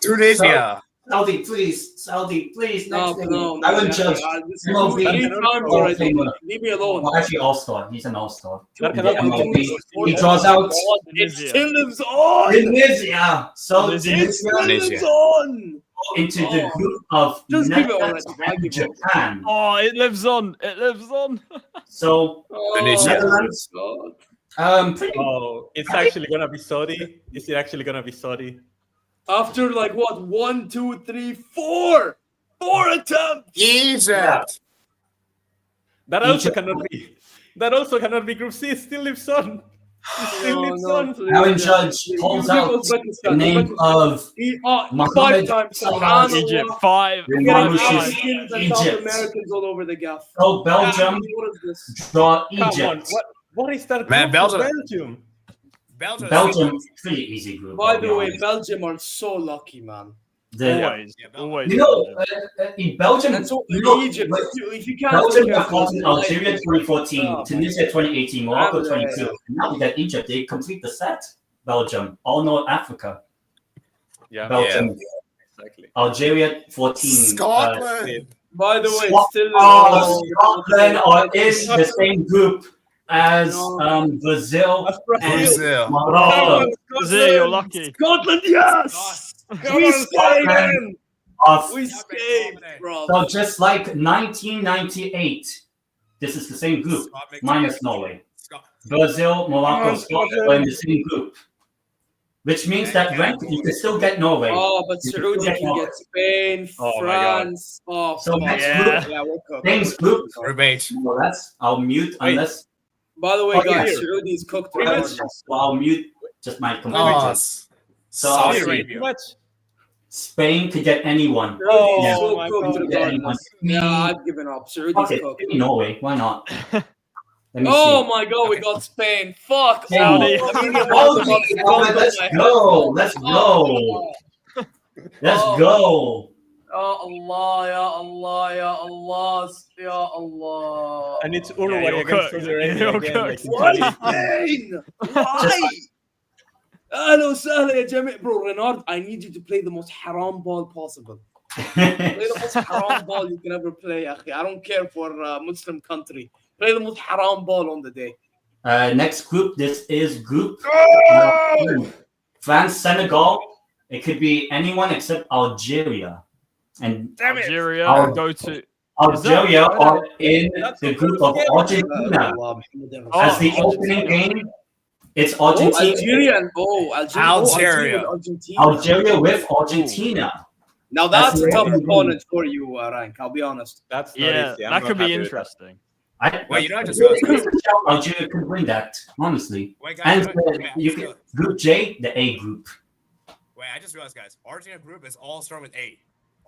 E: Tunisia.
D: Saudi, please.
G: No,
D: Next
G: no,
D: thing. Aaron Judge. MLB.
G: Three times already. Leave me alone.
D: Well, actually, all-star. He's an all-star.
H: That
D: Yeah,
H: cannot be
D: MLB.
H: true.
D: He draws out
G: It still lives on.
D: Tunisia. So
G: It still
D: Tunisia
G: lives on.
D: into the group of
G: Just give it
D: Netherlands
G: already. I
D: and
G: give it.
D: Japan.
F: Oh, it lives on. It lives on.
D: So
E: Tunisia.
D: Netherlands.
G: God.
D: Pretty.
H: Oh, it's actually gonna be Saudi. Is it actually gonna be Saudi?
G: After like what? 1, 2, 3, 4. 4 attempts.
E: Egypt.
H: That also
D: Egypt.
H: cannot be. That also cannot be Group C. It still lives on. Still lives on.
D: Aaron Judge pulls out the name of Mohammed Salah.
F: Egypt, five
D: Demolishes
F: times.
D: Egypt.
G: Americans all over the gaff.
D: So Belgium
G: What is this?
D: draw
H: Come on,
D: Egypt.
H: what is that?
E: Man,
H: group for
E: Belgium-
H: Belgium.
D: Belgium, pretty easy group.
G: By
D: I'll be
G: the way,
D: honest.
G: Belgium are so lucky, man.
F: Always,
E: Yeah,
F: always.
D: You know, in Belgium,
G: And so
D: you know,
G: Egypt,
D: like,
G: if you can't
D: Belgium
G: take
D: have
G: care of
D: gotten
G: those
D: Algeria
G: guys-
D: 2014,
G: Oh,
D: Tunisia 2018, Morocco
G: Yeah.
D: 22. And now we got Egypt. They complete the set. Belgium, all North Africa.
H: Yeah,
D: Belgium,
H: exactly.
D: Algeria 14.
E: Scotland.
G: By the way,
D: Scot-
G: still
D: Scotland are in the same group as Brazil and
E: Brazil.
D: Morocco.
F: Brazil, you're lucky.
G: Scotland, yes!
H: Come
G: We
H: on,
G: escaped!
D: Scotland are
G: We escaped, bro.
D: So just like 1998, this is the same group, minus Norway. Brazil, Morocco, Scotland are in the same group. Which means that Renk, you can still get Norway.
G: Oh, but
D: You can
G: Saudi
D: still
G: can get Spain,
H: Oh my God.
G: France. Oh,
D: So
G: fuck.
D: next
F: Yeah.
D: group,
G: Yeah, we're cooked.
D: Thanks, group.
E: Rebate.
D: Well, I'll mute
H: Wait.
D: unless
G: By the way,
D: Oh,
G: guys,
D: yeah.
G: Saudi is cooked.
H: Pretty much.
D: well, I'll mute just my
E: Oh,
D: computer. So I'll
E: Saudi
D: see.
E: Arabia.
H: Much.
D: Spain could get anyone.
G: Oh,
D: Yeah.
G: so
H: my
G: cooked
H: God.
G: regardless. Yeah, I've given up. Saudi's
D: Okay,
G: cooked.
D: give me Norway. Why not? Let me
G: Oh
D: see.
G: my God, we got Spain. Fuck.
D: Saudi.
G: Oh, I mean, it
D: Oh,
G: was about to
D: oh,
G: go
D: let's
G: my
D: go. Let's
G: head.
D: go. Let's
G: Oh.
D: go.
G: Ya Allah, ya Allah, ya Allah, ya Allah.
H: And it's Uruguay
F: you're
H: against
F: cooked.
H: Saudi Arabia
F: You're
H: again.
F: cooked.
H: Like in
G: Why
H: 2018.
G: Spain? Why? اهلا وسهلا يا جماعه. Bro, Renard, I need you to play the most haram ball possible. Play the most haram ball you can ever play, akhi. I don't care for Muslim country. Play the most haram ball on the day.
D: Next group. This is group France, Senegal. It could be anyone except Algeria. And
F: Algeria,
D: Oh.
F: go to.
D: Algeria
F: Is that-
D: are in
H: That's
D: the
H: a
D: group
H: good
D: of
H: game.
D: Argentina.
F: Oh,
D: As the
F: Argentina.
D: opening game, it's
G: Oh,
D: Argentina.
G: Algeria and Algeria.
E: Algeria.
G: with Argentina.
D: Algeria with Argentina.
G: Now that's
D: That's
G: a tough
D: the-
G: opponent for you, Rank. I'll be honest.
H: That's not
F: Yeah,
H: easy. I'm
F: that
H: not
F: could be
H: happy with that.
F: interesting.
E: Wait, you know, I just realized.
D: Algeria could win that, honestly.
E: Wait,
D: And
E: guys, wait,
D: you can, Group J, the A group.
E: wait, I just realized, guys. Argentina group is all start with A.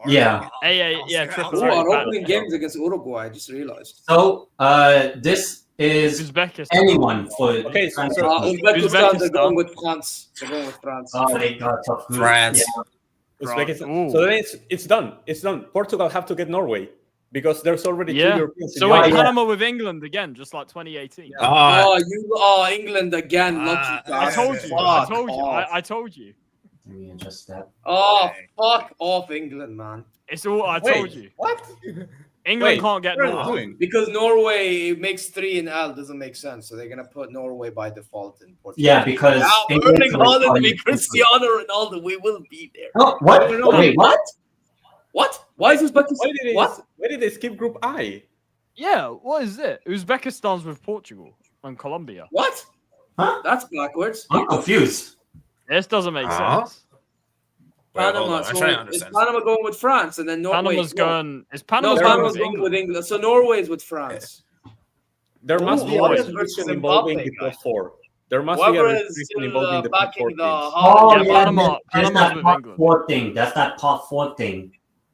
D: Yeah.
F: Yeah, triple
G: Oh,
F: A.
G: our
F: battle.
G: opening games against Uruguay, I just realized.
D: So this is
F: Uzbekistan.
D: anyone for
H: Okay, so-
D: France.
G: Uzbekistan, they're going with France. They're going with France.
D: Oh, they got a tough group.
E: France.
D: Yeah.
H: Uzbekistan.
F: Ooh.
H: So then it's done. It's done. Portugal have to get Norway because there's already two
F: Yeah.
H: Europeans. in
F: So
H: Europe.
F: wait,
D: yeah.
F: Panama with England again, just like 2018.
G: England again. Lucky
E: I
F: I
G: guys.
F: told you.
G: Fuck
F: I told you.
G: off.
F: I told you.
D: Let me adjust that.
G: Oh, fuck off, England, man.
F: It's all I
H: Wait,
F: told you.
H: What?
F: England
H: Wait,
F: can't get
H: what are you
F: Norway.
H: doing?
G: Because Norway makes 3 in L doesn't make sense, so they're gonna put Norway by default in Portugal.
D: Yeah, because
G: Now,
D: England
G: Erling
D: could
G: Haaland
D: have-
G: and Cristiano Ronaldo, we will be there.
D: Oh, what?
G: No, no, no.
D: Wait, what?
G: What? Why is Uzbekistan?
H: Why
G: What?
H: did they skip Group I?
F: Yeah, what is it? Uzbekistan's with Portugal and Colombia.
G: What?
D: Huh?
G: That's backwards.
D: I'm confused.
F: This doesn't make
E: Huh?
F: sense.
E: Wait, hold
G: Panama.
E: on. I'm
G: So
E: trying to
G: is
E: understand.
G: Panama going with France and then Norway?
F: Panama's going. Is Panama's
G: No,
F: going
G: Panama's
F: with
G: going
F: England?
G: with England. So Norway is with France.
H: There must be a
F: Norway
H: restriction
G: versus
H: involving
G: Mbappe,
H: the top
G: guys.
H: 4. There must be a
G: Whoever is
H: restriction
G: still
H: involving the top 4
G: backing
H: teams.
G: the
D: Oh,
F: Yeah,
D: yeah,
F: Panama-
D: there's
F: Panama's
D: that
F: with
D: part
F: England.
D: 4 thing. That's that part 4 thing.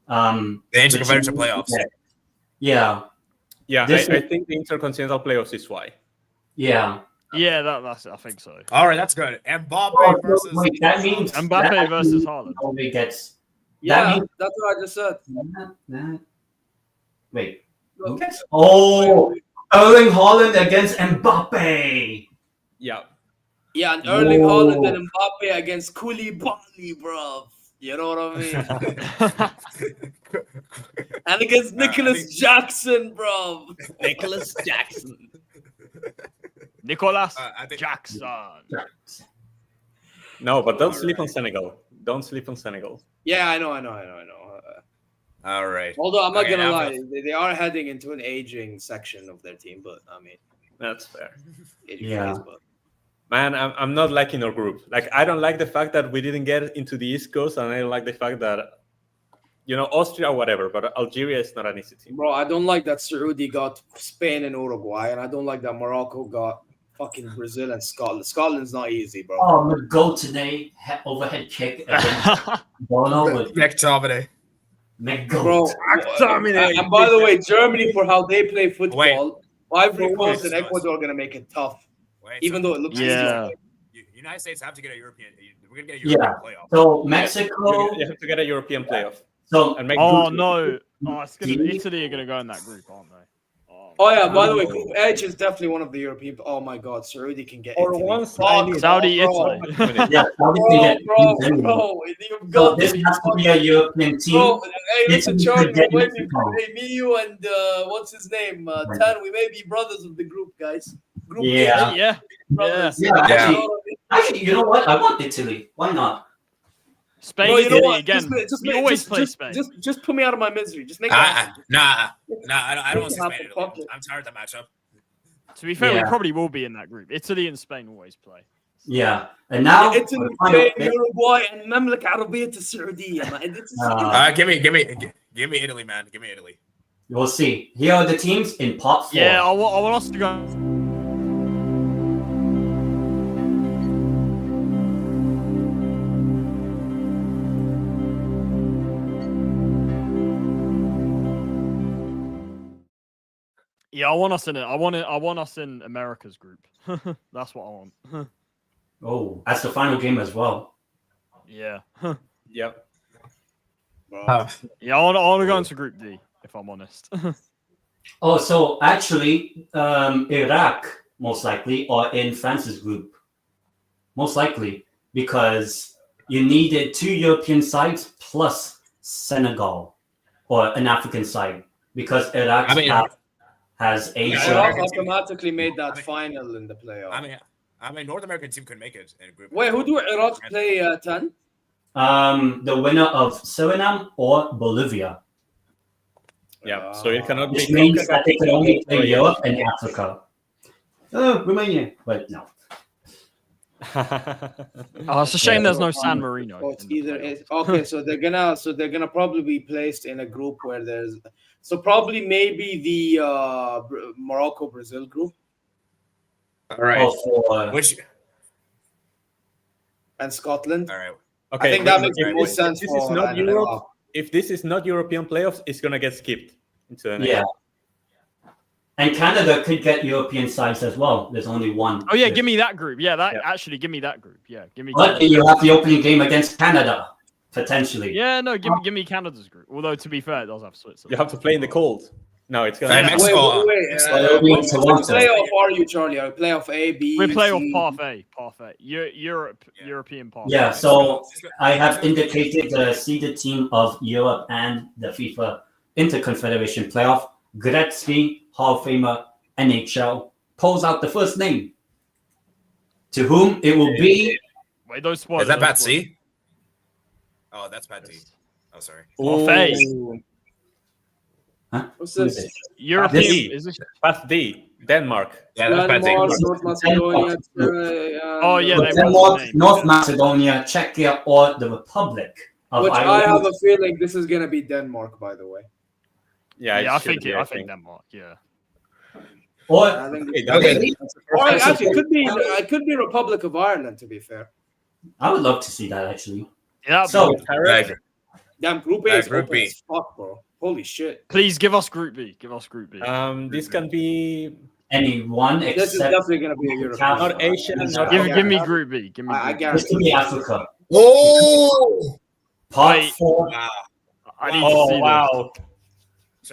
E: The
D: which
E: interconfederation
D: you-
E: playoffs.
D: Yeah,
H: Yeah,
D: This
H: I
D: is-
H: think the intercontinental playoffs is why.
D: yeah.
F: Yeah, that's it. I think so.
E: All right, that's good. Mbappe
D: Oh,
E: versus.
D: wait, that means
F: Mbappe
D: that
F: versus
D: means
F: Haaland.
D: Norway gets.
G: Yeah,
D: That means
G: that's what I just said.
D: Wait.
G: Okay.
D: Oh, Erling Haaland against Mbappe.
H: Yeah.
G: Yeah, and Erling
D: Whoa.
G: Haaland and Mbappe against Koulibaly, bro. You know what I mean? And against Nicholas Jackson, bro.
H: Nicholas Jackson.
F: Nicolas
E: I think-
F: Jackson.
H: No, but don't sleep on Senegal. Don't sleep on Senegal.
G: Yeah, I know.
E: All right.
G: Although I'm not
E: Okay,
G: gonna
E: now
G: lie, they are heading into an aging section of their team, but I mean,
H: That's fair.
G: aging
D: Yeah.
G: phase, but
H: Man, I'm not liking our group. Like, I don't like the fact that we didn't get into the East Coast, and I don't like the fact that, Austria, whatever, but Algeria is not an easy team.
G: bro, I don't like that Saudi got Spain and Uruguay, and I don't like that Morocco got fucking Brazil and Scotland. Scotland's not easy, bro.
D: Oh, McGo today, overhead kick against Bono with
E: McTominay.
G: Bro,
D: McGo.
G: and by the way, Germany, for how they play football, Ivory Coast and
E: wait.
G: Ecuador are going to make it tough.
E: Even
G: though it looks
E: United States have to get a European. We're gonna get a European playoff.
D: So Mexico.
H: You have to get a European playoff.
D: So
H: and make
F: no! It's Italy are gonna go in that group, aren't they?
G: Oh yeah. By the way, Group H is definitely one of the European. Oh my God, Saudi can get
H: For
G: Italy.
H: once,
F: Saudi, Italy.
D: Yeah,
G: Bro, you've got
D: this has to be a European team.
G: Bro, hey, listen,
D: Italy
G: Charlie,
D: could get
G: hey,
D: Mexico.
G: me, you, and what's his name? Tan. We may be brothers of the group, guys. Group
D: Yeah.
F: Yeah.
G: brothers.
D: Yeah. Actually, you know what? I want Italy. Why not?
F: Spain,
G: Bro, you know
F: Italy
G: what?
F: again. We always play Spain.
G: Just put me out of my misery. Just make
E: Nah, I don't want to see Spain.
G: Fuck it.
E: I'm tired of the matchup.
F: To be fair, we
D: Yeah.
F: probably will be in that group. Italy and Spain always play.
D: Yeah. And now
G: Italy, Spain, Uruguay, and Mamlaka Arabiya Saudiya, man.
E: Give me Italy, man. Give me Italy.
D: we'll see. Here are the teams in pot 4.
F: Yeah, I want us to go. Yeah, I want us in it. I want us in America's group. That's what I want.
D: Oh, that's the final game as well.
F: Yeah.
H: Yep.
F: Yeah, I want to go into Group D, if I'm honest.
D: Oh, so actually, Iraq most likely are in France's group. Most likely, because you needed 2 European sides plus Senegal or an African side, because Iraq has Asia.
G: Iraq automatically made that final in the playoff.
E: I mean, North American team could make it in a group.
G: Wait, who do Iraq play? 10?
D: The winner of Suriname or Bolivia,
H: Yeah. So it cannot
D: which
H: be.
D: means that they can only play Europe and Africa. Romania, but no.
F: Oh, it's a shame there's no San Marino.
G: Oh, it's okay. So they're gonna probably be placed in a group where there's probably maybe the Morocco Brazil group.
E: All right. Which
G: and Scotland.
E: All right.
H: Okay.
G: I think that makes the most sense.
H: This is not Europe. If this is not European playoffs, it's gonna get skipped into the next.
D: Yeah. And Canada could get European sides as well. There's only one.
F: Oh yeah, give me that group. Yeah, actually give me that group. Yeah, give me.
D: But you have the opening game against Canada, potentially.
F: Yeah, no, give me Canada's group. Although to be fair, it does have Switzerland.
H: You have to play in the cold. No, it's gonna.
E: Mexico.
G: What playoff are you, Charlie? Are you playoff A, B?
F: We play off path A. European path.
D: Yeah, so I have indicated the seeded team of Europe and the FIFA Interconfederation Playoff. Gretzky, Hall of Famer, NHL. Pulls out the first name. To whom it will be.
F: Wait, those spoilers.
E: Is that Pat C? Oh, that's Pat D. Oh, sorry.
F: Off A.
D: Huh?
G: What's this?
F: European. Is this?
H: Path D. Denmark.
E: Yeah, that's Pat D.
G: North Macedonia.
F: Oh yeah, they
D: Denmark, North Macedonia, Czechia, or the Republic of
G: Which
D: Ireland.
G: I have a feeling this is gonna be Denmark, by the way.
F: Yeah, I think Denmark. Yeah.
D: Or
G: Or actually, it could be Republic of Ireland. To be fair,
D: I would love to see that actually.
F: Yeah.
D: So
G: damn, Group A is
E: Group
G: open
E: B.
G: as fuck, bro. Holy shit!
F: Please give us Group B. Give us Group B.
H: This can be
D: anyone
G: This is
D: except
G: definitely gonna be a European.
H: not Asian. Not
F: Give me Group B. Give me.
G: I
F: Group B.
D: this
G: guarantee.
D: could be Africa.
E: Oh!
D: Part
F: Wait.
D: 4.
E: Wow.
F: I need to see this.
H: Wow!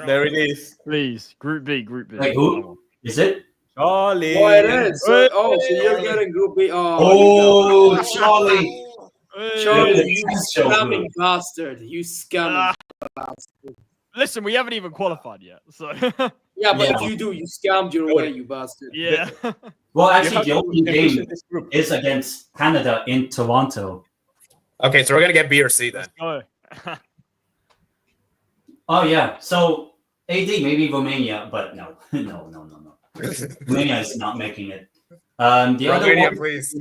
H: There it is.
F: Please, Group B. Group B.
D: Wait, who? Is it?
H: Charlie.
G: Oh, it is. So you're getting Group B.
D: Oh, Charlie.
G: Charlie, you
D: That's so
G: scamming
D: good.
G: bastard! You scamming bastard!
F: Listen, we haven't even qualified yet, so
G: Yeah, but
D: Yeah.
G: if you do, you scammed your way, you bastard.
F: yeah.
D: Well,
H: You
D: actually,
H: have
D: the
H: to
D: opening
H: finish
D: game
H: this group.
D: is against Canada in Toronto.
E: Okay, so we're gonna get B or C then.
F: Go.
D: Oh, yeah. So, AD, maybe Romania, but no. No. Romania is not making it. The other
E: Romania,
D: one,
E: please.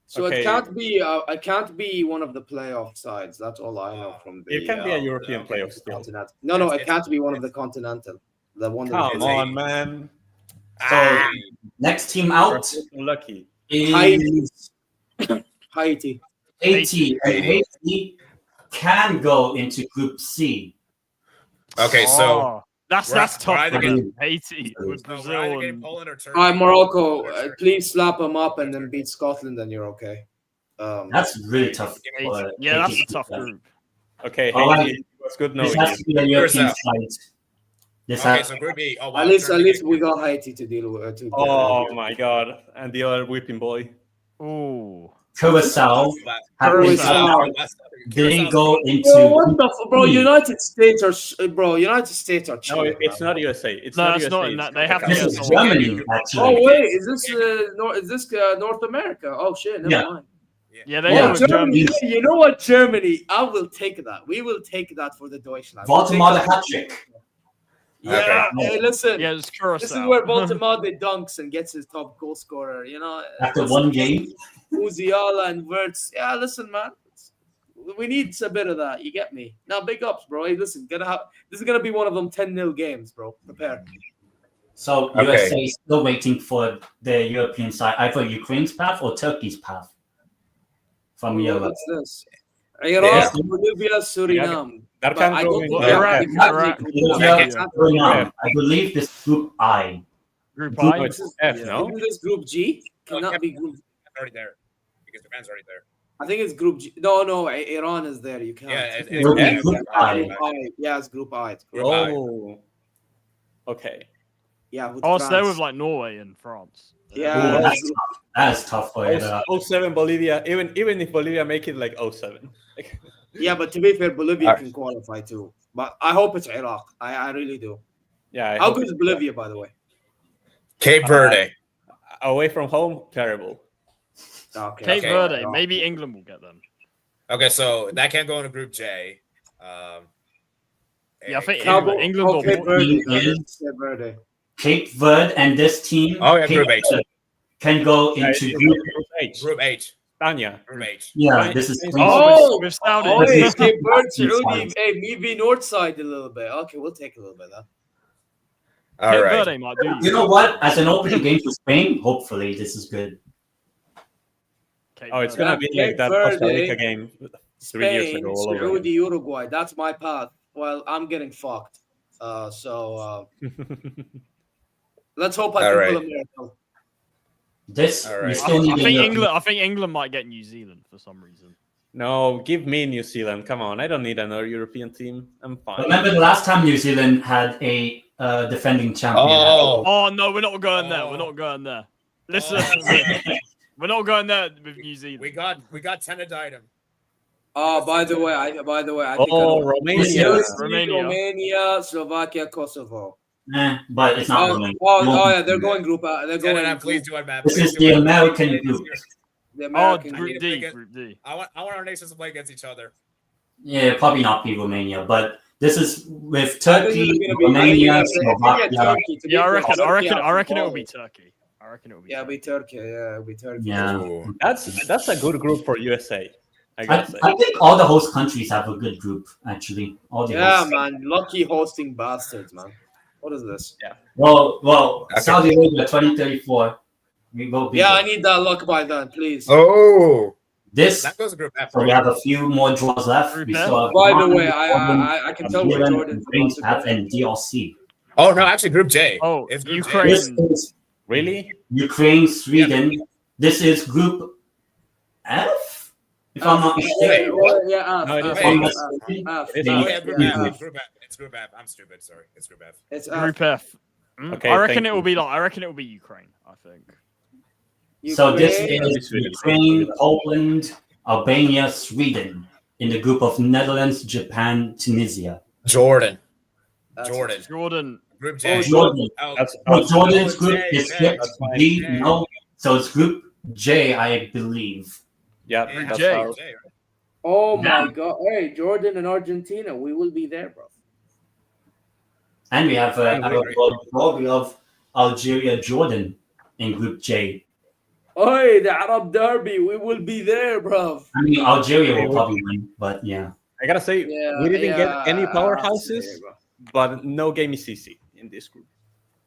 G: So
H: Okay.
G: it can't be one of the playoff sides. That's all I know from the.
H: It can be a European playoff still.
G: Continental. No, it can't be one of the continental. The one.
H: Come on, man.
D: So next team out
H: So lucky.
D: is
G: Haiti.
D: Haiti. And Haiti can go into Group C.
E: Okay, so
F: Oh, that's
E: we're
F: tough.
E: either
F: For
E: getting-
F: Haiti with
E: we're
F: Brazil
E: either getting
F: and
E: Poland or Turkey.
G: All right, Morocco,
E: Or Turkey.
G: please slap them up and then beat Scotland, and you're okay.
D: That's really tough.
F: Haiti.
D: for
F: Yeah, that's
D: Haiti.
F: a tough group.
H: Okay,
D: All
H: Haiti.
D: right.
H: It was good
D: This
H: knowing
D: has to
H: you.
D: be a European
E: Yourself.
D: side. This
E: Okay,
D: has,
E: so Group B. Oh, wow,
G: At least
E: Turkey.
G: we got Haiti to deal with.
H: Oh my God! And the other whipping boy.
F: Ooh.
D: Curacao.
G: Curacao.
D: They go into.
G: Bro, what the bro?
D: C.
G: United States are
H: No,
G: chilling.
H: it's not USA. It's
F: No,
H: not
F: it's
H: USA.
F: not in that. They have to
D: This
F: get
D: is
F: someone.
D: Germany,
G: Oh
D: actually.
G: wait, is this North America? Oh shit, never
D: Yeah.
G: mind.
F: Yeah, they
D: Yeah,
F: go with
G: Germany.
F: Germany.
G: Hey, you know what, Germany? I will take that. We will take that for the Deutschland. We'll take
D: Baltimore the
G: that.
D: hat trick.
G: Yeah.
D: Okay.
G: Hey, listen.
F: Yeah, it's Curacao.
G: This is where Baltimore dunks and gets his top goal scorer. You know,
D: After one game.
G: Musiala and Wirtz. Yeah, listen, man. We need a bit of that. You get me? Now, big ups, bro. Hey, listen, this is gonna be one of them 10-0 games, bro. Prepare.
D: So
E: Okay.
D: USA is still waiting for the European side, either Ukraine's path or Turkey's path from Europe.
G: What's this? Iraq,
E: Yeah.
G: Bolivia, Suriname.
H: That
G: But
H: can
G: I
H: go
G: don't
H: in.
G: think
F: Iraq,
G: Iraq
F: Iraq,
D: Bolivia, Suriname. I believe this Group I.
F: Group
H: No,
F: I.
H: it's F, no?
G: Isn't this Group G? Cannot be Group.
E: Already there. Because Japan's already there.
G: I think it's Group G. No, Iran is there. You can't.
E: Yeah,
D: It will be
E: F.
D: Group I.
G: Group I. Yeah, it's Group I. It's Group
E: Group I.
H: Oh. Okay.
G: Yeah. With
F: Oh, so they're
G: France.
F: with like Norway and France.
G: Yeah,
D: Ooh,
G: it's
D: that's
G: Group-
D: tough. That's tough for Iraq.
H: 07 Bolivia. Even if Bolivia make it like 07.
G: yeah, but to be fair, Bolivia
H: Alright.
G: can qualify too. But I hope it's Iraq. I really do.
H: Yeah. I
G: How
H: hope
G: good is Bolivia, by the way?
E: Cape Verde.
H: away from home, terrible.
G: Okay.
F: Cape
E: Okay.
F: Verde. Maybe England will get them.
E: Okay, so that can't go into Group J.
F: Yeah, I think
G: Cabo-
F: England will.
G: Cape Verde.
D: England.
G: Cape Verde.
D: Cape Verde and this team
E: Oh, yeah,
D: Cape
E: Group H.
D: Verde can go
H: Yeah,
D: into
H: it's
D: Group.
H: Group H.
E: Group H.
H: Tanya.
E: Group H.
D: Yeah, this is.
G: Oh,
F: With Saudi.
G: Oh,
D: This
G: hey,
D: is-
G: Cape Verde,
D: this is
G: Saudi.
D: fine.
G: Hey, maybe North side a little bit. Okay, we'll take a little bit of that.
E: All
F: Cape
E: right.
F: Verde might do.
D: You know what? As an opening game for Spain, hopefully this is good.
F: Cape
H: Oh, it's
F: Verde.
H: gonna be
G: Cape
H: like that
G: Verde,
H: Costa Rica game 3 years
G: Spain,
H: ago. All over.
G: Saudi, Uruguay. That's my path. Well, I'm getting fucked. Let's hope I
E: All
G: can
E: right.
G: pull a miracle.
D: This
E: All
D: we
E: right.
D: still need
F: I
D: a
F: think
D: European-
F: England. I think England might get New Zealand for some reason.
H: No, give me New Zealand. Come on, I don't need another European team. I'm fine.
D: Remember the last time New Zealand had a defending champion?
E: Oh,
F: Oh no, we're not going there. We're not going there. Listen, we're not going there with New Zealand.
E: we got tendeitem.
G: Oh, by the way, I think
H: Oh,
G: I know.
H: Romania.
G: Romania, Slovakia, Kosovo.
D: But it's not Romania.
G: Yeah, they're going group. They're going.
E: Tendeitem, please do it, man.
D: This
E: Please
D: is
E: do
D: the
E: it.
D: American group.
G: The
F: Oh,
G: American.
F: Group
E: need to
F: D.
E: pick it.
F: Group D.
E: I want our nations to play against each other.
D: Yeah, probably not be Romania, but this is with
G: I think
D: Turkey,
G: it's gonna be-
D: Romania,
G: I think it's
D: Slovakia.
G: Turkey, to be
F: Yeah, I
G: fair.
F: reckon.
G: Turkey
F: I reckon
G: has
F: it'll
G: the
F: be
G: ball.
F: Turkey. I reckon it'll be.
G: Yeah,
F: Turkey.
G: be Turkey. Yeah, it'll be Turkey.
D: Yeah.
E: Ooh.
H: That's a good group for USA. I
D: I,
H: gotta say.
D: I think all the host countries have a good group, actually. All the
G: Yeah,
D: hosts.
G: man. Lucky hosting bastards, man. What is this?
D: Well,
E: Okay.
D: Saudi Arabia 2034. We will be
G: Yeah, I
D: there.
G: need that luck by then, please.
E: Oh,
D: This.
E: that goes to Group F.
D: So we have a few more draws left. We
F: Group F.
D: still have
G: By the
D: Jordan,
G: way, I can tell where
D: Jordan,
G: Jordan's
D: Ukraine's
G: about
D: path,
G: to
D: and DRC.
E: Oh no, actually Group J.
F: Oh,
E: It's Group
F: Ukraine.
D: This is
H: Really?
D: Ukraine, Sweden. This is Group F, if I'm not mistaken.
E: Wait, what?
G: Yeah,
H: No, it is
D: If I'm not
G: F.
D: mistaken.
H: It
E: J.
H: is
E: Oh yeah, Group F. It's Group F. It's Group F. I'm stupid. Sorry, it's Group F.
G: It's
F: Group F.
H: Okay,
F: I reckon
H: thank
F: it will
H: you.
F: be like. I reckon it will be Ukraine. I think.
D: So this
G: Ukraine.
D: is Ukraine, Poland, Albania, Sweden in the group of Netherlands, Japan, Tunisia.
E: Jordan.
G: That's-
E: Jordan.
F: Jordan.
E: Group J.
D: Jordan.
E: Oh,
H: That's
D: Oh, Jordan's group
E: J,
D: is
E: J,
D: skipped.
H: that's fine.
D: D,
E: J.
D: no. So it's Group J, I believe.
H: yeah.
E: Yeah,
H: That's
F: J.
H: our-
E: J, right?
G: Oh my
D: Yeah.
G: god! Hey, Jordan and Argentina, we will be there, bro.
D: And we have
E: Great.
D: we have Algeria, Jordan in Group J.
G: Hey, the Arab Derby, we will be there, bro.
D: I mean, Algeria will probably win, but yeah.
H: I gotta say,
G: Yeah,
H: we didn't get any
G: yeah,
H: powerhouses,
G: bro.
H: but no game is easy in this group.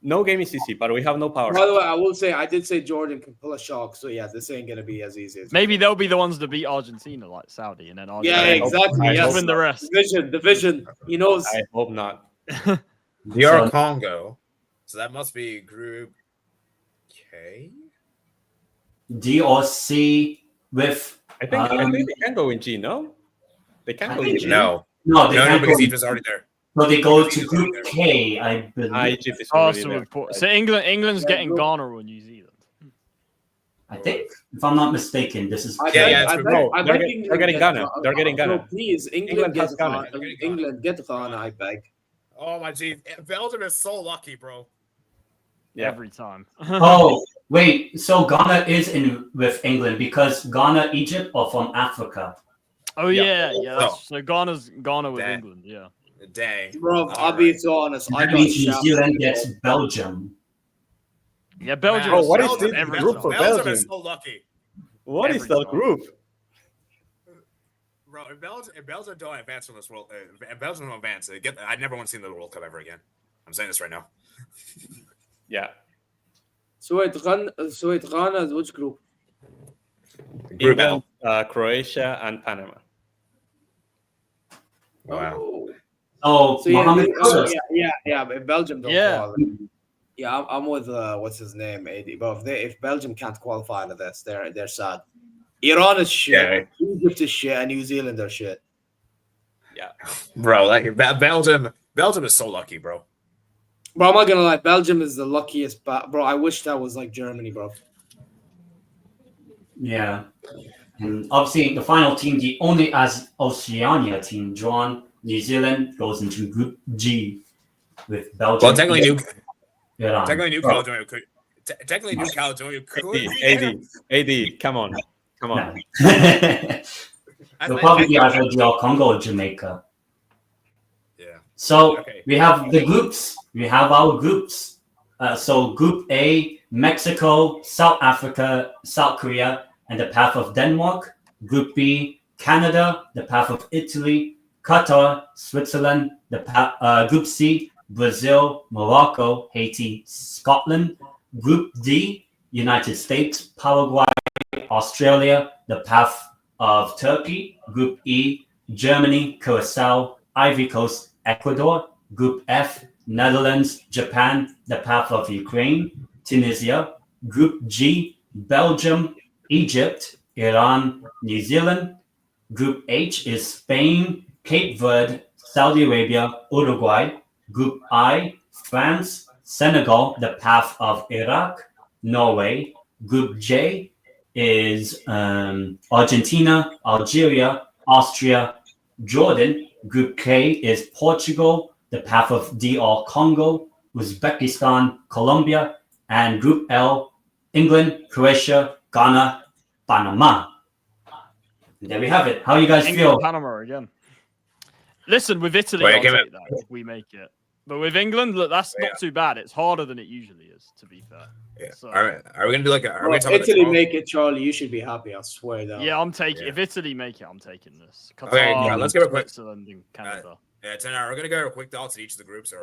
H: No game is easy, but we have no power.
G: By the way, I will say I did say Jordan can pull a shock, so yeah, this ain't gonna be as easy as
F: Maybe they'll be the ones that beat Argentina, like Saudi, and then Argentina.
G: yeah, exactly.
H: I
G: Yes.
H: hope
F: win the rest.
G: Division. He knows.
H: I hope not.
E: DR Congo. So that must be Group K.
D: D or C with.
H: I think they can go in G. No, they can't go in G.
E: No,
D: No, they
E: no,
D: can't
E: because
D: go.
E: Egypt's already there.
D: No, they go to Group K, I believe.
H: Egypt is
F: Oh,
H: already
F: so,
H: there.
F: so England's getting Ghana or New Zealand.
D: I think, if I'm not mistaken, this is.
E: Yeah,
G: I
E: it's
G: bet
H: They're
G: England
H: getting
G: gets
H: Ghana. They're getting Ghana.
G: No, please,
H: England
G: England
H: has
G: gets
H: Ghana.
G: Ghana. England get Ghana, I beg.
E: Oh my G, Belgium is so lucky, bro.
H: Yeah.
F: Every time.
D: Oh, wait. So Ghana is in with England because Ghana, Egypt, are from Africa.
F: Oh yeah. That's, so Ghana with
E: Dang.
F: England. Yeah.
E: Dang.
G: Bro, I'll be so honest. I
D: That
G: got
D: means New
G: shafted.
D: Zealand gets Belgium.
F: Yeah, Belgium.
H: Bro,
F: is
H: what is
F: Belgium
H: this
F: every
H: group
F: time.
H: for
E: Belgium
H: Belgium?
E: is so lucky.
H: What is
F: Every
H: that
F: time.
H: group?
E: Bro, if Belgium don't advance from this world, if Belgium don't advance, I never want to see the World Cup ever again. I'm saying this right now.
H: Yeah.
G: So wait, Ghana is which group?
E: Group
H: England,
E: L.
H: Croatia, and Panama.
E: Wow.
G: Oh.
D: Oh,
G: So yeah,
D: Mohammed
G: yeah, but Belgium don't
F: Yeah.
G: qualify. Yeah, I'm with what's his name, AD. But if Belgium can't qualify to this, they're sad. Iran is shit. Egypt is shit, and New Zealand are shit.
H: Yeah.
E: Bro, like Belgium is so lucky, bro.
G: Bro, I'm not gonna lie, Belgium is the luckiest. Bro, I wish that was like Germany, bro.
D: Yeah. And obviously, the final team, the only as Oceania team drawn, New Zealand goes into Group G with Belgium.
E: Well, technically, New
D: Bro,
E: Caledonia could. Technically, New Caledonia could.
H: AD, come on.
D: no. They'll probably be either DR Congo or Jamaica.
E: Yeah.
D: So
E: Okay.
D: we have the groups. We have our groups. So Group A, Mexico, South Africa, South Korea, and the path of Denmark. Group B, Canada, the path of Italy, Qatar, Switzerland. The Group C, Brazil, Morocco, Haiti, Scotland. Group D, United States, Paraguay, Australia, the path of Turkey. Group E, Germany, Curacao, Ivory Coast, Ecuador. Group F, Netherlands, Japan, the path of Ukraine, Tunisia. Group G, Belgium, Egypt, Iran, New Zealand. Group H is Spain, Cape Verde, Saudi Arabia, Uruguay. Group I, France, Senegal, the path of Iraq, Norway. Group J is Argentina, Algeria, Austria, Jordan. Group K is Portugal, the path of DR Congo, Uzbekistan, Colombia. And Group L, England, Croatia, Ghana, Panama. And there we have it. How you guys feel?
F: Panama again. Listen, with Italy,
E: Wait,
F: I'll
E: give
F: take
E: it-
F: that if we make it. But with England, look, that's not too bad. It's harder than it usually is, to be fair.
E: Yeah.
F: So-
E: Are we gonna do like are we
G: Bro,
E: gonna
G: if
E: talk about the
G: Italy
E: draw?
G: make it, Charlie, you should be happy. I swear that.
F: Yeah, I'm taking.
E: Yeah.
F: If Italy make it, I'm taking this. Qatar,
E: Okay, yeah, let's give it a quick-
F: Switzerland, and Canada.
E: Yeah, Tenar, we're gonna go quick thoughts at each of the groups, or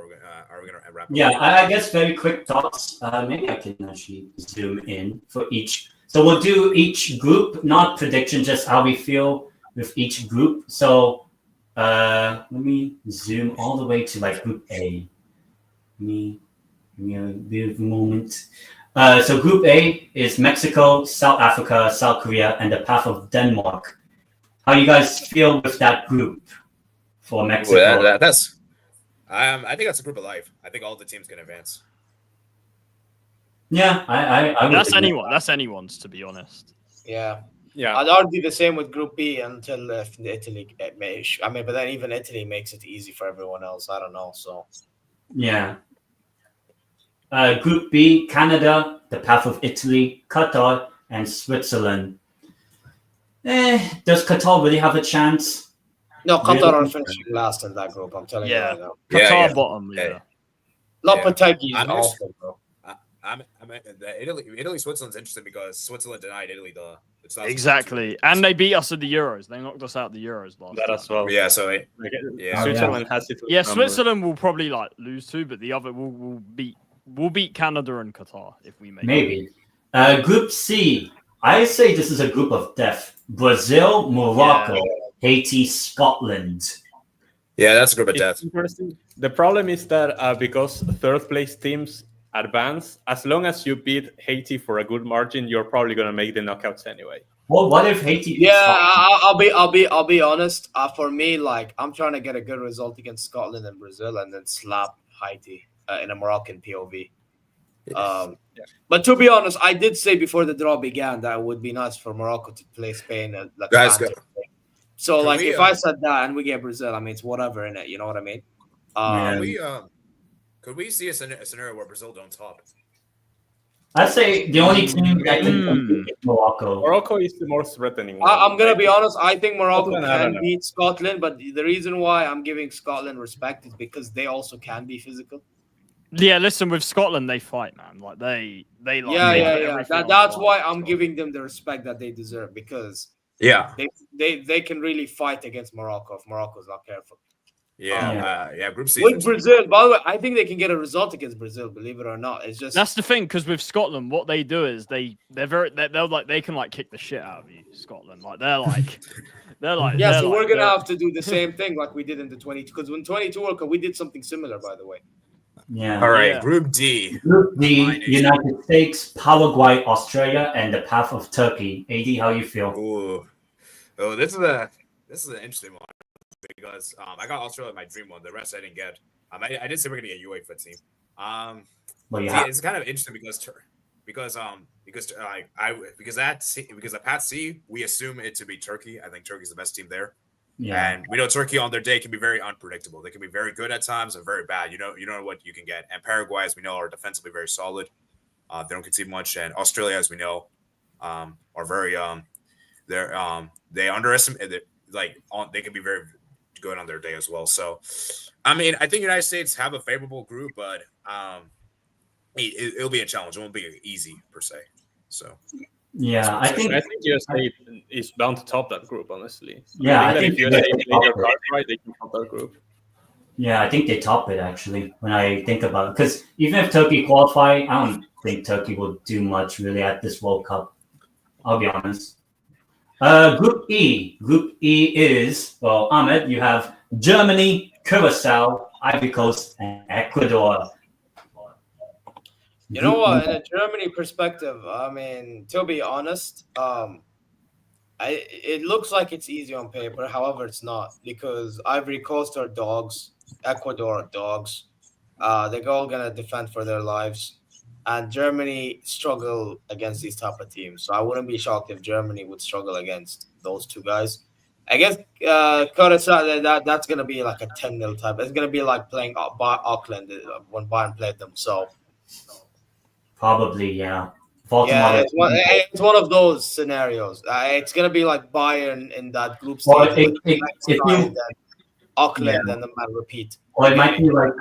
E: are we gonna wrap up?
D: Yeah, I guess very quick thoughts. Maybe I can actually zoom in for each. So we'll do each group, not prediction, just how we feel with each group. So let me zoom all the way to like Group A. Give me a bit of a moment. So Group A is Mexico, South Africa, South Korea, and the path of Denmark. How you guys feel with that group for Mexico?
E: Well, that's. I think that's a group of life. I think all the teams can advance.
D: Yeah, I would
F: That's
D: agree.
F: anyone. That's anyone's, to be honest.
G: Yeah.
H: Yeah.
G: I'd argue the same with Group B until Italy. But then even Italy makes it easy for everyone else. I don't know. So
D: Yeah. Group B, Canada, the path of Italy, Qatar, and Switzerland. Does Qatar really have a chance?
G: no, Qatar
D: Really?
G: are finishing last in that group. I'm telling
F: Yeah.
G: you right now.
F: Qatar
E: Yeah.
F: bottom. Yeah.
E: Yeah.
G: Lopetegui is
E: I'm
G: awful, bro.
E: Italy, Switzerland's interesting because Switzerland denied Italy the. It's not
F: Exactly. And they beat us in the Euros. They knocked us out of the Euros last
H: That
F: time.
H: as well.
E: Yeah, so
H: Yeah.
E: yeah.
H: Switzerland has it.
F: Yeah, Switzerland will probably like lose to, but the other will beat we'll beat Canada and Qatar if we make it.
D: Maybe. Group C. I say this is a group of death. Brazil, Morocco, Haiti, Scotland.
E: Yeah, that's a group of
H: It's
E: death.
H: interesting. The problem is that because third place teams advance, as long as you beat Haiti for a good margin, you're probably going to make the knockouts anyway.
D: Well, what if Haiti?
G: Yeah, I'll be honest. For me, like I'm trying to get a good result against Scotland and Brazil, and then slap Haiti in a Moroccan POV. But to be honest, I did say before the draw began that it would be nice for Morocco to play Spain.
E: Guys, go.
G: So,
E: Can
G: like,
E: we,
G: if I said that and we get Brazil, I mean, it's whatever in it. You know what I mean?
E: Could we see a scenario where Brazil don't top?
D: I say the only team that can compete is Morocco.
H: Morocco is the most threatening one.
G: I'm gonna be honest. I think Morocco
H: Scotland, I don't
G: can
H: know.
G: beat Scotland, but the reason why I'm giving Scotland respect is because they also can be physical.
F: Yeah, listen, with Scotland, they fight, man. Like they like
G: Yeah.
F: everything on
G: That's
F: the
G: why
F: line.
G: I'm giving them the respect that they deserve because
E: Yeah.
G: they can really fight against Morocco if Morocco's not careful.
E: Yeah. Group C.
G: With Brazil, by the way, I think they can get a result against Brazil. Believe it or not, it's just
F: That's the thing, because with Scotland, what they do is they can like kick the shit out of you. Scotland, like they're like
G: yeah. So we're gonna
F: they're-
G: have to do the same thing like we did in the 22 because when 22 World Cup we did something similar. By the way,
D: Yeah.
E: All right,
F: Yeah.
E: Group D.
D: Group D, United States, Paraguay, Australia, and the path of Turkey. AD, how you feel?
E: Ooh. Oh, this is an interesting one because I got Australia my dream one. The rest I didn't get. I did say we're gonna get UEFA team.
D: Well,
E: See,
D: yeah.
E: it's kind of interesting because at Pat C we assume it to be Turkey. I think Turkey's the best team there.
D: Yeah.
E: And we know Turkey on their day can be very unpredictable. They can be very good at times and very bad. You know what you can get. And Paraguay, as we know, are defensively very solid. They don't concede much. And Australia, as we know, are very they underestimate they can be very good on their day as well. So, I mean, I think United States have a favorable group, but it'll be a challenge. It won't be easy per se. So.
D: Yeah, I think
H: USA is bound to top that group, honestly.
D: Yeah,
H: I think that if USA play their cards right, they can top that group.
D: Yeah, I think they top it actually. When I think about it, because even if Turkey qualify, I don't think Turkey will do much really at this World Cup. I'll be honest. Group E. Group E is Ahmed. You have Germany, Curacao, Ivory Coast, and Ecuador.
G: you know what? In a Germany perspective, I mean, to be honest, it looks like it's easy on paper. However, it's not because Ivory Coast are dogs, Ecuador are dogs. They're all gonna defend for their lives, and Germany struggle against these type of teams. So I wouldn't be shocked if Germany would struggle against those two guys. I guess Curacao, that's gonna be like a 10-0 type. It's gonna be like playing Auckland when Bayern played them. So.
D: Probably, yeah.
G: Yeah, it's one of those scenarios. It's gonna be like Bayern in that group stage,
D: Well,
G: then Auckland, and then repeat.
D: Or it might be like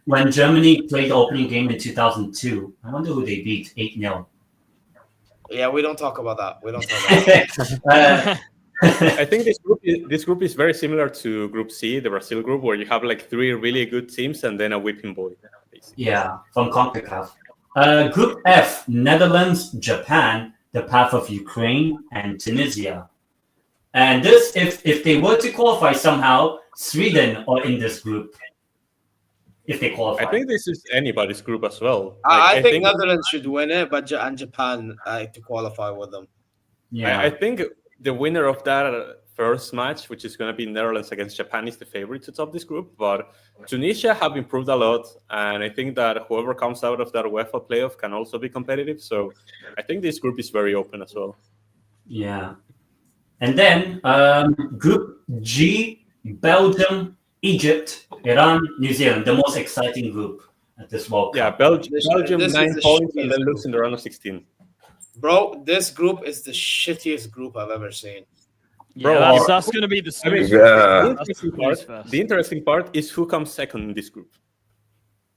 D: when Germany played the opening game in 2002. I wonder who they beat 8-0.
G: Yeah, we don't talk about that. We don't talk about that.
H: I think this group is very similar to Group C, the Brazil group, where you have like 3 really good teams and then a whipping boy. Basically.
D: Yeah, from CONCACAF. Group F, Netherlands, Japan, the path of Ukraine, and Tunisia. And this, if they were to qualify somehow, Sweden are in this group. If they qualify.
H: I think this is anybody's group as well.
G: I think Netherlands should win it, but Japan to qualify with them.
D: Yeah.
H: I think the winner of that first match, which is going to be Netherlands against Japan, is the favorite to top this group. But Tunisia have improved a lot, and I think that whoever comes out of that UEFA playoff can also be competitive. So I think this group is very open as well.
D: Yeah. And then Group G, Belgium, Egypt, Iran, New Zealand, the most exciting group at this World Cup.
H: Yeah, Belgium
G: This
H: 9
G: is the
H: points and then
G: shittiest
H: lose in the round of 16.
G: Bro, this group is the shittiest group I've ever seen.
H: Bro,
F: Yeah, that's going to be the
H: I mean,
F: snooze.
H: the interesting part is who comes second in this group.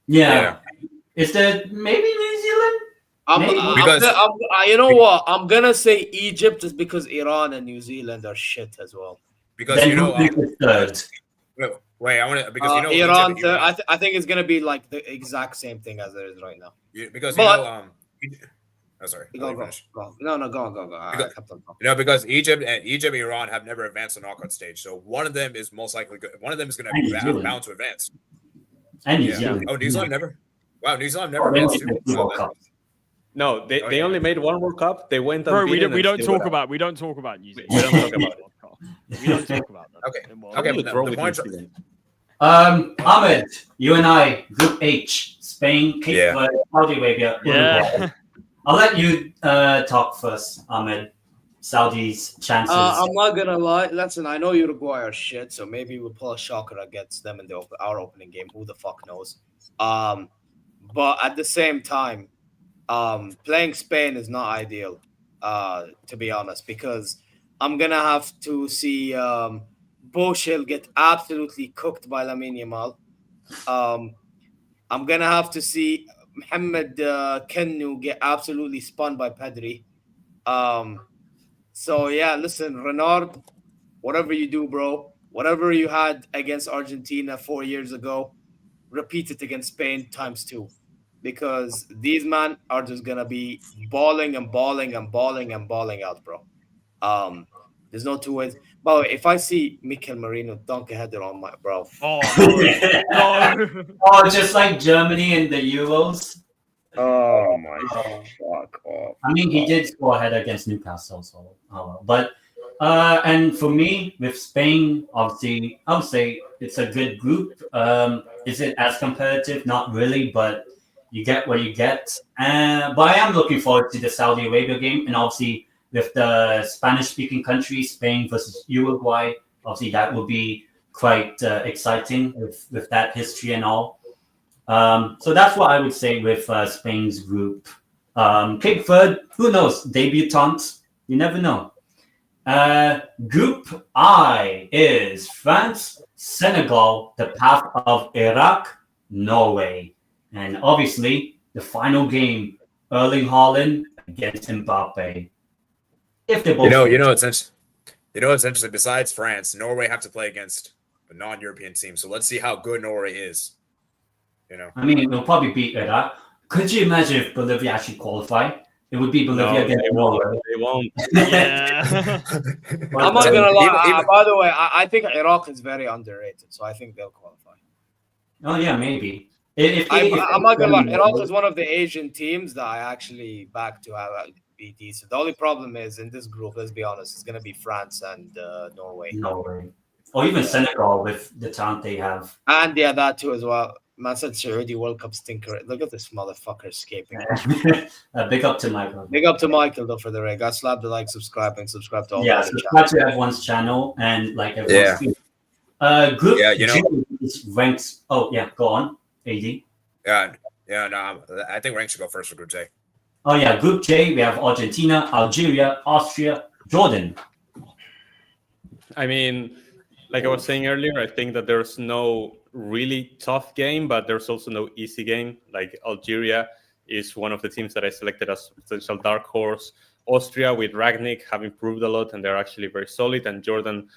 D: Yeah. Is that maybe New Zealand?
G: You know what? I'm gonna say Egypt is because Iran and New Zealand are shit as well.
E: Because
D: Then
E: you know,
D: who is third?
E: Wait, I want to because
G: Iran.
E: Egypt, Iran
G: I think it's gonna be like the exact same thing as it is right now.
E: because
G: But-
E: oh sorry.
G: Go. No, go.
E: Because, because Egypt and Iran have never advanced to knockout stage, so one of them is most likely good. One of them is going to be bound to advance.
D: And New Zealand.
E: Oh, New Zealand never. Wow, New Zealand never
D: They
E: advanced.
D: made the World Cup.
H: No, they only made one World Cup. They went
F: Bro,
H: unbeaten.
F: we don't
H: and still
F: talk
H: got out.
F: about New Zealand.
H: We don't talk about it.
F: We don't talk about that.
E: Okay,
H: What's
E: but
H: wrong
E: the
H: with
E: point.
H: New Zealand?
D: Ahmed, you and I, Group H, Spain, Cape Verde, Saudi Arabia.
F: Yeah.
D: Uruguay. I'll let you talk first, Ahmed. Saudi's chances.
G: I'm not gonna lie. Listen, I know Uruguay are shit, so maybe we'll pull a shocker against them in our opening game. Who the fuck knows? But at the same time, playing Spain is not ideal, to be honest, because I'm gonna have to see Boshil get absolutely cooked by Lamine Yamal. I'm gonna have to see Mohamed Kennu get absolutely spun by Pedri. So yeah, listen, Renard, whatever you do, bro, whatever you had against Argentina 4 years ago, repeat it against Spain ×2, because these men are just gonna be balling out, bro. There's no two ways. By the way, if I see Mikel Merino dunk a header on my bro,
F: Oh no!
D: Oh, just like Germany in the Euros.
G: oh my fuck off.
D: I mean, he did score a header against Newcastle, so but and for me with Spain, obviously, I would say it's a good group. Is it as competitive? Not really, but you get what you get. But I am looking forward to the Saudi Arabia game, and obviously with the Spanish-speaking country, Spain versus Uruguay, obviously that will be quite exciting with that history and all. So that's what I would say with Spain's group. Cape Verde, who knows? Debutantes, you never know. Group I is France, Senegal, the path of Iraq, Norway. And obviously, the final game, Erling Haaland against Mbappe. If they both
E: It's interesting. Besides France, Norway have to play against a non-European team. So let's see how good Norway is.
D: I mean, it'll probably beat Iraq. Could you imagine if Bolivia actually qualified? It would be Bolivia against Norway.
H: They won't.
F: Yeah.
G: I'm not gonna lie. By the way, I think Iraq is very underrated, so I think they'll qualify.
D: Oh yeah, maybe.
G: I'm not gonna lie. Iraq is one of the Asian teams that I actually back to have be decent. The only problem is in this group, let's be honest, it's gonna be France and Norway.
D: Or even Senegal with the talent they have.
G: And yeah, that too as well. Man said Saudi World Cup stinker. Look at this motherfucker escaping.
D: Big up to Michael.
G: Big up to Michael though for the rig. I slap the like, subscribe to all.
D: Yeah, subscribe to everyone's channel and like everyone's group. G is ranks. Oh yeah, go on, AD.
E: No, I think Renk should go first for Group J.
D: Oh yeah, Group J, we have Argentina, Algeria, Austria, Jordan.
H: I mean, like I was saying earlier, I think that there's no really tough game, but there's also no easy game. Like Algeria is one of the teams that I selected as potential dark horse. Austria with Ragnick have improved a lot, and they're actually very solid. And Jordan,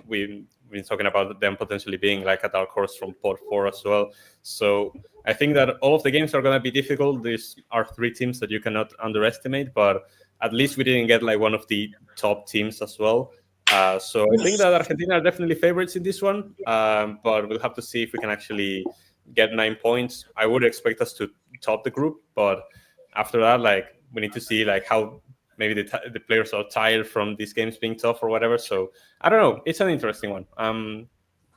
H: we've been talking about them potentially being like a dark horse from pot 4 as well. So I think that all of the games are going to be difficult. These are 3 teams that you cannot underestimate, but at least we didn't get like one of the top teams as well. So I think that Argentina are definitely favorites in this one, but we'll have to see if we can actually get 9 points. I would expect us to top the group, but after that, like we need to see like how maybe the players are tired from these games being tough or whatever. So I don't know. It's an interesting one.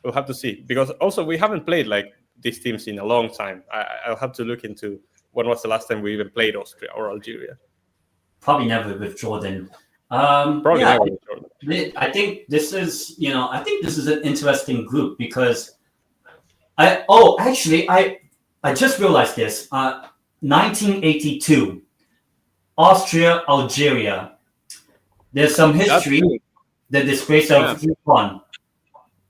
H: We'll have to see, because also we haven't played like these teams in a long time. I'll have to look into when was the last time we even played Austria or Algeria.
D: Probably never with Jordan.
H: Probably never with Jordan.
D: I think this is, an interesting group because I just realized this. 1982, Austria, Algeria. There's some history. The disgrace of FIFA.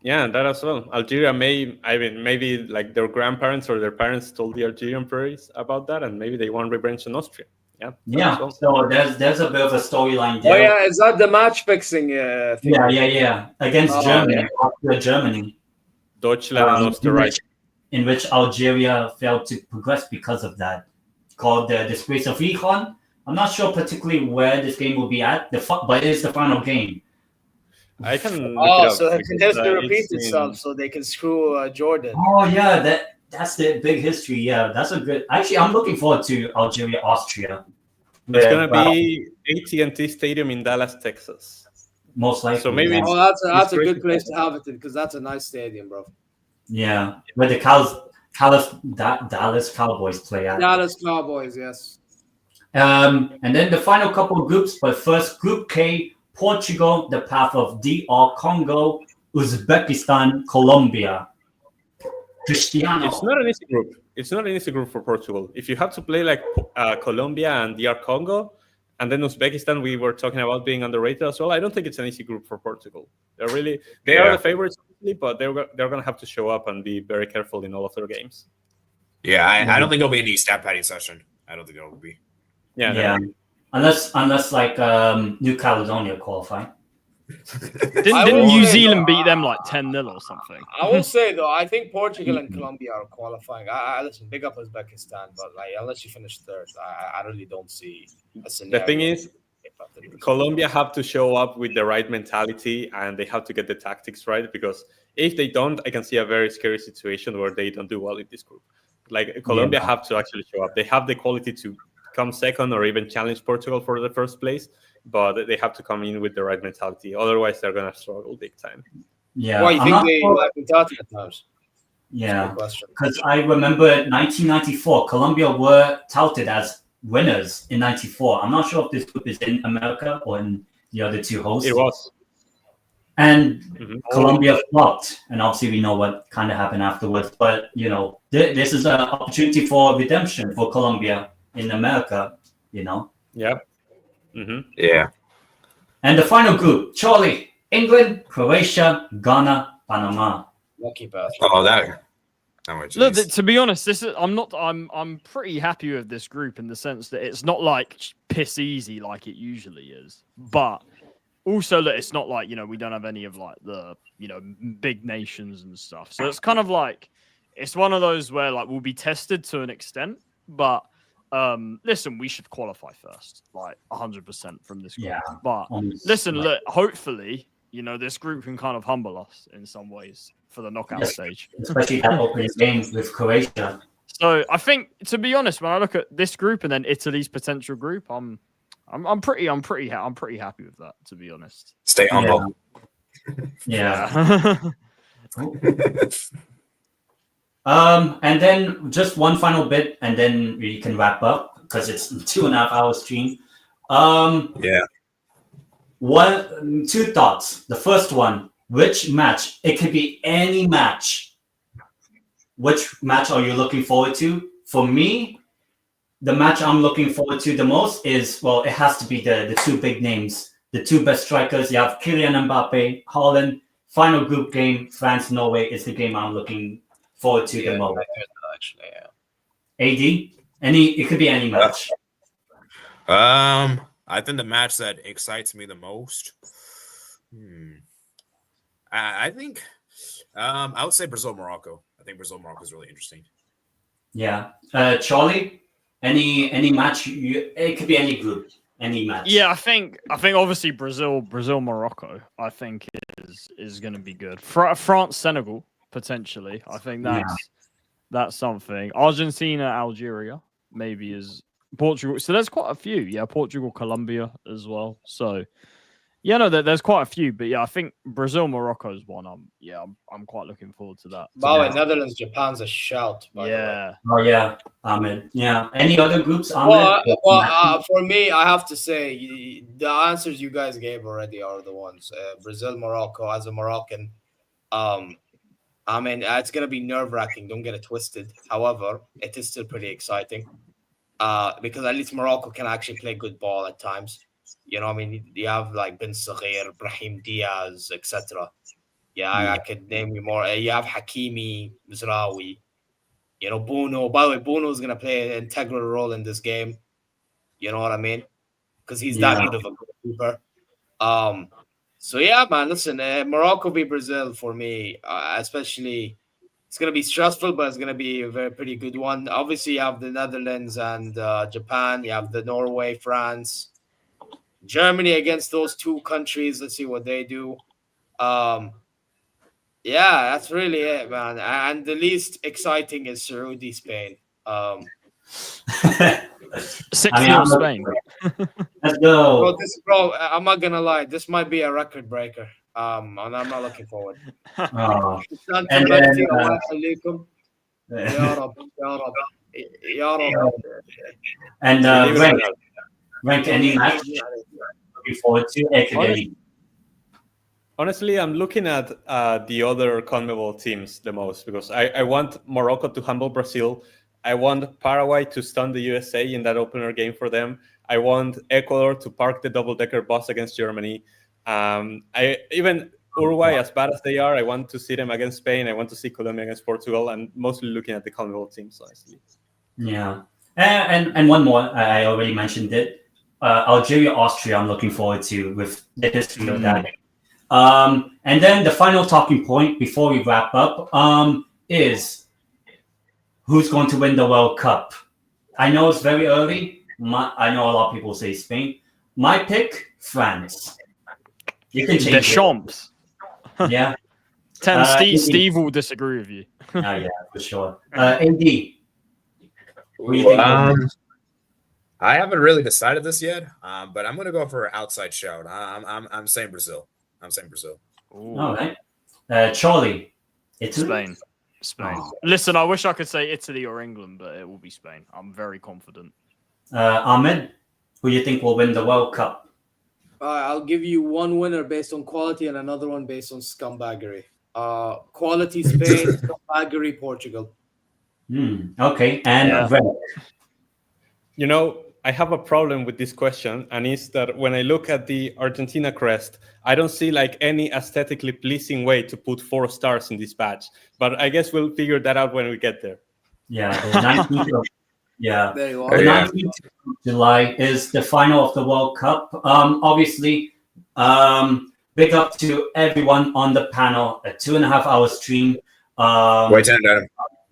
H: Yeah, that as well. Algeria maybe like their grandparents or their parents told the Algerian players about that, and maybe they want revenge on Austria. Yeah.
D: Well. So there's a bit of a storyline there.
G: Oh yeah, is that the match fixing thing?
D: Yeah. Against Germany, Austria, Germany.
H: Deutschland and Österreich.
D: In which Algeria failed to progress because of that, called the Disgrace of Rijon. I'm not sure particularly where this game will be at, but it is the final game.
H: I can. So
G: history repeats itself, so they can screw Jordan.
D: Oh yeah, that's the big history. Yeah, that's a good. Actually, I'm looking forward to Algeria, Austria.
H: It's gonna be AT&T Stadium in Dallas, Texas.
D: Most likely.
H: So maybe
G: that's a good place to have it in, because that's a nice stadium, bro.
D: Yeah, where the Dallas Cowboys play at.
G: Dallas Cowboys, yes.
D: And then the final couple of groups, but first, Group K. Portugal, the path of DR Congo, Uzbekistan, Colombia. Cristiano.
H: It's not an easy group. It's not an easy group for Portugal. If you have to play like Colombia and DR Congo, and then Uzbekistan, we were talking about being underrated as well. I don't think it's an easy group for Portugal. They are the favorites, but they're going to have to show up and be very careful in all of their games.
E: Yeah, I don't think it'll be any stat padding session. I don't think it will be.
D: Yeah. Unless like New Caledonia qualify.
F: Didn't New Zealand beat them like 10-0 or something?
G: I will say though, I think Portugal and Colombia are qualifying. I listen, big up Uzbekistan, but like unless you finish third, I really don't see a scenario.
H: The thing is, Colombia have to show up with the right mentality, and they have to get the tactics right, because if they don't, I can see a very scary situation where they don't do well in this group. Like Colombia have to actually show up. They have the quality to come second or even challenge Portugal for the first place, but they have to come in with the right mentality. Otherwise, they're going to struggle big time.
D: Yeah.
G: Why you think they lack mentality at times?
D: Yeah, because I remember 1994, Colombia were touted as winners in 94. I'm not sure if this group is in America or in the other two hosts.
H: It was.
D: And Colombia flopped, and obviously we know what kind of happened afterwards. But, you know, this is an opportunity for redemption for Colombia in America, you know?
H: Yep. Mm-hmm.
E: Yeah.
D: And the final group, Charlie, England, Croatia, Ghana, Panama.
G: Lucky bastard.
E: Oh, that.
F: Look, to be honest, I'm pretty happy with this group in the sense that it's not like piss easy like it usually is, but also that it's not like, you know, we don't have any of like the, you know, big nations and stuff. So it's kind of like, it's one of those where like we'll be tested to an extent, but listen, we should qualify first, like 100% from this group.
D: Yeah,
F: but listen, look, hopefully, you know, this group can kind of humble us in some ways for the knockout stage.
D: Especially that opening game with Croatia.
F: So I think, to be honest, when I look at this group and then Italy's potential group, I'm pretty happy with that, to be honest.
E: Stay humble.
D: Yeah. And then just one final bit, and then we can wrap up because it's 2.5 hour stream.
E: Yeah.
D: Two thoughts. The first one, which match? It could be any match. Which match are you looking forward to? For me, the match I'm looking forward to the most is, well, it has to be the two big names, the two best strikers. You have Kylian Mbappe, Haaland. Final group game, France-Norway is the game I'm looking forward to the most.
G: Actually, yeah.
D: AD? It could be any match.
E: I think the match that excites me the most. I think I would say Brazil-Morocco. I think Brazil-Morocco is really interesting.
D: Yeah. Charlie, any match? It could be any group, any match.
F: Yeah, I think obviously Brazil-Morocco, I think is going to be good. France-Senegal, potentially. I think that's something. Argentina-Algeria maybe is Portugal. So there's quite a few. Yeah, Portugal, Colombia as well. So yeah, no, there's quite a few. But yeah, I think Brazil-Morocco is one. I'm quite looking forward to that.
G: By the way, Netherlands, Japan's a shout.
F: Yeah.
D: Oh yeah, Ahmed. Yeah. Any other groups? Ahmed?
G: Well, for me, I have to say the answers you guys gave already are the ones. Brazil, Morocco. As a Moroccan, I mean, it's gonna be nerve-wracking. Don't get it twisted. However, it is still pretty exciting. Because at least Morocco can actually play good ball at times. You know, I mean, you have like Ben Saghir, Brahim Diaz, etc. Yeah, I could name you more. You have Hakimi, Mizraoui, you know, Bono. By the way, Bono is going to play an integral role in this game. You know what I mean? Because he's that good of a goalkeeper. So yeah, man. Listen, Morocco v Brazil for me, especially. It's gonna be stressful, but it's gonna be a very pretty good one. Obviously, you have the Netherlands and Japan. You have the Norway, France, Germany against those two countries. Let's see what they do. Yeah, that's really it, man. And the least exciting is Saudi, Spain.
F: 6-0 Spain.
D: Let's go.
G: Bro, I'm not gonna lie. This might be a record breaker. And I'm not looking forward.
D: Oh.
G: And
D: And
G: then,
D: and Renk, any match looking forward to? Academy.
H: Honestly, I'm looking at the other CONMEBOL teams the most because I want Morocco to humble Brazil. I want Paraguay to stun the USA in that opener game for them. I want Ecuador to park the double-decker bus against Germany. Even Uruguay, as bad as they are, I want to see them against Spain. I want to see Colombia against Portugal, and mostly looking at the CONMEBOL teams, honestly.
D: Yeah, and one more. I already mentioned it. Algeria, Austria. I'm looking forward to with the history of that. And then the final talking point before we wrap up is who's going to win the World Cup. I know it's very early. I know a lot of people say Spain. My pick, France. You can change
F: Deschamps.
D: it. Yeah.
F: Steve will disagree with you.
D: Yeah, for sure. AD. What do you think?
E: I haven't really decided this yet, but I'm gonna go for an outside shout. I'm saying Brazil.
F: Ooh.
D: All right. Charlie.
F: Spain.
D: Oh.
F: Listen, I wish I could say Italy or England, but it will be Spain. I'm very confident.
D: Ahmed, who do you think will win the World Cup?
G: I'll give you one winner based on quality and another one based on scumbaggery. Quality Spain, scumbaggery Portugal.
D: Okay, and Renk.
H: You know, I have a problem with this question, and it's that when I look at the Argentina crest, I don't see like any aesthetically pleasing way to put 4 stars in this badge. But I guess we'll figure that out when we get there.
D: Yeah, the 19th of,
G: Very well.
D: the 19th of July is the final of the World Cup. Obviously, big up to everyone on the panel. A 2.5-hour stream.
E: Wait, Adam.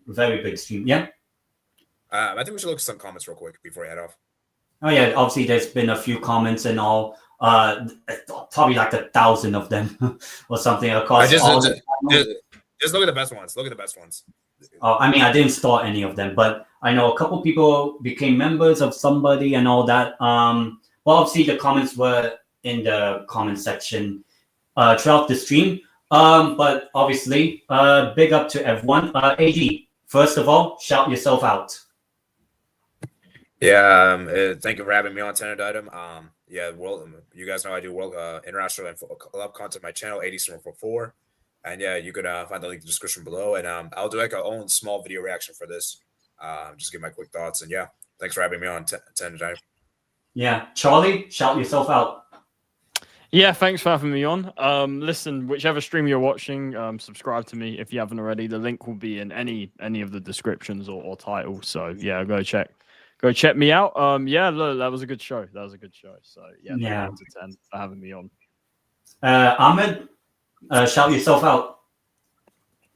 D: Very big stream. Yeah.
E: I think we should look at some comments real quick before we head off.
D: Oh yeah, obviously there's been a few comments and all. Probably like 1,000 of them or something across.
E: Just look at the best ones. Look at the best ones.
D: I mean, I didn't start any of them, but I know a couple people became members of somebody and all that. Well, obviously the comments were in the comment section throughout the stream. But obviously, big up to everyone. AD, first of all, shout yourself out.
E: Yeah, thank you for having me on tendeitem. Yeah, you guys know I do world international and club content on my channel, 8074. And yeah, you can find the link in the description below. And I'll do like a own small video reaction for this. Just give my quick thoughts. And yeah, thanks for having me on tendeitem.
D: Yeah, Charlie, shout yourself out.
F: Yeah, thanks for having me on. Listen, whichever stream you're watching, subscribe to me if you haven't already. The link will be in any of the descriptions or titles. So yeah, go check me out. Yeah, look, that was a good show. So yeah, 10 to 10 for having me on.
D: Ahmed, shout yourself out.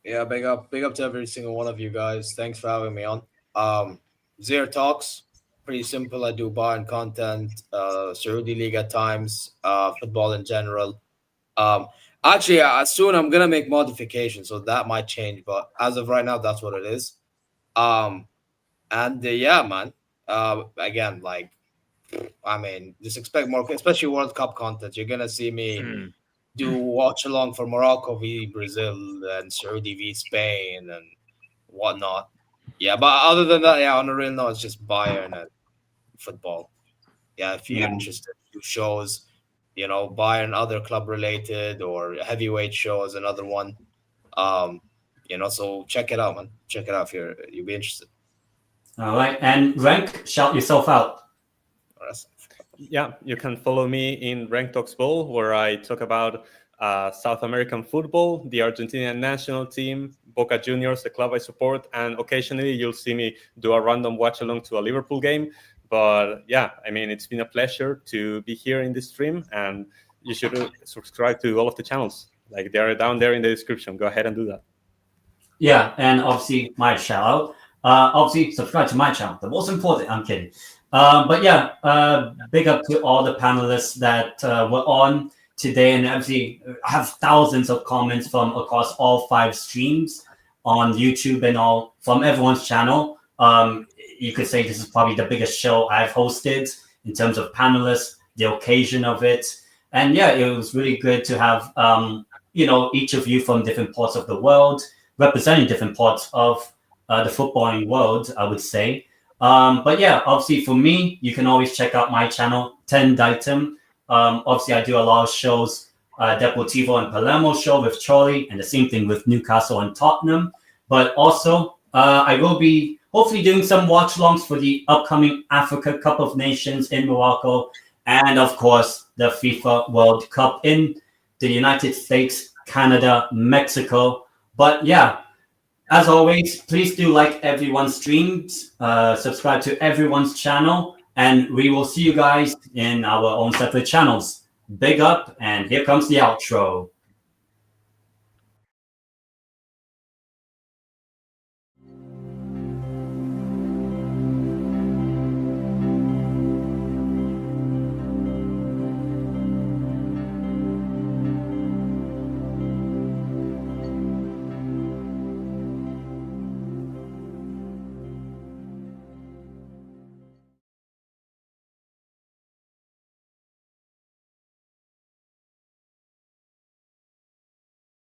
G: Yeah, big up to every single one of you guys. Thanks for having me on. Zero Talks, pretty simple. I do Bayern content, Saudi League at times, football in general. Actually, soon I'm gonna make modifications, so that might change. But as of right now, that's what it is. Yeah, man. Again, like, I mean, just expect more, especially World Cup content. You're gonna see me do watch along for Morocco v Brazil and Saudi v Spain and whatnot. Yeah, but other than that, yeah, on a real note, it's just Bayern and football. Yeah, if you're interested, do shows, Bayern other club related or heavyweight shows, another one. So check it out, man. Check it out if you'll be interested.
D: All right, and Renk, shout yourself out.
H: Yeah, you can follow me in Renk Talks Bowl, where I talk about South American football, the Argentinian national team, Boca Juniors, the club I support, and occasionally you'll see me do a random watch along to a Liverpool game. But yeah, I mean, it's been a pleasure to be here in this stream, and you should subscribe to all of the channels. Like, they're down there in the description. Go ahead and do that.
D: Yeah, and obviously my shout out. Obviously subscribe to my channel. The most important. I'm kidding. But yeah, big up to all the panelists that were on today, and obviously I have thousands of comments from across all 5 streams on YouTube and all from everyone's channel. You could say this is probably the biggest show I've hosted in terms of panelists, the occasion of it, and yeah, it was really good to have each of you from different parts of the world representing different parts of the footballing world, I would say. But yeah, obviously for me, you can always check out my channel, Tendeitem. Obviously, I do a lot of shows, Deportivo and Palermo show with Charlie, and the same thing with Newcastle and Tottenham. But also, I will be hopefully doing some watch-alongs for the upcoming Africa Cup of Nations in Morocco, and of course, the FIFA World Cup in the United States, Canada, Mexico. But yeah, as always, please do like everyone's streams, subscribe to everyone's channel, and we will see you guys in our own separate channels. Big up, and here comes the outro.